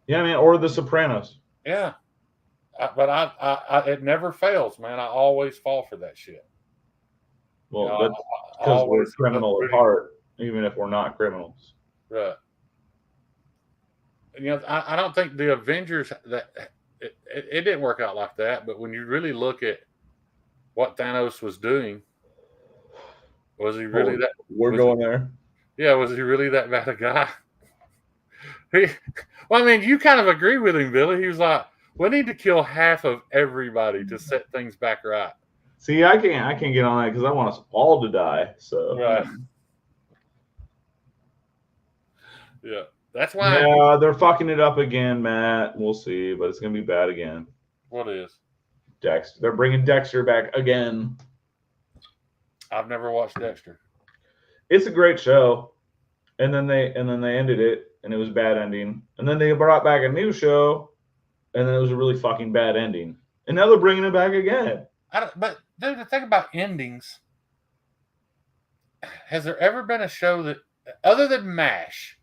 Yeah, man, or The Sopranos. Yeah. But it never fails, man. I always fall for that shit. Well, that's because we're criminal at heart, even if we're not criminals. Right. You know, I don't think the Avengers it didn't work out like that. But when you really look at what Thanos was doing, was he really that? We're going there. Yeah, was he really that bad a guy? Well, I mean, you kind of agree with him, Billy. He was like, we need to kill half of everybody to set things back right. See, I can't get on that because I want us all to die. So right. Yeah, that's why. Yeah, they're fucking it up again, Matt. We'll see, but it's gonna be bad again. What is? Dexter. They're bringing Dexter back again. I've never watched Dexter. It's a great show, and then they ended it, and it was a bad ending, and then they brought back a new show, and then it was a really fucking bad ending, and now they're bringing it back again. But dude, the thing about endings, has there ever been a show that, other than MASH?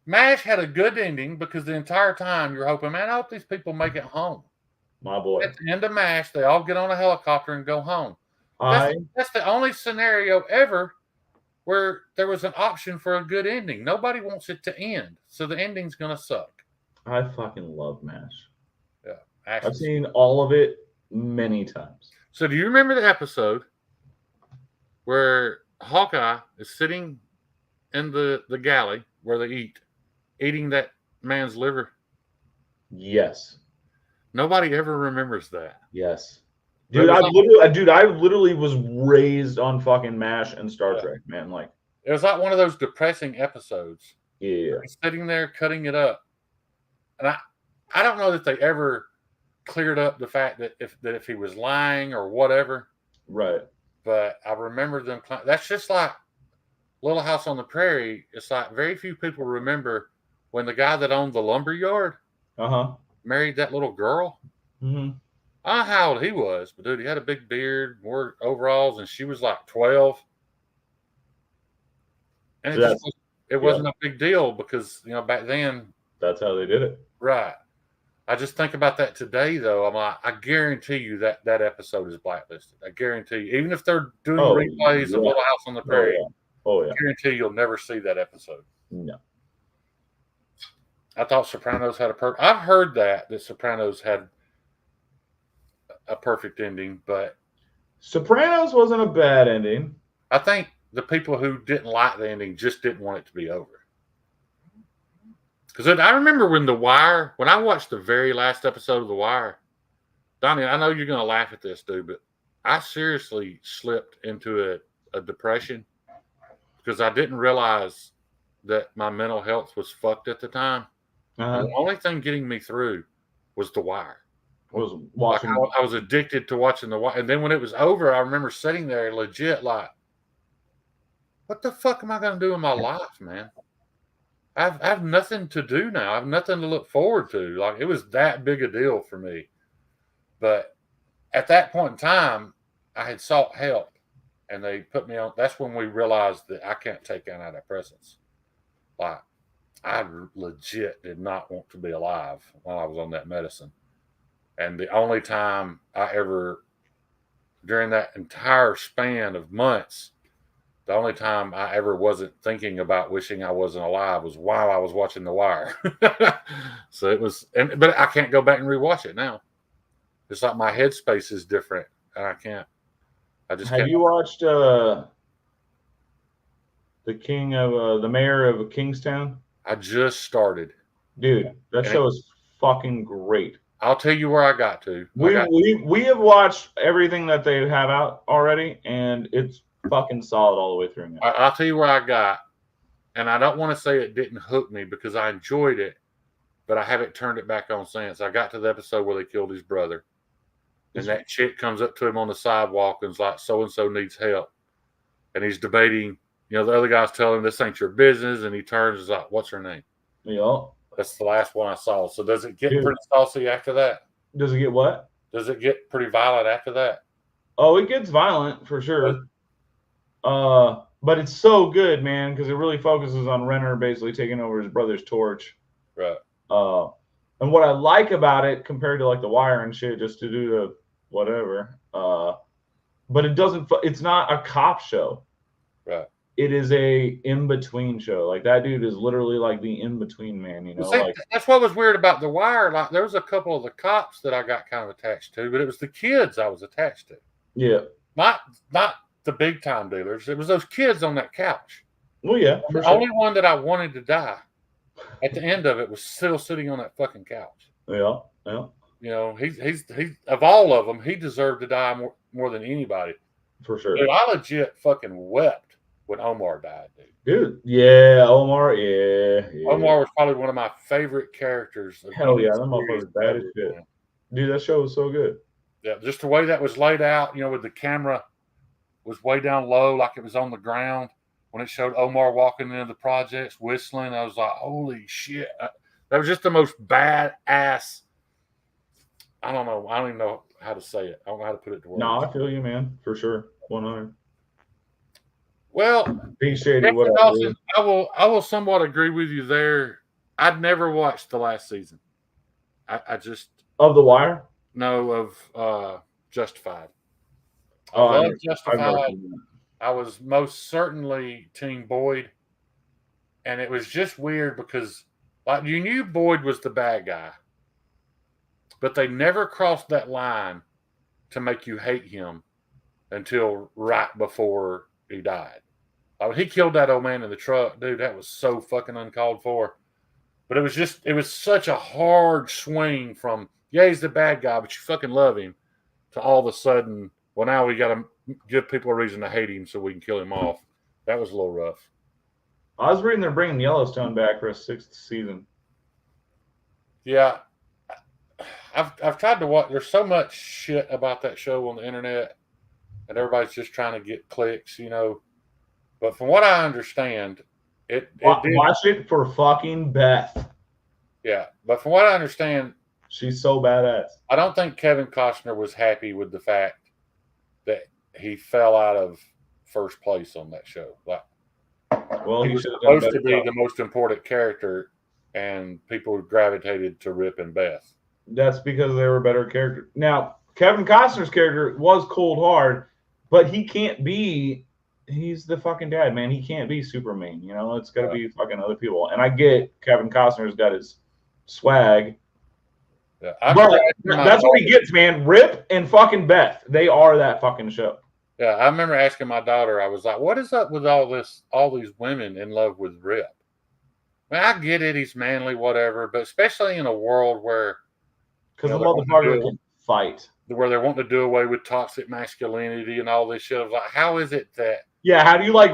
MASH had a good ending because the entire time you're hoping, man, I hope these people make it home. My boy. At the end of MASH, they all get on a helicopter and go home. That's the only scenario ever where there was an option for a good ending. Nobody wants it to end, so the ending's gonna suck. I fucking love MASH. Yeah, I've seen all of it many times. So do you remember the episode where Hawkeye is sitting in the galley where they eating that man's liver? Yes. Nobody ever remembers that. Yes. Dude, I literally was raised on fucking MASH and Star Trek, man. Like, it was like one of those depressing episodes. Yeah. He's sitting there cutting it up. And I don't know that they ever cleared up the fact that if he was lying or whatever. Right. But I remember them. That's just like Little House on the Prairie. It's like very few people remember when the guy that owned the lumber yard married that little girl. Mm-hmm. I don't know how old he was, but dude, he had a big beard, wore overalls, and she was like 12. And it wasn't a big deal because, you know, back then. That's how they did it. Right. I just think about that today, though. I'm like, I guarantee you that episode is blacklisted. I guarantee you. Even if they're doing replays of Little House on the Prairie, I guarantee you'll never see that episode. No. I thought Sopranos had a purpose. I've heard that Sopranos had a perfect ending, but Sopranos wasn't a bad ending. I think the people who didn't like the ending just didn't want it to be over. Because I remember when I watched the very last episode of The Wire, Donnie, I know you're going to laugh at this, dude, but I seriously slipped into a depression because I didn't realize that my mental health was fucked at the time. And the only thing getting me through was The Wire. Was watching. I was addicted to watching The Wire. And then when it was over, I remember sitting there legit like, what the fuck am I going to do in my life, man? I have nothing to do now. I have nothing to look forward to. Like, it was that big a deal for me. But at that point in time, I had sought help, and they put me on. That's when we realized that I can't take antidepressants. Like, I legit did not want to be alive while I was on that medicine. And the only time I ever, during that entire span of months, the only time I ever wasn't thinking about wishing I wasn't alive was while I was watching The Wire. So it was, but I can't go back and rewatch it now. It's like my headspace is different, and I can't. I just. Have you watched the mayor of Kingstown? I just started. Dude, that show is fucking great. I'll tell you where I got to. We have watched everything that they have out already, and it's fucking solid all the way through. I'll tell you where I got, and I don't want to say it didn't hook me because I enjoyed it, but I haven't turned it back on since. I got to the episode where they killed his brother, and that chick comes up to him on the sidewalk and's like, so-and-so needs help. And he's debating, the other guy's telling him, this ain't your business, and he turns and is like, what's her name? Yeah. That's the last one I saw. So does it get pretty saucy after that? Does it get what? Does it get pretty violent after that? Oh, it gets violent for sure. But it's so good, man, because it really focuses on Renner basically taking over his brother's torch. Right. And what I like about it compared to like The Wire and shit, just to do the whatever, but it's not a cop show. Right. It is a in-between show. Like, that dude is literally like the in-between man, See, that's what was weird about The Wire. Like, there was a couple of the cops that I got kind of attached to, but it was the kids I was attached to. Yeah. Not the big time dealers. It was those kids on that couch. Well, yeah. The only one that I wanted to die at the end of it was still sitting on that fucking couch. Yeah. He's of all of them, he deserved to die more than anybody. For sure. Dude, I legit fucking wept when Omar died, dude. Yeah, Omar. Yeah. Omar was probably one of my favorite characters. Hell yeah, that motherfucker's bad as shit. Dude, that show was so good. Yeah, just the way that was laid out, with the camera was way down low, like it was on the ground. When it showed Omar walking into the projects, whistling, I was like, holy shit. That was just the most badass. I don't know. I don't even know how to say it. I don't know how to put it to words. No, I feel you, man. For sure. 100. Well, Dawson, I will somewhat agree with you there. I'd never watched the last season. I just of The Wire? No, of Justified. Oh, I love Justified. I was most certainly Team Boyd, and it was just weird because like you knew Boyd was the bad guy, but they never crossed that line to make you hate him until right before he died. Like, he killed that old man in the truck, dude. That was so fucking uncalled for. But it was such a hard swing from, yeah, he's the bad guy, but you fucking love him, to all of a sudden, well, now we got to give people a reason to hate him so we can kill him off. That was a little rough. I was reading they're bringing Yellowstone back for a 6th season. Yeah. I've tried to watch. There's so much shit about that show on the internet, and everybody's just trying to get clicks, But from what I understand, watch it for fucking Beth. Yeah, but from what I understand, she's so badass. I don't think Kevin Costner was happy with the fact that he fell out of first place on that show. Like, well, he was supposed to be the most important character, and people gravitated to Rip and Beth. That's because they were better characters. Now, Kevin Costner's character was cold hard, but he can't be. He's the fucking dad, man. He can't be Superman. It's got to be fucking other people. And I get Kevin Costner's got his swag, Yeah, I But remember asking my that's what he daughter- gets, man. Rip and fucking Beth. They are that fucking show. Yeah, I remember asking my daughter. I was like, "What is up with all these women in love with Rip?" I mean, I get it; he's manly, whatever. But especially in a world where Because you the know, motherfucker can fight. where they're wanting to do away with toxic masculinity and all this shit. I was like, how is it that? Yeah, how do you like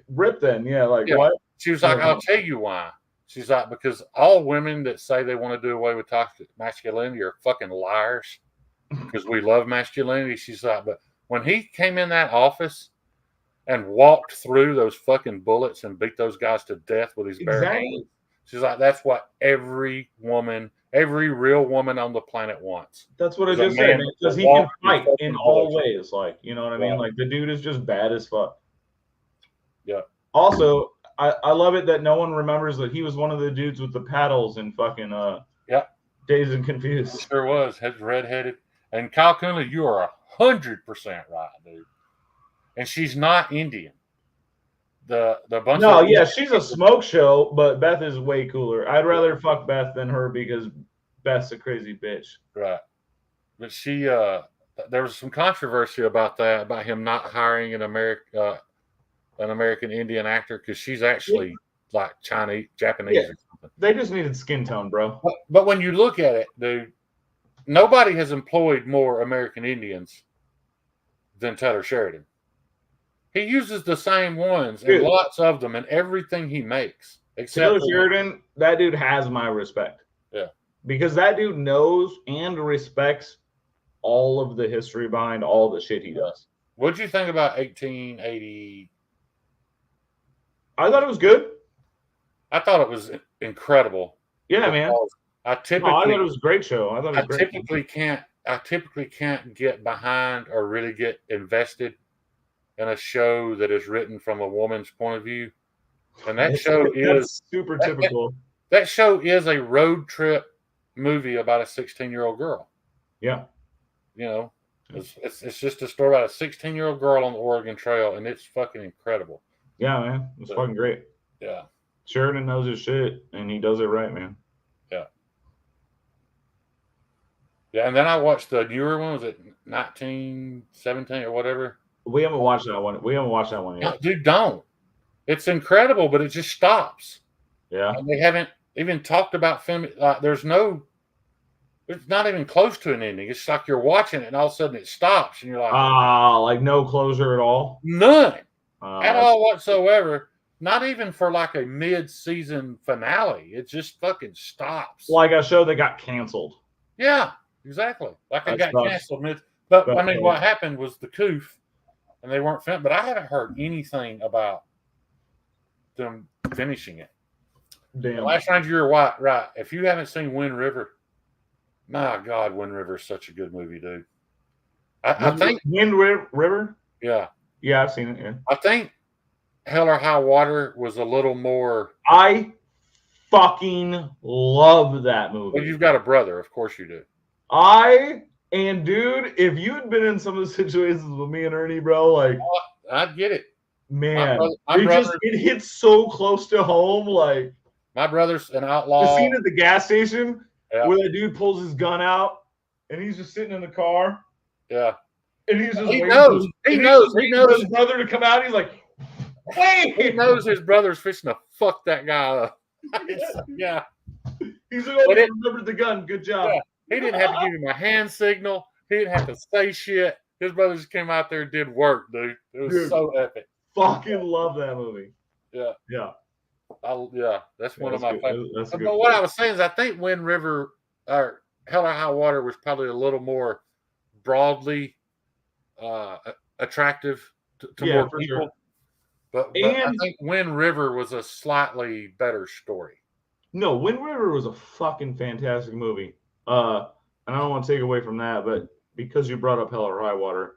Rip then? Yeah, like Yeah. what? She was like, Yeah. I'll tell you why. She's like, because all women that say they want to do away with toxic masculinity are fucking liars because we love masculinity. She's like, but when he came in that office and walked through those fucking bullets and beat those guys to death with his bare hands, she's like, that's what every real woman on the planet wants. That's what I Is a just said, man man. Because that he can walks through fight in fucking all bullets. ways. Like, you know what I mean? Right. Like, the dude is just bad as fuck. Yeah. Also, I love it that no one remembers that he was one of the dudes with the paddles in fucking Yeah. Dazed and Confused. Sure was. He's redheaded. And Kyle Coonley, you are 100% right, dude. And she's not Indian. The bunch No, of yeah, she's a smoke show, but Beth is way cooler. I'd rather fuck Beth than her because Beth's a crazy bitch. Right. But she there was some controversy about that, about him not hiring an American Indian actor because she's actually like Chinese, Japanese Yeah. or something. They just needed skin tone, bro. But when you look at it, dude, nobody has employed more American Indians than Taylor Sheridan. He uses the same ones and Dude. lots of them in everything he makes. Except Taylor for- Sheridan, that dude has my respect. Yeah. Because that dude knows and respects all of the history behind all the shit he does. What'd you think about 1880? I thought it was good. I thought it was incredible. Yeah, man. because I No, I typically, thought it was a great show. I thought it was great. I typically can't get behind or really get invested in a show that is written from a woman's point of view. And that show That's super typical. that show is a road trip movie about a 16-year-old girl. Yeah. You know, it's just a story about a 16-year-old girl on the Oregon Trail, and it's fucking incredible. Yeah, man. It's fucking great. Yeah. Sheridan knows his shit, and he does it right, man. Yeah, and then I watched the newer one. Was it 1917 or whatever? We haven't watched that one. We haven't watched that one No, yet. dude, don't. It's incredible, but it just stops. Yeah. And they haven't even talked about film. There's not even close to an ending. It's like you're watching it, and all of a sudden it stops, and you're like, Like no closure at all. none at Uh, all whatsoever. Not even for like a mid-season finale. It just fucking stops. like a show that got canceled. Yeah, exactly. Like it That got sucks. canceled mid. But But, I mean, what happened was the coof, and they weren't finished. But I haven't heard anything about them finishing it. Damn. Last Ranger, you're right. If you haven't seen Wind River, my God, Wind River is such a good movie, dude. I think, Wind River? yeah, Yeah, I've seen it. Yeah. I think Hell or High Water was a little more. I fucking love that movie. Well, you've got a brother, of course you do. Dude, if you had been in some of the situations with me and Ernie, bro, like, I'd get it. man, My brother, it hits so close to home. Like, my brother's an the outlaw. scene at the gas station Yeah. where the dude pulls his gun out and he's just sitting in the car Yeah, and he's just he waiting knows. for- He and he's knows. just He waiting for knows. his brother to come out. He's like, wait. He knows his brother's fixing to fuck that guy up. Yeah, He's like, oh, But he it- remembered the gun. Good job. Yeah. He didn't have to give him a hand signal. He didn't have to say shit. His brother just came out there and did work, dude. It was Dude. so epic. Fucking love that movie. Yeah. Yeah. That's one of my That's favorites. good. That's a good But what I was saying is, I think Wind River or Hell or High Water was probably a little more broadly attractive to Yeah, more for people. sure. But I And- think Wind River was a slightly better story. No, Wind River was a fucking fantastic movie. And I don't want to take away from that, but because you brought up Hell or High Water,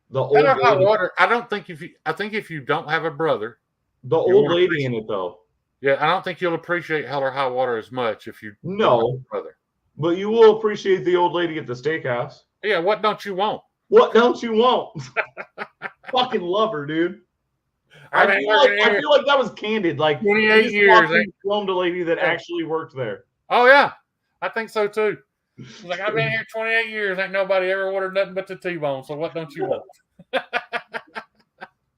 the old Hell or High lady, Water. I think if you don't have a brother, the you old wanna lady in it though. yeah, I don't think you'll appreciate Hell or High Water as much if you don't No, have a brother. but you will appreciate the old lady at the steakhouse. Yeah, what don't you want? What don't you want? Fucking love her, dude. I mean, I feel like that was candid. Like 28 just years, fucking filmed a lady that Yeah. actually worked there. Oh yeah, I think so too. He's like, I've been here 28 years. Ain't nobody ever ordered nothing but the T-bone. So what don't you want?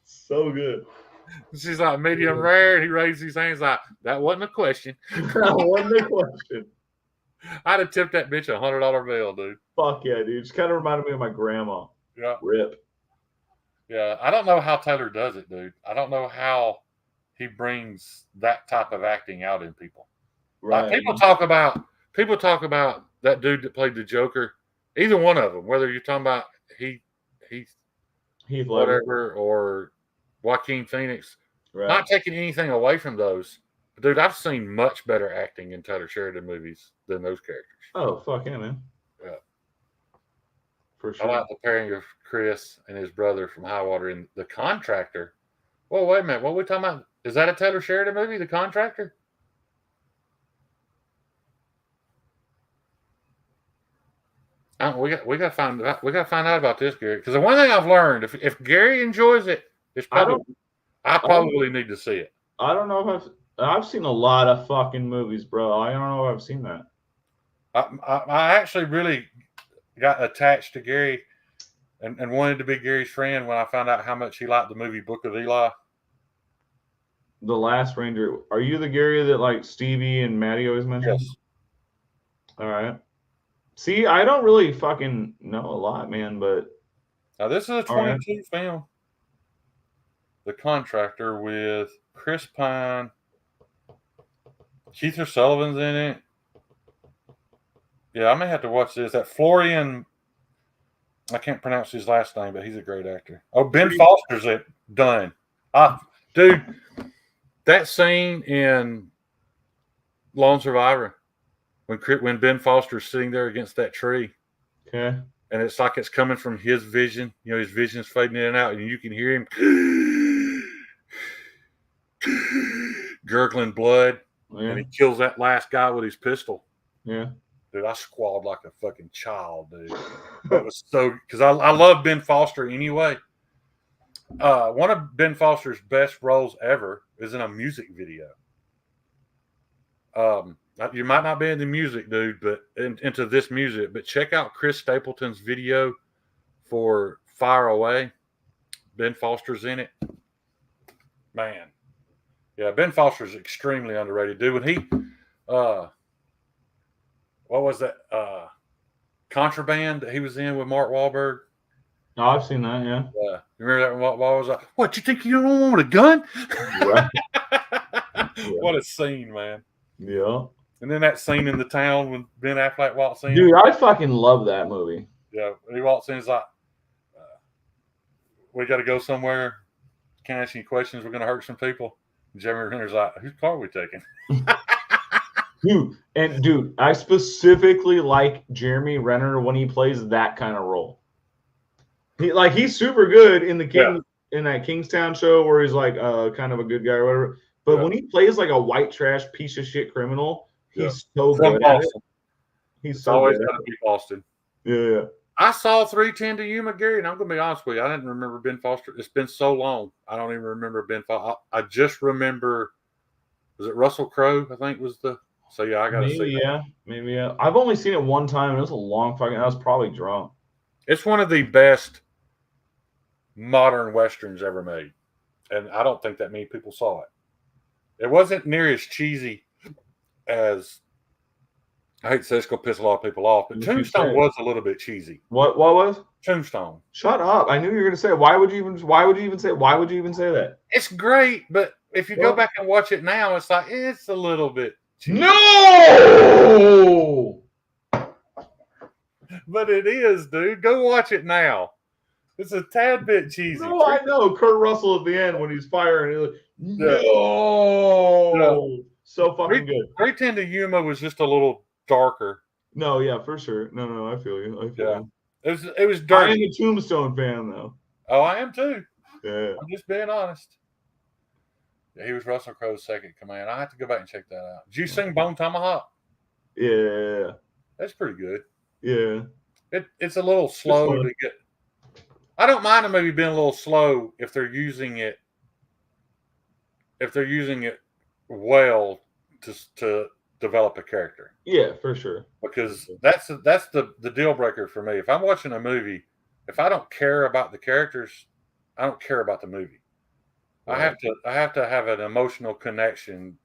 So good. She's like, medium rare. And he raised his hands like, that wasn't a question. That wasn't the question. I'd have tipped that bitch $100 bill, dude. Fuck yeah, dude. Just kind of reminded me of my grandma. Yeah. Rip. Yeah. I don't know how Taylor does it, dude. I don't know how he brings that type of acting out in people. Right. Like, people talk about that dude that played the Joker. Either one of them, whether you're talking about Heath Ledger. whatever or Joaquin Phoenix. Right. Not taking anything away from those. But dude, I've seen much better acting in Taylor Sheridan movies than those characters. Oh, fuck yeah, man. Yeah. For sure. I like the pairing of Chris and his brother from Highwater in The Contractor. Well, wait a minute. What are we talking about? Is that a Taylor Sheridan movie, The Contractor? We got to find out about this, Gary. Because the one thing I've learned, if Gary enjoys it, I probably need to see it. I don't know if I've seen a lot of fucking movies, bro. I don't know if I've seen that. I actually really got attached to Gary and wanted to be Gary's friend when I found out how much he liked the movie Book of Eli. The Last Ranger. Are you the Gary that like Stevie and Maddie always mention? Yes. All right. See, I don't really fucking know a lot, man, but Now this is a 22 film. The Contractor with Chris Pine. Keith Sullivan's in it. Yeah, I may have to watch this. That Florian, I can't pronounce his last name, but he's a great actor. Oh, Ben Foster's it. Done. Dude, that scene in Lone Survivor when Ben Foster's sitting there against that tree. Okay. And it's like it's coming from his vision. You know, his vision's fading in and out, and you can hear him gurgling blood. Yeah. And he kills that last guy with his pistol. Yeah. Dude, I squalled like a fucking child, dude. That was so, because I love Ben Foster anyway. One of Ben Foster's best roles ever is in a music video. You might not be into music, dude, but into this music, but check out Chris Stapleton's video for Fire Away. Ben Foster's in it. Man. Yeah, Ben Foster's extremely underrated, dude. When he, what was that? Contraband that he was in with Mark Wahlberg. No, I've seen that, yeah. Yeah. You remember that? What was that? What, you think you don't want a gun? Right. What a scene, man. Yeah. And then that scene in the town when Ben Affleck walks in. Dude, I fucking love that movie. Yeah, he walks in, he's like, we got to go somewhere. Can't ask any questions. We're going to hurt some people. And Jeremy Renner's like, whose car are we taking? Dude, I specifically like Jeremy Renner when he plays that kind of role. He's super good in in that Kingstown show where he's like kind of a good guy or whatever. But when he plays like a white trash piece of shit criminal, he's so good at it. He's so always good got to be Boston. Yeah. I saw 310 to Yuma, Gary, and I'm going to be honest with you. I didn't remember Ben Foster. It's been so long. I don't even remember Ben Foster. I just remember, was it Russell Crowe, I think was the. So, yeah, I got to see that. Maybe, yeah. I've only seen it one time, and it was a long fucking, I was probably drunk. It's one of the best modern Westerns ever made. And I don't think that many people saw it. It wasn't near as cheesy as, I hate to say it's going to piss a lot of people off, but Tombstone was a little bit cheesy. What was? Tombstone. Shut up. I knew you were going to say it. Why would you even say that? It's great, but if you go back and watch it now, it's like, it's a little bit cheesy. No! But it is, dude. Go watch it now. It's a tad bit cheesy. No, I know. Kurt Russell at the end when he's firing. He's like, no! No. So fucking good. 310 to Yuma was just a little darker. No, yeah, for sure. No, I feel you. You. It was dirty. I am a Tombstone fan, though. Oh, I am too. Yeah. I'm just being honest. Yeah, he was Russell Crowe's second command. I have to go back and check that out. Did you sing Bone Tomahawk? Yeah. That's pretty good. Yeah. It's a little slow to get. I don't mind a movie being a little slow if they're using it well to develop a character. Yeah, for sure. Because that's the deal breaker for me. If I'm watching a movie, if I don't care about the characters, I don't care about the movie. Right. I have to have an emotional connection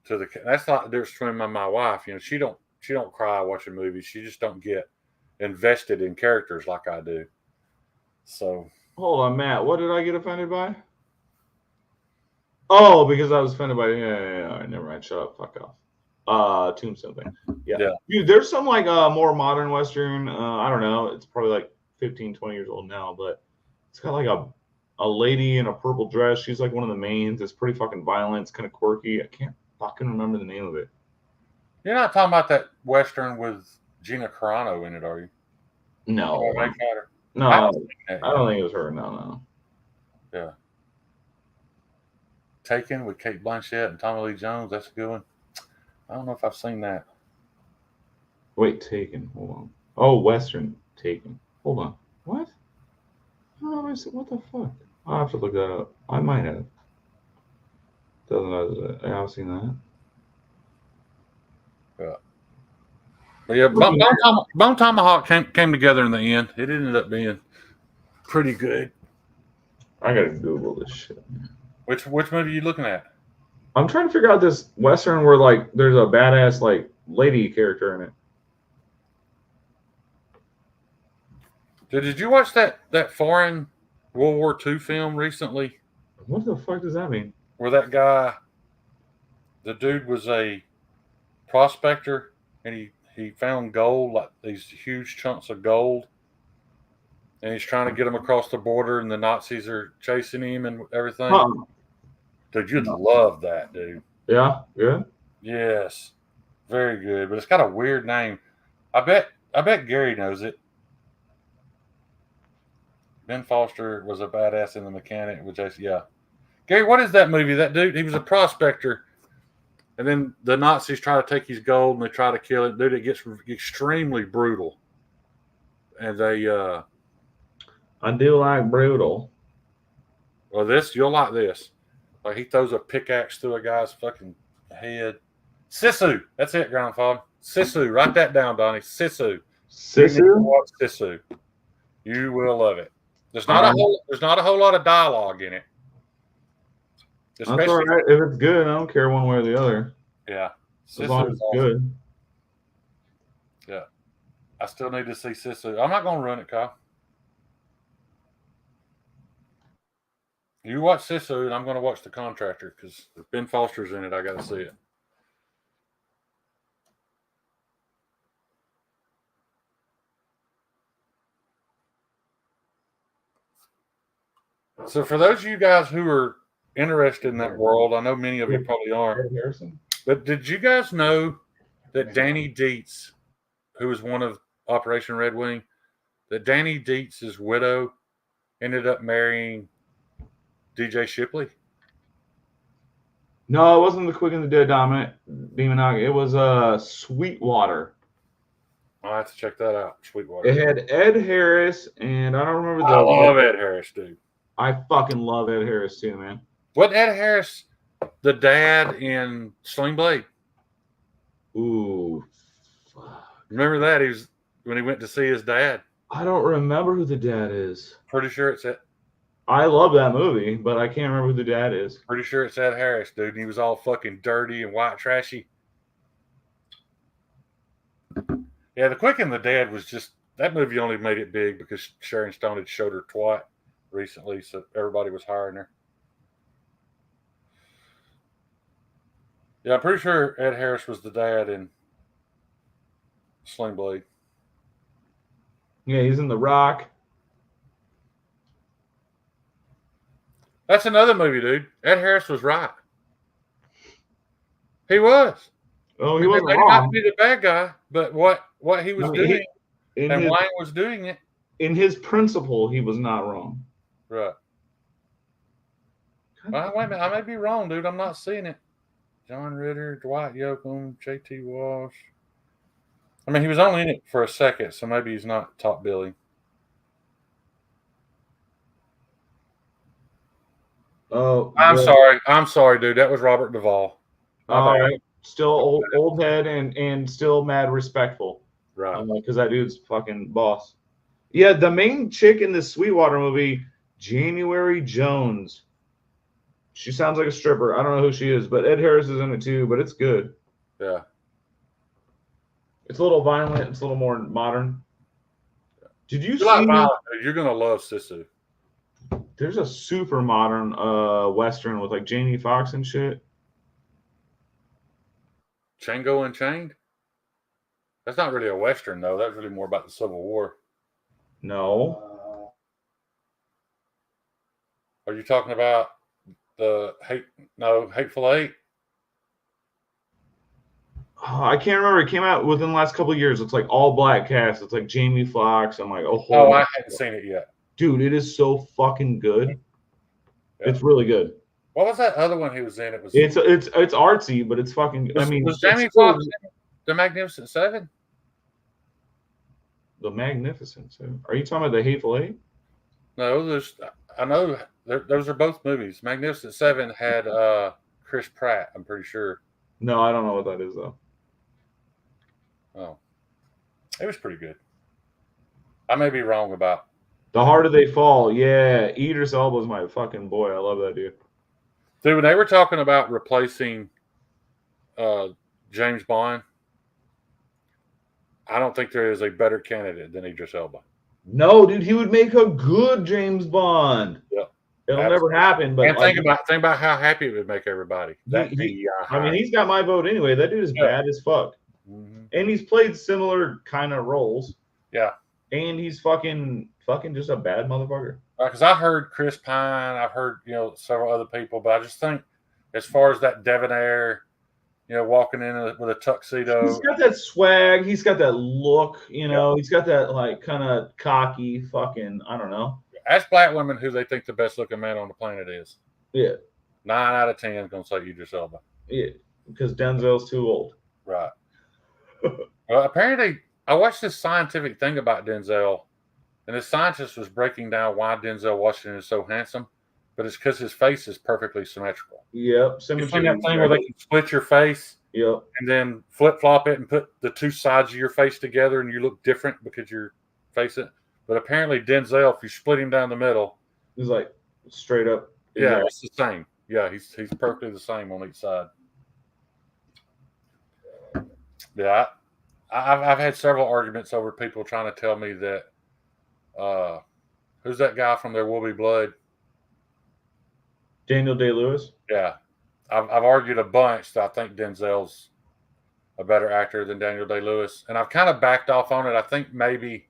to the. That's not the difference between my wife. You know, she don't cry watching movies. She just don't get invested in characters like I do. So Hold on, Matt. What did I get offended by? Oh, because I was offended by. Yeah. All right, never mind. Shut up. Fuck off. Tombstone thing. Yeah. Dude, there's some like more modern Western. I don't know. It's probably like 15, 20 years old now, but it's got like a lady in a purple dress. She's like one of the mains. It's pretty fucking violent. It's kind of quirky. I can't fucking remember the name of it. You're not talking about that Western with Gina Carano in it, are you? No. No, I I don't think it was her. No. Yeah. Taken with Cate Blanchett and Tommy Lee Jones. That's a good one. I don't know if I've seen that. Wait, Taken. Hold on. Oh, Western Taken. Hold on. What? Oh, what the fuck? I'll have to look that up. I might have. Doesn't matter. I haven't seen that. Yeah. But yeah, Bone Tomahawk came together in the end. It ended up being pretty good. I gotta Google this shit. Which movie are you looking at? I'm trying to figure out this Western where like there's a badass like lady character in it. Did you watch that foreign World War II film recently? What the fuck does that mean? Where that guy, the dude was a prospector and he found gold, like these huge chunks of gold, and he's trying to get them across the border, and the Nazis are chasing him and everything. Huh. Dude, you'd love that, dude. Yeah, good. Yes, very good. But it's got a weird name. I bet Gary knows it. Ben Foster was a badass in The Mechanic, yeah. Gary, what is that movie? That dude, he was a prospector, and then the Nazis try to take his gold and they try to kill him. Dude, it gets extremely brutal. And they I do like brutal. Well, you'll like this. Like he throws a pickaxe through a guy's fucking head. Sisu. That's it, Grandfather. Sisu. Write that down, Donnie. Sisu. Sisu. You will love it. There's not a whole lot of dialogue in it. That's all right. If it's good, I don't care one way or the other. Yeah. As long as it's good. Yeah. I still need to see Sisu. I'm not going to run it, Kyle. You watch Sisu, and I'm going to watch The Contractor because if Ben Foster's in it, I got to see it. So for those of you guys who are interested in that world, I know many of you probably aren't. But did you guys know that Danny Dietz, who was one of Operation Red Wing, that Danny Dietz's widow ended up marrying DJ Shipley? No, it wasn't the Quick and the Dead Demonaga. It was Sweetwater. I'll have to check that out. Sweetwater. It had Ed Harris, and I don't remember I love Ed Harris, dude. I fucking love Ed Harris too, man. Wasn't Ed Harris the dad in Sling Blade? Ooh, fuck. Remember that? He was when he went to see his dad. I don't remember who the dad is. Pretty sure it's it. I love that movie, but I can't remember who the dad is. Pretty sure it's Ed Harris, dude. And he was all fucking dirty and white trashy. Yeah, The Quick and the Dead was just that movie only made it big because Sharon Stone had showed her twat recently, so everybody was hiring her. Yeah, I'm pretty sure Ed Harris was the dad in Sling Blade. Yeah, he's in The Rock. That's another movie, dude. Ed Harris was right. He was. Oh, he wasn't wrong. He might not be the bad guy, but what he was doing, and why he was doing it. In his principle, he was not wrong. Right. Well, wait a minute. I may be wrong, dude. I'm not seeing it. John Ritter, Dwight Yoakam, J.T. Walsh. I mean, he was only in it for a second, so maybe he's not top billing. Oh, I'm sorry, dude. That was Robert Duvall. All right. still old head and still mad respectful. Right. Because that dude's fucking boss. Yeah, the main chick in this Sweetwater movie, January Jones. She sounds like a stripper. I don't know who she is, but Ed Harris is in it too. But it's good. Yeah. It's a little violent. It's a little more modern. Did you You like see? violent, you're gonna love Sisu. There's a super modern western with like Jamie Foxx and shit. Django Unchained? That's not really a Western, though. That's really more about the Civil War. No, Are you talking about the Hateful Eight? I can't remember. It came out within the last couple of years. It's like all black cast. It's like Jamie Foxx and like a whole. Oh, I hadn't seen it yet. Dude, it is so fucking good. Yeah. It's really good. What was that other one he was in? It was It's artsy, but it's fucking. was Jamie Foxx in The Magnificent Seven? The Magnificent Seven. Are you talking about the Hateful Eight? No, I know those are both movies. Magnificent Seven had Chris Pratt, I'm pretty sure. No, I don't know what that is though. Oh, it was pretty good. I may be wrong about. The Harder They Fall. Yeah, Idris Elba's my fucking boy. I love that dude. Dude, when they were talking about replacing James Bond, I don't think there is a better candidate than Idris Elba. No, dude, he would make a good James Bond. Yeah, it'll never happen. But and think about how happy it would make everybody. I mean, he's got my vote anyway. That dude is bad as fuck, and he's played similar kind of roles. Yeah, and he's fucking just a bad motherfucker. Because I heard Chris Pine, I've heard several other people, but I just think as far as that debonair, walking in with a tuxedo, he's got that swag, he's got that look, he's got that like kind of cocky fucking, I don't know. Ask black women who they think the best looking man on the planet is. Yeah, 9 out of 10 is gonna say Idris Elba. Yeah, because Denzel's too old. Right. Well, apparently, I watched this scientific thing about Denzel. And the scientist was breaking down why Denzel Washington is so handsome, but it's because his face is perfectly symmetrical. Yep. You've seen that thing where they can split your face, yep, and then flip-flop it and put the two sides of your face together, and you look different because you're facing. But apparently Denzel, if you split him down the middle, he's like straight up. Yeah, it's the same. Yeah, he's perfectly the same on each side. Yeah, I've had several arguments over people trying to tell me that. Who's that guy from There Will Be Blood? Daniel Day-Lewis. Yeah, I've argued a bunch that I think Denzel's a better actor than Daniel Day-Lewis, and I've kind of backed off on it. I think maybe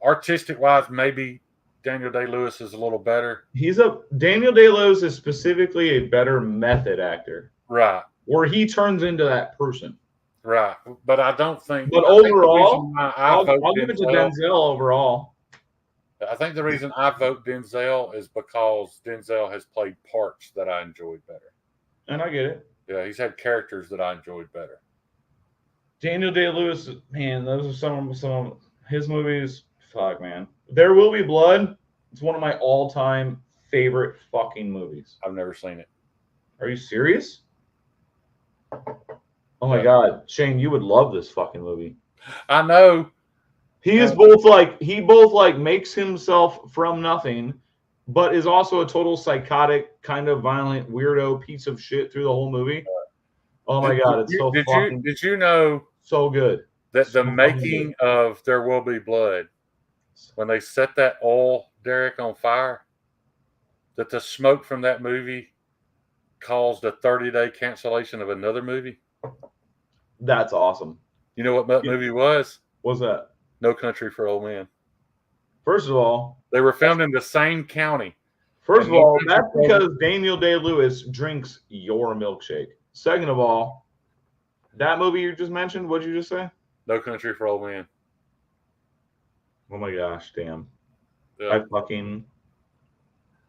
artistic wise, maybe Daniel Day-Lewis is a little better. Daniel Day-Lewis is specifically a better method actor, right? Where he turns into that person. Right, but I don't think. But overall, I'll give it to Denzel overall. I think the reason I vote Denzel is because Denzel has played parts that I enjoyed better. And I get it. Yeah, he's had characters that I enjoyed better. Daniel Day-Lewis, man, those are some of his movies. Fuck, man. There Will Be Blood. It's one of my all-time favorite fucking movies. I've never seen it. Are you serious? Oh my God, Shane, you would love this fucking movie. I know. He both makes himself from nothing, but is also a total psychotic, kind of violent, weirdo piece of shit through the whole movie. Oh my God, it's so fucking. Did you know so good that the making of There Will Be Blood, when they set that oil derrick on fire, that the smoke from that movie caused a 30-day cancellation of another movie? That's awesome. You know what that movie was? What's that? No Country for Old Men. First of all, they were filmed in the same county. First of all, that's because Daniel Day-Lewis drinks your milkshake. Second of all, that movie you just mentioned, what'd you just say? No Country for Old Men. Oh my gosh, damn. Yeah. I fucking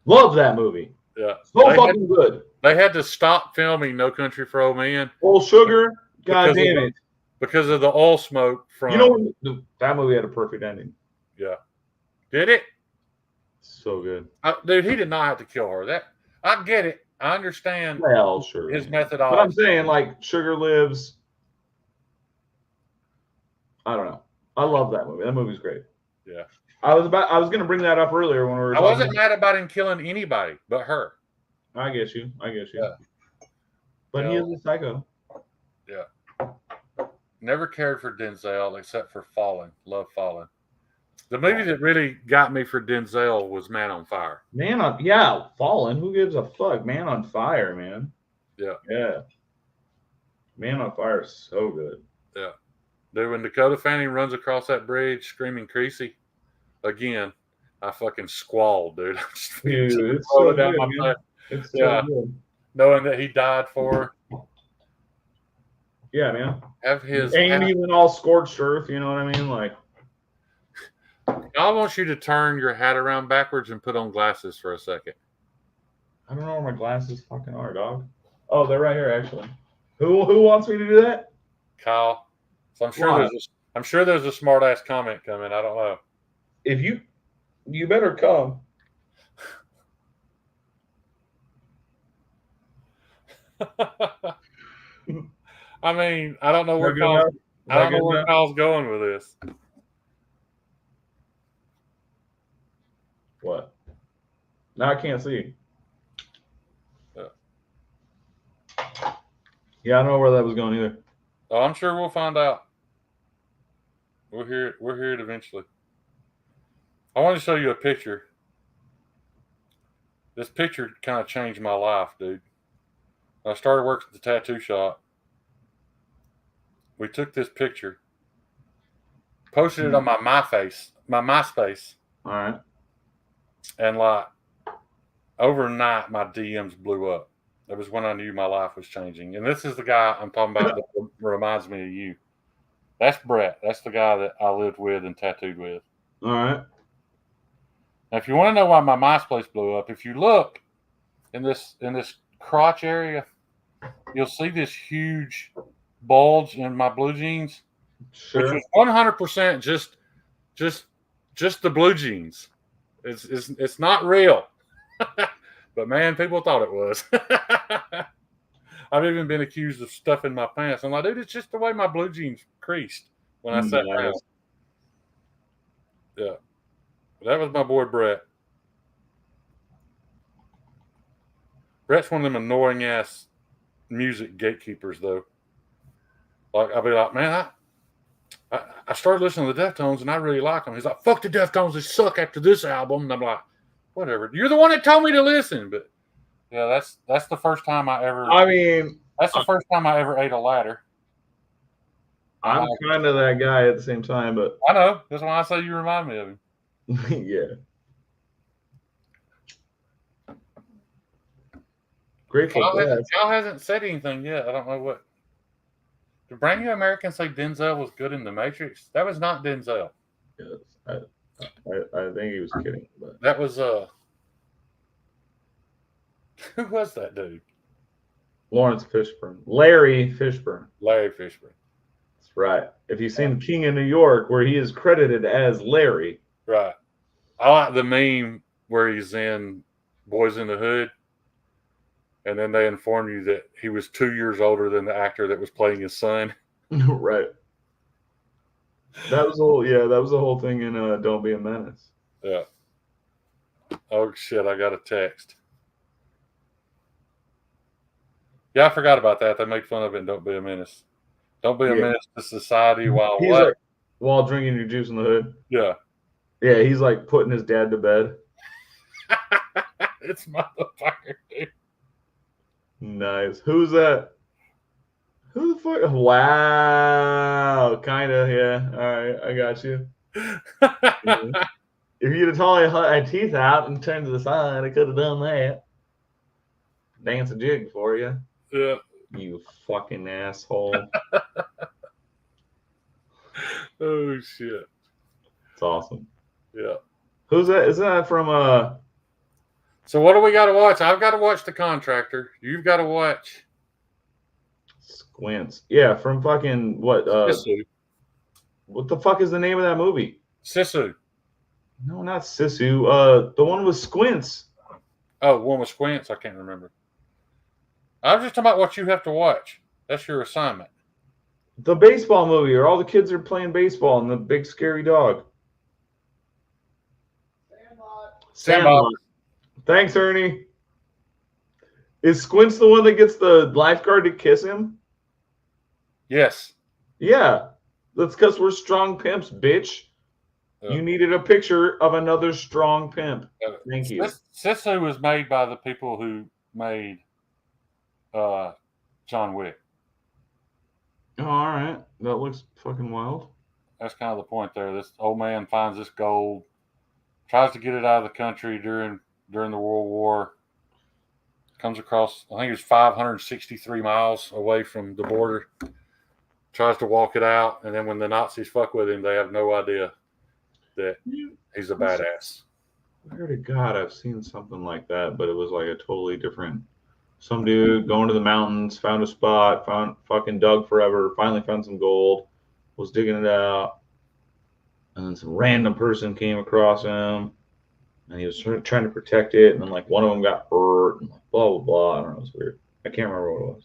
love that movie. Yeah. So fucking good. They had to stop filming No Country for Old Men. Old Sugar, God damn it. Because of the oil smoke from... that movie had a perfect ending. Yeah. Did it? So good. Dude, he did not have to kill her. I get it. I understand Well, sure. his But I'm methodology. saying, like, Sugar Lives. I don't know. I love that movie. That movie's great. Yeah. I was gonna bring that up earlier when we were I talking. wasn't mad about him killing anybody but her. I get you. Yeah. But he Yeah. is a psycho. Yeah. Never cared for Denzel except for Fallen. Love Fallen. The movie that really got me for Denzel was Man on Fire. Fallen. Who gives a fuck? Man on Fire, man. Yeah. Yeah. Man on Fire is so good. Yeah. Dude, when Dakota Fanning runs across that bridge screaming Creasy, again, I fucking squalled, dude. Dude, it's so good, man. It's so good. Knowing that he died for her. Yeah, man. Have his and he went all scorched earth, you know what I mean? Like, I want you to turn your hat around backwards and put on glasses for a second. I don't know where my glasses fucking are, dog. Oh, they're right here, actually. Who wants me to do that? Kyle. So I'm sure there's a smart ass comment coming. I don't know. If you better come. I mean, I don't know where Kyle's going with this. What? Now I can't see. Yeah, I don't know where that was going either. Oh, I'm sure we'll find out. We'll hear it eventually. I want to show you a picture. This picture kind of changed my life, dude. When I started working at the tattoo shop, we took this picture, posted it on my MySpace. All right. And like overnight, my DMs blew up. That was when I knew my life was changing. And this is the guy I'm talking about that reminds me of you. That's Brett. That's the guy that I lived with and tattooed with. All right. Now, if you want to know why my MySpace blew up, if you look in this crotch area, you'll see this huge bulge in my blue jeans, sure. which was 100% just the blue jeans. It's not real, but man, people thought it was. I've even been accused of stuffing my pants. I'm like, dude, it's just the way my blue jeans creased when I sat down. Yeah. That was my boy Brett. Brett's one of them annoying ass music gatekeepers, though. Like, I'll be like, man, I started listening to the Deftones and I really like them. He's like, fuck the Deftones, they suck after this album. And I'm like, whatever. You're the one that told me to listen. But yeah, that's the first time that's the first time I ever ate a ladder. I'm kind of that guy at the same time, but I know. That's why I say you remind me of him. Yeah. Grateful. Kyle hasn't said anything yet. I don't know what. Did Brand New American say Denzel was good in The Matrix? That was not Denzel. Yes, I think he was kidding. But that was who was that dude? Lawrence Fishburne. Larry Fishburne. Larry Fishburne. That's right. If you've seen King of New York, where he is credited as Larry. Right. I like the meme where he's in Boys in the Hood, and then they inform you that he was 2 years older than the actor that was playing his son. Right. That was the whole thing in Don't Be a Menace. Yeah. Oh shit! I got a text. Yeah, I forgot about that. They make fun of it in Don't Be a Menace. Don't be a menace to society while he's what? Like, while drinking your juice in the hood. Yeah. Yeah, he's like putting his dad to bed. It's motherfucker, dude. Nice. Who's that? Who the fuck? Wow. Kind of, yeah. All right, I got you. If you'd have told me I had teeth out and turned to the side, I could have done that. Dance a jig for you. Yeah. You fucking asshole. Oh, shit. It's awesome. Yeah. Who's that? Is that from So what do we got to watch? I've got to watch The Contractor. You've got to watch Squints. Yeah, from fucking what? Sisu. What the fuck is the name of that movie? Sisu. No, not Sisu. The one with Squints. Oh, one with Squints? I can't remember. I'm just talking about what you have to watch. That's your assignment. The baseball movie, where all the kids are playing baseball and the big scary dog. Sandlot. Thanks, Ernie. Is Squints the one that gets the lifeguard to kiss him? Yes. Yeah. That's because we're strong pimps, bitch. You needed a picture of another strong pimp. Thank you. Sisu was made by the people who made John Wick. Oh, all right. That looks fucking wild. That's kind of the point there. This old man finds this gold, tries to get it out of the country during the World War. Comes across, I think it was 563 miles away from the border. Tries to walk it out, and then when the Nazis fuck with him, they have no idea that he's a badass. I heard to God, I've seen something like that, but it was like a totally different. Some dude going to the mountains, found a spot, fucking dug forever, finally found some gold, was digging it out, and then some random person came across him, and he was trying to protect it, and then like one of them got hurt, and like blah blah blah. I don't know, it was weird. I can't remember what it was.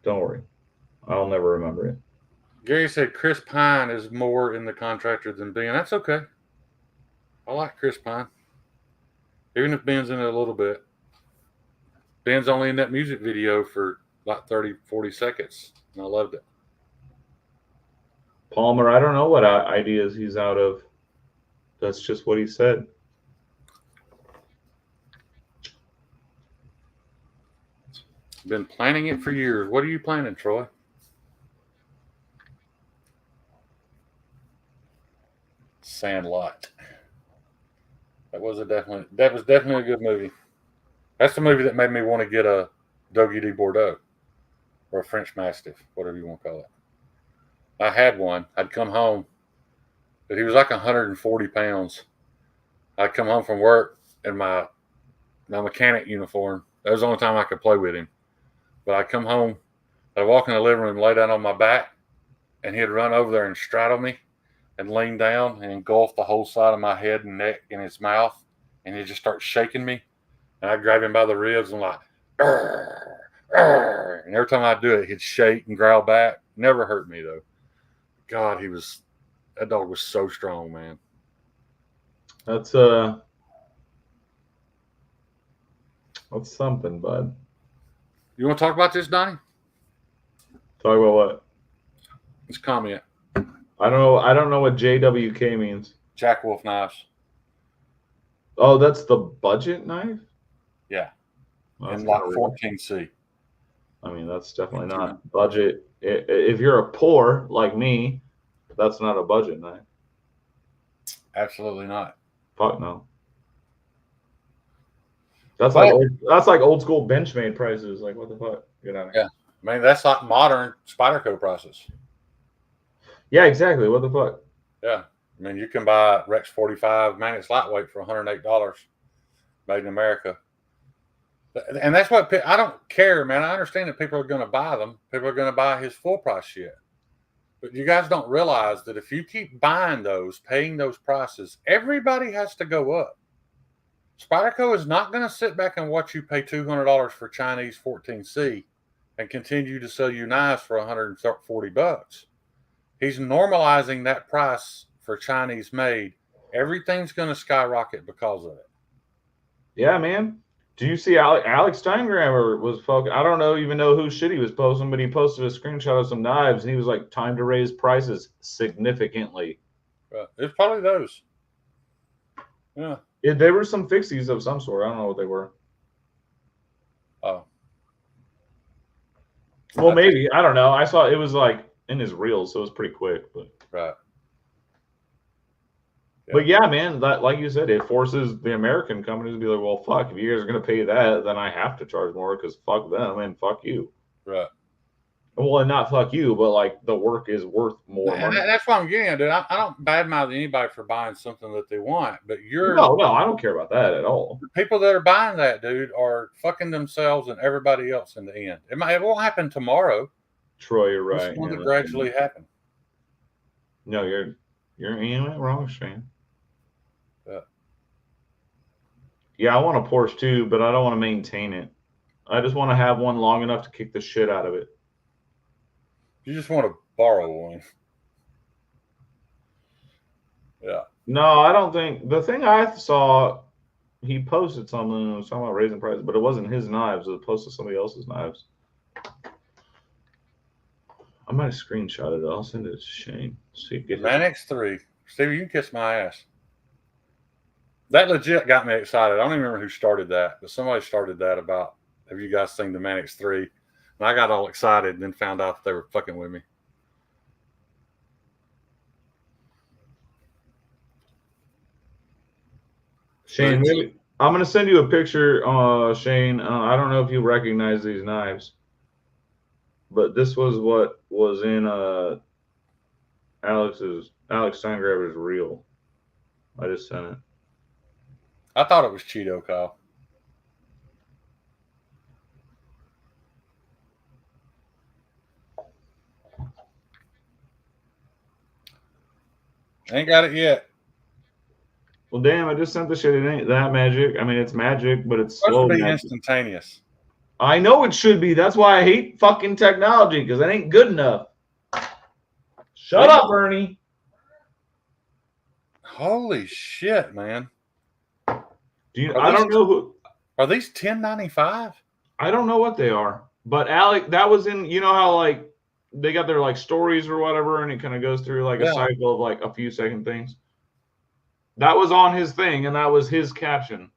Don't worry, I'll never remember it. Gary said Chris Pine is more in the Contractor than Ben. That's okay. I like Chris Pine. Even if Ben's in it a little bit. Ben's only in that music video for like 30, 40 seconds. And I loved it. Palmer, I don't know what ideas he's out of. That's just what he said. Been planning it for years. What are you planning, Troy? Sandlot. That was definitely a good movie. That's the movie that made me want to get a Dogue de Bordeaux or a French Mastiff, whatever you want to call it. I had one. I'd come home, but he was like 140 pounds. I'd come home from work in my mechanic uniform. That was the only time I could play with him. But I'd come home, I'd walk in the living room, lay down on my back, and he'd run over there and straddle me and lean down and engulf the whole side of my head and neck in his mouth, and he'd just start shaking me. And I'd grab him by the ribs and like, "Arr, arr." And every time I'd do it, he'd shake and growl back. Never hurt me though. God, that dog was so strong, man. That's something, bud. You want to talk about this, Donnie? Talk about what? Let's comment. I don't know what JWK means. Jack Wolf knives. Oh, that's the budget knife? Yeah. Well, and like 14C. I mean, that's definitely not budget. If you're a poor like me, that's not a budget knife. Absolutely not. Fuck no. That's like old school Benchmade prices. Like, what the fuck? Get out of here. Yeah. I mean, that's like modern Spyderco prices. Yeah, exactly. What the fuck? Yeah. I mean, you can buy Rex 45 Magnets Lightweight for $108 made in America. And that's what I don't care, man. I understand that people are going to buy them. People are going to buy his full price shit. But you guys don't realize that if you keep buying those, paying those prices, everybody has to go up. Spyderco is not going to sit back and watch you pay $200 for Chinese 14C and continue to sell you knives for $140. He's normalizing that price for Chinese made. Everything's going to skyrocket because of it. Yeah, man. Do you see Alex Steingrammer was focused? I don't even know who shit he was posting, but he posted a screenshot of some knives, and he was like, "Time to raise prices significantly." It's probably those. Yeah. There were some fixies of some sort. I don't know what they were. Oh. Well, maybe. I don't know. I saw it was like in his reels, so it was pretty quick. But right. Yeah. But yeah, man, that like you said, it forces the American companies to be like, well, fuck, if you guys are going to pay that, then I have to charge more because fuck them and fuck you. Right. Well, and not fuck you, but like the work is worth more money. That's what I'm getting at, dude. I don't badmouth anybody for buying something that they want, but No, I don't care about that at all. The people that are buying that, dude, are fucking themselves and everybody else in the end. It won't happen tomorrow. Troy, you're right. It's going to gradually happen. No, you're wrong, Shane. Yeah, I want a Porsche too, but I don't want to maintain it. I just want to have one long enough to kick the shit out of it. You just want to borrow one. Yeah. No, I don't think. The thing I saw, he posted something and was talking about raising prices, but it wasn't his knives. It posted somebody else's knives. I might have screenshotted it. I'll send it to Shane. See, get Man X3. Stevie, you can kiss my ass. That legit got me excited. I don't even remember who started that, but somebody started that about, have you guys seen the Man X3? And I got all excited and then found out that they were fucking with me. Shane, maybe I'm gonna send you a picture, Shane. I don't know if you recognize these knives, but this was what was in Alex Steingraber's reel. I just sent it. I thought it was Cheeto, Kyle. Ain't got it yet. Well, damn! I just sent the shit. It ain't that magic. I mean, it's magic, but it's slow Supposed to be magic. instantaneous. I know it should be. That's why I hate fucking technology, because it ain't good enough. Shut up, Ernie. Holy shit, man! I don't know who. Are these $10.95? I don't know what they are, but Alec, that was in. You know how like they got their like stories or whatever, and it kind of goes through like a cycle of like a few second things. That was on his thing, and that was his caption.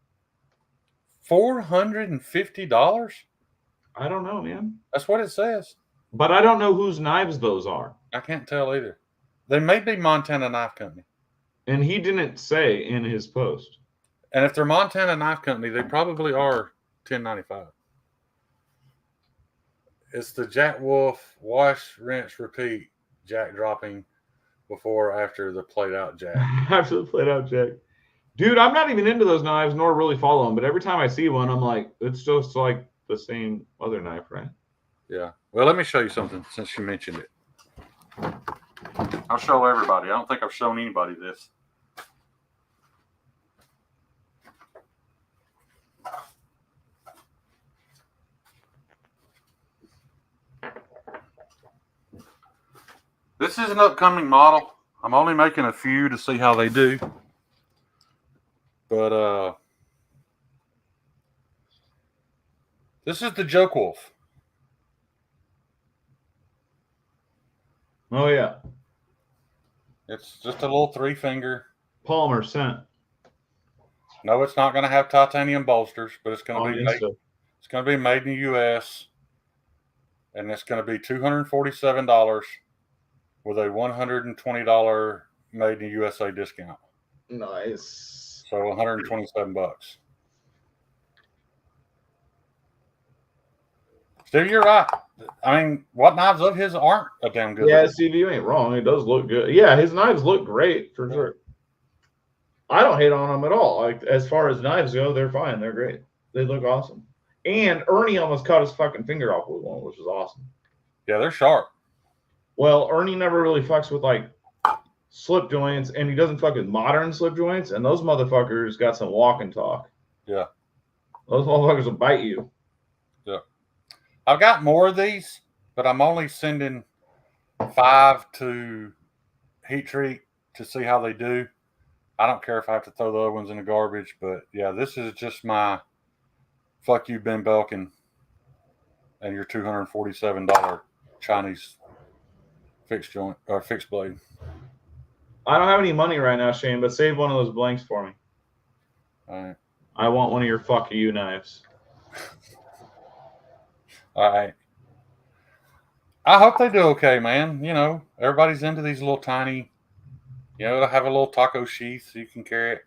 $450? I don't know, man. That's what it says. But I don't know whose knives those are. I can't tell either. They may be Montana Knife Company. And he didn't say in his post. And if they're Montana Knife Company, they probably are $10.95. It's the Jack Wolf wash, rinse, repeat jack dropping before or after the played out jack. After the played out jack. Dude, I'm not even into those knives nor really follow them, but every time I see one, I'm like, it's just like the same other knife, right? Yeah. Well, let me show you something since you mentioned it. I'll show everybody. I don't think I've shown anybody this. This is an upcoming model. I'm only making a few to see how they do. But this is the Joke Wolf. Oh yeah. It's just a little 3-finger. Palmer sent. No, it's not going to have titanium bolsters, but it's going to be made, it's going to be made in the U.S. and it's going to be $247 with a $120 made in the USA discount. Nice. So $127. Steve, you're right. I mean, what knives of his aren't a damn good? Yeah, Steve, you ain't wrong. It does look good. Yeah, his knives look great for sure. I don't hate on them at all. Like as far as knives go, they're fine. They're great. They look awesome. And Ernie almost cut his fucking finger off with one, which is awesome. Yeah, they're sharp. Well, Ernie never really fucks with like slip joints, and he doesn't fuck with modern slip joints, and those motherfuckers got some walk and talk. Yeah. Those motherfuckers will bite you. Yeah. I've got more of these, but I'm only sending 5 to Heat Treat to see how they do. I don't care if I have to throw the other ones in the garbage, but yeah, this is just my fuck you, Ben Belkin, and your $247 Chinese fixed joint or fixed blade. I don't have any money right now, Shane, but save one of those blanks for me. All right. I want one of your fuck you knives. All right. I hope they do okay, man. You know, everybody's into these little tiny, you know, they'll have a little taco sheath so you can carry it.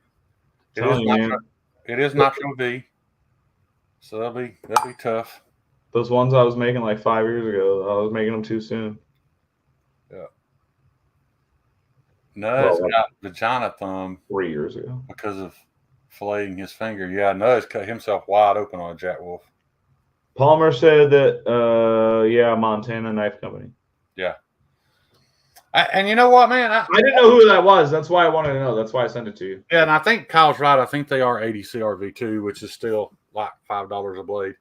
It is Nacho V. So that'll be tough. Those ones I was making like 5 years ago, I was making them too soon. Yeah. Nuz got vagina thumb 3 years ago because of filleting his finger. Yeah, Nuz cut himself wide open on a Jack Wolf. Palmer said that, yeah, Montana Knife Company. Yeah. And you know what, man? I didn't know who that was. That's why I wanted to know. That's why I sent it to you. Yeah, and I think Kyle's right. I think they are 80 CRV2, which is still like $5 a blade.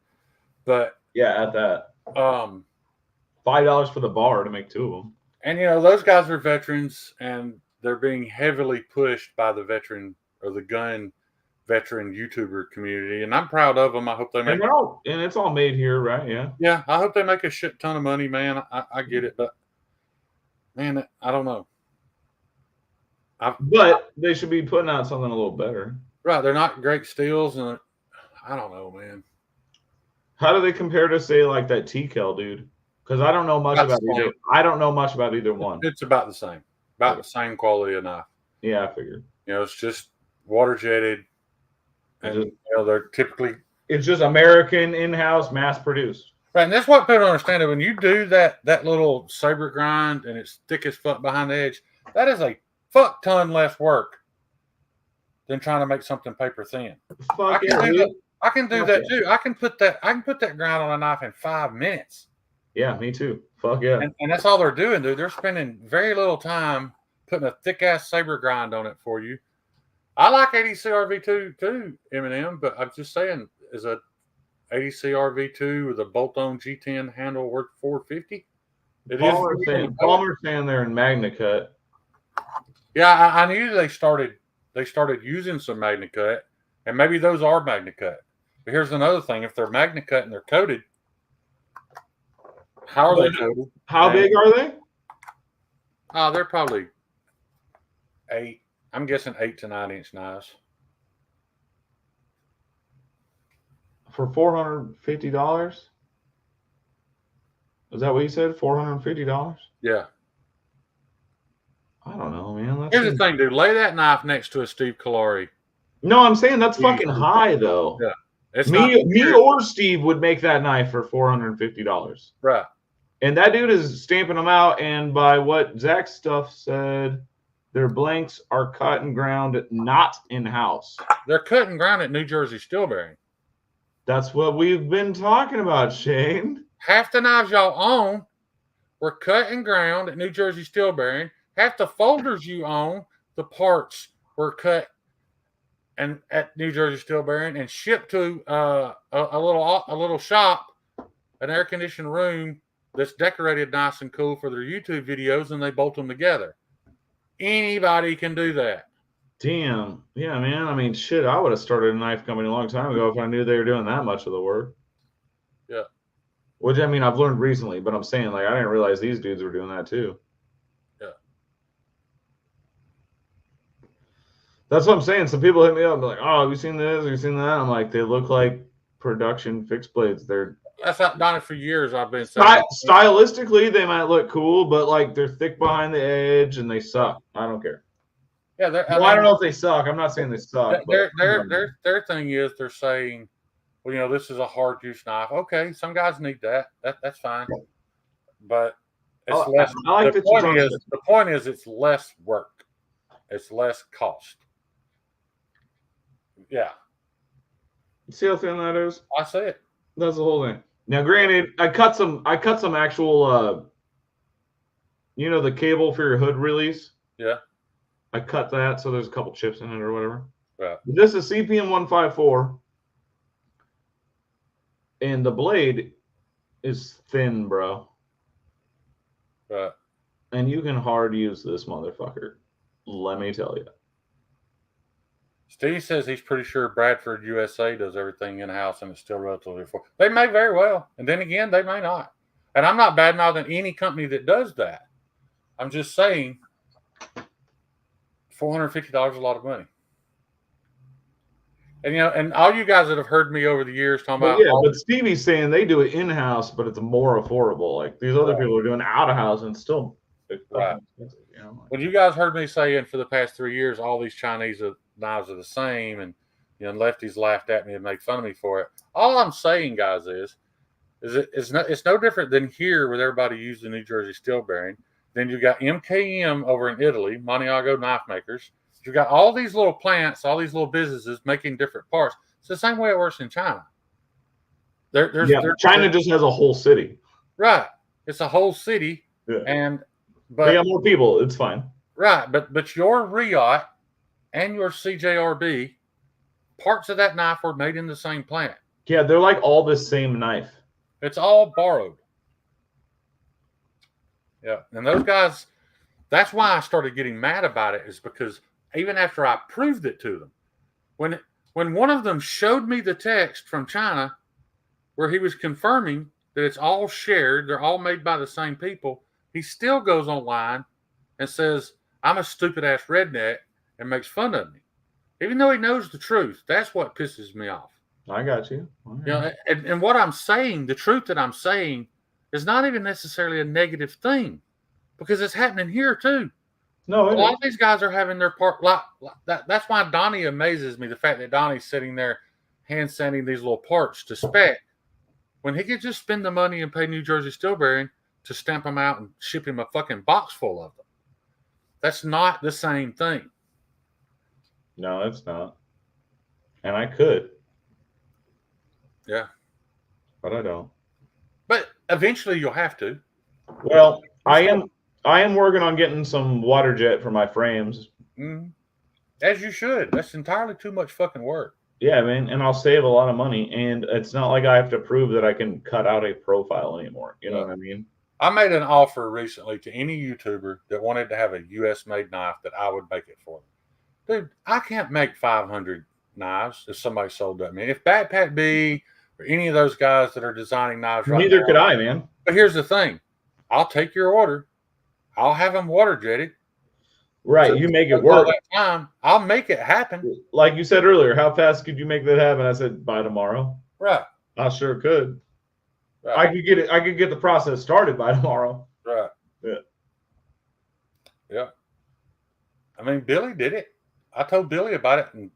But yeah, at that $5 for the bar to make two of them. And those guys are veterans, and they're being heavily pushed by the veteran or the gun veteran YouTuber community, and I'm proud of them. I hope they make. And it's all made here, right? Yeah. Yeah, I hope they make a shit ton of money, man. I get it, but man, I don't know. But they should be putting out something a little better. Right, they're not great steels, and I don't know, man. How do they compare to say like that TCal dude? Because I don't know much about either. I don't know much about either one. It's about the same, the same quality of knife. Yeah, I figured. It's just water jetted, and they're typically. It's just American, in-house, mass-produced. Right, and that's what people don't understand. When you do that little saber grind and it's thick as fuck behind the edge, that is a fuck ton less work than trying to make something paper thin. I can do that too. I can put that grind on a knife in 5 minutes. Yeah, me too. Fuck yeah. And that's all they're doing, dude. They're spending very little time putting a thick ass saber grind on it for you. I like 80 CRV2 too, Eminem, but I'm just saying, is a 80 CRV2 with a bolt-on G10 handle worth $450? Palmer's saying they're in MagnaCut. Yeah, I knew they started using some MagnaCut, and maybe those are MagnaCut. But here's another thing: if they're MagnaCut and they're coated, how are they coated? How big are they? They're probably 8. I'm guessing 8 to 9 inch knives. For $450? Is that what you said? $450? Yeah. I don't know, man. Here's the thing, dude. Lay that knife next to a Steve Kalari. No, I'm saying that's fucking high, though. Yeah. It's me or Steve would make that knife for $450. Right. And that dude is stamping them out. And by what Zach's stuff said, their blanks are cut and ground, not in-house. They're cut and ground at New Jersey Steel Bearing. That's what we've been talking about, Shane. Half the knives y'all own were cut and ground at New Jersey Steel Bearing. Half the folders you own, the parts were cut and at New Jersey Steel Bearing and shipped to a little shop, an air conditioned room that's decorated nice and cool for their YouTube videos, and they bolt them together. Anybody can do that. Damn. Yeah, man. I mean, shit, I would have started a knife company a long time ago if I knew they were doing that much of the work. Yeah. Which, I mean, I've learned recently, but I'm saying, like, I didn't realize these dudes were doing that too. Yeah. That's what I'm saying. Some people hit me up and be like, oh, have you seen this? Have you seen that? I'm like, they look like production fixed blades. That's not done it for years. I've been saying. Stylistically, they might look cool, but like they're thick behind the edge and they suck. I don't care. Yeah, I don't know if they suck. I'm not saying they suck. Their thing is they're saying, well, this is a hard use knife. Okay, some guys need that. That's fine, but it's less. The point is it's less work. It's less cost. Yeah. You see how thin that is? I see it. That's the whole thing. Now, granted, I cut some actual, the cable for your hood release. Yeah. I cut that, so there's a couple chips in it or whatever. Right. This is CPM 154, and the blade is thin, bro. Right. And you can hard use this motherfucker. Let me tell you. Steve says he's pretty sure Bradford USA does everything in-house and it's still relatively affordable. They may very well. And then again, they may not. And I'm not bad-mouthing any company that does that. I'm just saying $450 is a lot of money. And, and all you guys that have heard me over the years talking about... Yeah, but Stevie's saying they do it in-house, but it's more affordable. Like, these other people are doing out-of-house and still... Right. When you guys heard me saying for the past 3 years, all these Chinese knives are the same, and lefties laughed at me and made fun of me for it. All I'm saying, guys, is it's no different than here with everybody using New Jersey Steel Bearing. Then you got MKM over in Italy, Maniago knife makers. You got all these little plants, all these little businesses making different parts. It's the same way it works in China. China just has a whole city. Right. It's a whole city. Yeah. And They got more people. It's fine. Right, but your Riot and your CJRB, parts of that knife were made in the same plant. Yeah, they're like all the same knife. It's all borrowed. Yeah, and those guys, that's why I started getting mad about it, is because even after I proved it to them, when one of them showed me the text from China where he was confirming that it's all shared, they're all made by the same people, he still goes online and says, I'm a stupid ass redneck, and makes fun of me. Even though he knows the truth, that's what pisses me off. I got you. You know, and what I'm saying, the truth that I'm saying, is not even necessarily a negative thing, because it's happening here too. No, A lot of these guys are having their part. That's why Donnie amazes me. The fact that Donnie's sitting there hand sanding these little parts to spec, when he could just spend the money and pay New Jersey Steel Bearing to stamp them out and ship him a fucking box full of them. That's not the same thing. No, it's not. And I could. Yeah. But I don't. But eventually you'll have to. Well, I am working on getting some water jet for my frames. Mm-hmm. As you should. That's entirely too much fucking work. Yeah, man, and I'll save a lot of money, and it's not like I have to prove that I can cut out a profile anymore. You know what I mean? I made an offer recently to any YouTuber that wanted to have a U.S.-made knife that I would make it for them. Dude, I can't make 500 knives if somebody sold that to me. If Backpack B or any of those guys that are designing knives right Neither now, could I, man. But here's the thing. I'll take your order. I'll have them water jetted. Right, so you make it work. That time, I'll make it happen. Like you said earlier, how fast could you make that happen? I said by tomorrow. Right. I sure could. Right. I could get it. I could get the process started by tomorrow. Right. Yeah. Yeah. I mean, Billy did it. I told Billy about it, and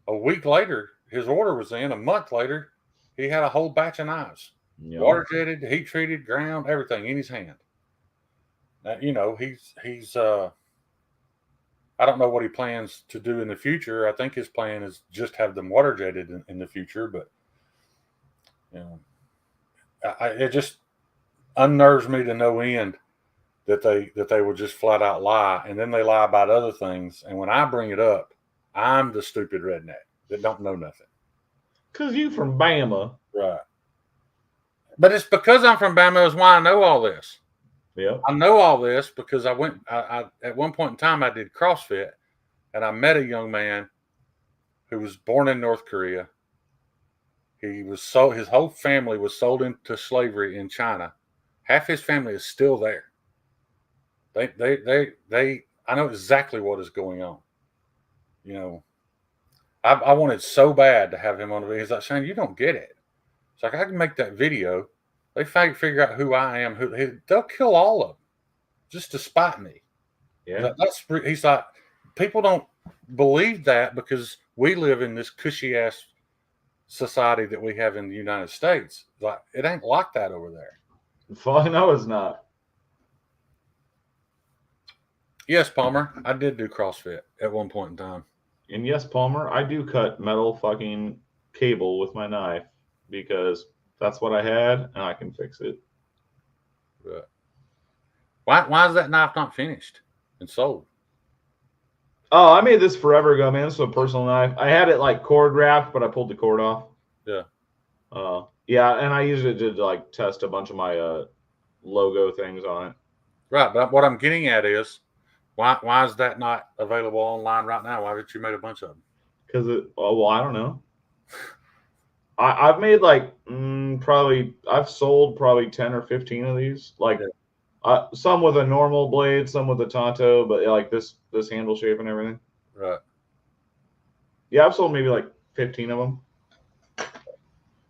a week later, his order was in. A month later, he had a whole batch of knives, water jetted, heat treated, ground, everything in his hand. Now, you know, he's I don't know what he plans to do in the future. I think his plan is just have them water jetted in the future, but you know, it just unnerves me to no end that they would just flat out lie, and then they lie about other things. And when I bring it up, I'm the stupid redneck that don't know nothing. 'Cause you from Bama, right? But it's because I'm from Bama is why I know all this. Yeah, I know all this because I at one point in time I did CrossFit, and I met a young man who was born in North Korea. His whole family was sold into slavery in China. Half his family is still there. I know exactly what is going on. You know, I wanted so bad to have him on the video. He's like, Shane, you don't get it. It's like, I can make that video. They figure out who I am. They'll kill all of them just to spite me. Yeah, he's like, people don't believe that because we live in this cushy ass society that we have in the United States. Like, it ain't like that over there. No, it's not. Yes, Palmer, I did do CrossFit at one point in time. And yes, Palmer, I do cut metal fucking cable with my knife because that's what I had and I can fix it. Right. Why is that knife not finished and sold? Oh, I made this forever ago, man. This is a personal knife. I had it like cord wrapped, but I pulled the cord off. Yeah. Yeah, and I used it to like test a bunch of my logo things on it. Right, but what I'm getting at is, why is that not available online right now? Why haven't you made a bunch of them? Because I don't know. I've made like I've sold probably 10 or 15 of these. Like some with a normal blade, some with a Tonto, but like this handle shape and everything. Right. Yeah, I've sold maybe like 15 of them.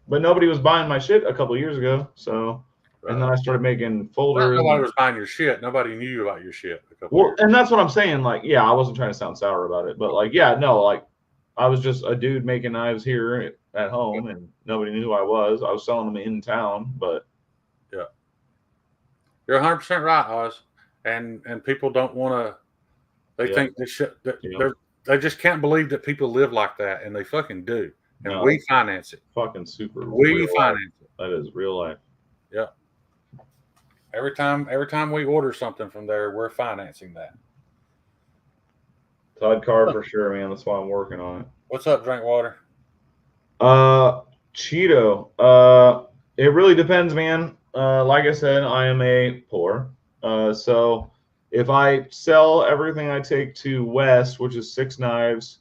But nobody was buying my shit a couple of years ago, so. Right. And then I started making folders. Nobody was buying your shit. Nobody knew about your shit. And that's what I'm saying. Like, yeah, I wasn't trying to sound sour about it, but like, yeah, no, like, I was just a dude making knives here at home, and nobody knew who I was. I was selling them in town, but yeah, you're 100% right, Oz. And people don't want to. They think they just can't believe that people live like that, and they fucking do. And we finance it. Fucking super. We finance it. That is real life. Yeah. Every time we order something from there, we're financing that. Todd Carr for sure, man. That's why I'm working on it. What's up, Drinkwater? Cheeto. It really depends, man. Like I said, I am a poor. So if I sell everything I take to West, which is 6 Knives,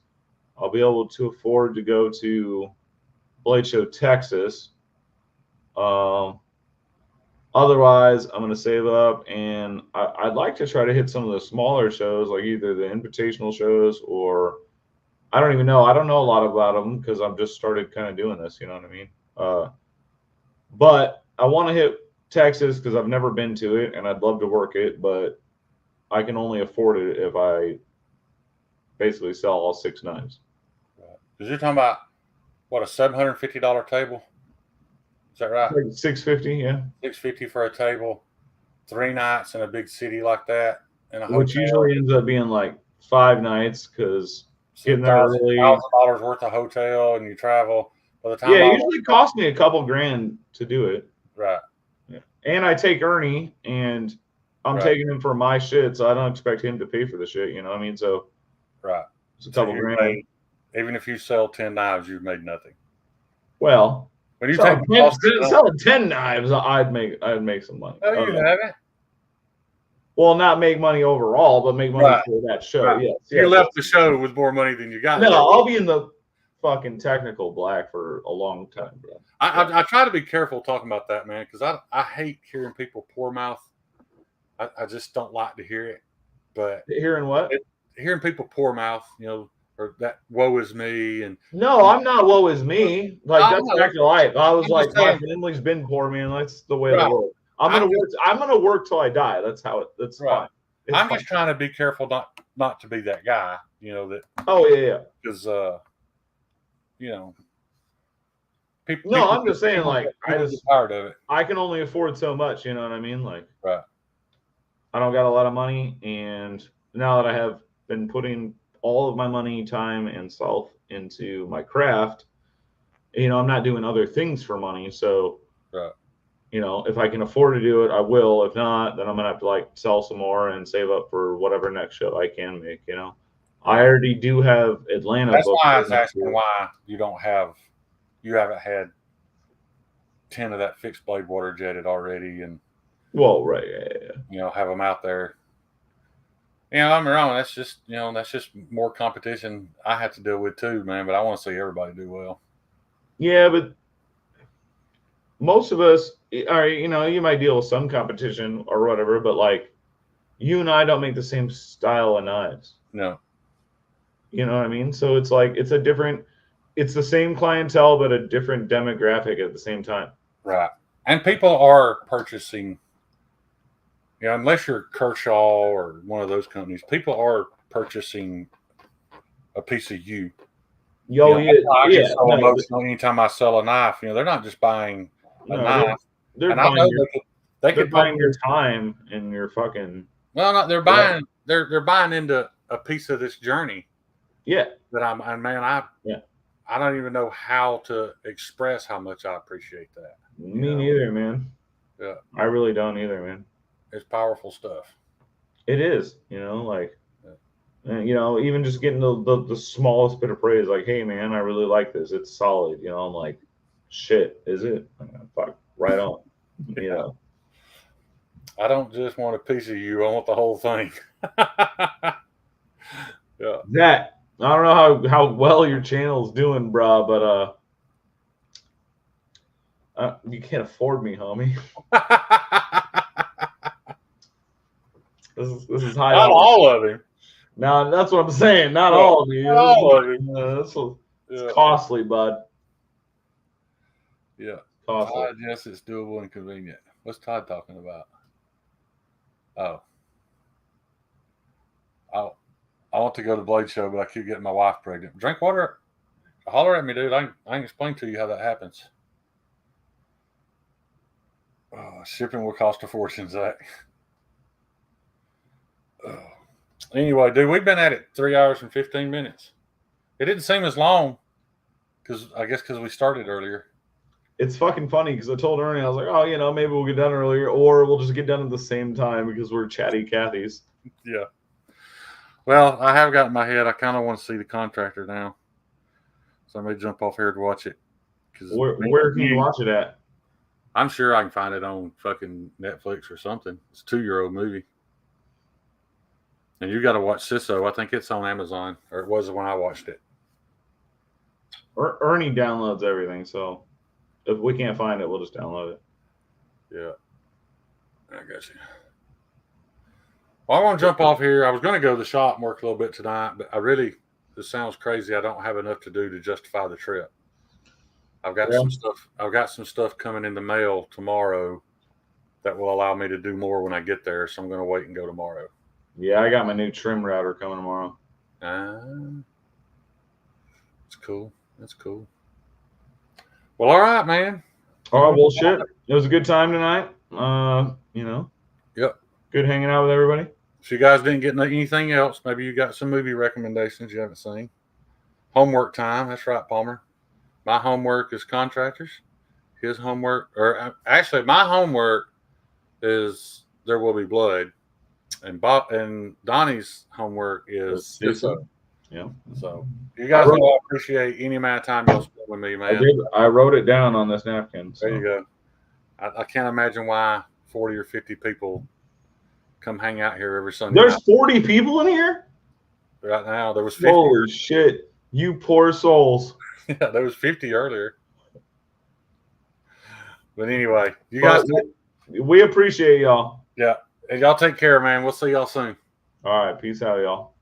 I'll be able to afford to go to Blade Show, Texas. Otherwise, I'm going to save up, and I'd like to try to hit some of the smaller shows, like either the invitational shows or I don't even know. I don't know a lot about them because I've just started kind of doing this. You know what I mean? But I want to hit Texas because I've never been to it, and I'd love to work it, but I can only afford it if I basically sell all 6 knives. Because you're talking about what, a $750 table? Is that right? Like $650, yeah. $650 for a table, 3 nights in a big city like that, in a Which hotel. usually ends up being like 5 nights because getting there early. $1,000 worth of hotel, and you travel. By the time Yeah, it usually costs me a couple grand to do it. Right. Yeah. And I take Ernie, and I'm taking him for my shit, so I don't expect him to pay for the shit. You know what I mean? So right, it's a couple grand. Even if you sell 10 knives, you've made nothing. Well, when you selling 10 knives, I'd make some money. Oh, you haven't? Well, not make money overall, but make money for that show. Right. Yes. You left the show with more money than you got. No, I'll be in the fucking technical black for a long time, bro. I try to be careful talking about that, man, because I hate hearing people poor mouth. I just don't like to hear it. But hearing what? Hearing people poor mouth, you know, or that woe is me. And no, I'm not woe is me. Like that's back to life. I was like, my family's been poor, man. That's the way of the world. I'm gonna work till I die. That's how it. That's fine. I'm just trying to be careful not to be that guy. You know that. Oh yeah. Because you know. No, I'm just saying, like, I just tired of it. I can only afford so much. You know what I mean? Like, right. I don't got a lot of money, and now that I have been putting all of my money, time, and self into my craft, you know, I'm not doing other things for money. So, right. You know, if I can afford to do it, I will. If not, then I'm gonna have to like sell some more and save up for whatever next show I can make. You know, I already do have Atlanta. That's why I was asking why you haven't had 10 of that fixed blade water jetted already, and right, you know, have them out there. You know, I'm wrong. That's just more competition I have to deal with too, man. But I want to see everybody do well. Yeah, but most of us, all right, you know, you might deal with some competition or whatever, but like you and I don't make the same style of knives. No. You know what I mean? So it's like it's the same clientele, but a different demographic at the same time. Right. And people are purchasing, you know, unless you're Kershaw or one of those companies, people are purchasing a piece of you. Yo, you know, I get so emotional anytime I sell a knife. You know, they're not just buying a knife. They're buying they're buying your time and your fucking. Well, no, they're buying. They're buying into a piece of this journey. Yeah. That I don't even know how to express how much I appreciate that. Me neither, man. Yeah. I really don't either, man. It's powerful stuff. It is, you know, like, you know, even just getting the smallest bit of praise, like, hey, man, I really like this. It's solid. You know, I'm like, shit, is it? Fuck, right on. You know. I don't just want a piece of you. I want the whole thing. Yeah. That, I don't know how well your channel's doing, bro, but you can't afford me, homie. This is high. Not all of him. No, that's what I'm saying. Not all of you. Not all of him. It's costly, bud. Yeah. Costly. Todd, yes, it's doable and convenient. What's Todd talking about? I want to go to Blade Show, but I keep getting my wife pregnant. Drinkwater, holler at me, dude. I can explain to you how that happens. Shipping will cost a fortune, Zach. Anyway, dude, we've been at it 3 hours and 15 minutes. It didn't seem as long because we started earlier. it's fucking funny because I told Ernie, I was like, oh, maybe we'll get done earlier, or we'll just get done at the same time because we're chatty Cathy's. Yeah. Well, I have got in my head. I kind of want to see The Contractor now, so I may jump off here to watch it. Where can you watch it at? I'm sure I can find it on fucking Netflix or something. It's a 2-year-old movie. And you got to watch Sisso. I think it's on Amazon, or it was when I watched it. Ernie downloads everything, so if we can't find it, we'll just download it. Yeah. I got you. Well, I want to jump off here. I was going to go to the shop and work a little bit tonight, but this sounds crazy. I don't have enough to do to justify the trip. I've got some stuff coming in the mail tomorrow that will allow me to do more when I get there. So I'm going to wait and go tomorrow. Yeah, I got my new trim router coming tomorrow. That's cool. That's cool. Well, all right, man. All right, well, shit. It was a good time tonight. Yep. Good hanging out with everybody. If you guys didn't get anything else, maybe you got some movie recommendations you haven't seen. Homework time. That's right, Palmer. My homework is Contractors. His homework, or actually, my homework is There Will Be Blood, and Donnie's homework is Sisso. Yeah. So you guys know I appreciate any amount of time y'all spend with me, man. I wrote it down on this napkin. So. There you go. I can't imagine why 40 or 50 people come hang out here every Sunday. There's 40 people in here? Right now, there was 50. Holy shit. You poor souls. Yeah, there was 50 earlier. But anyway, you guys. We appreciate y'all. Yeah. And y'all take care, man. We'll see y'all soon. All right. Peace out, y'all.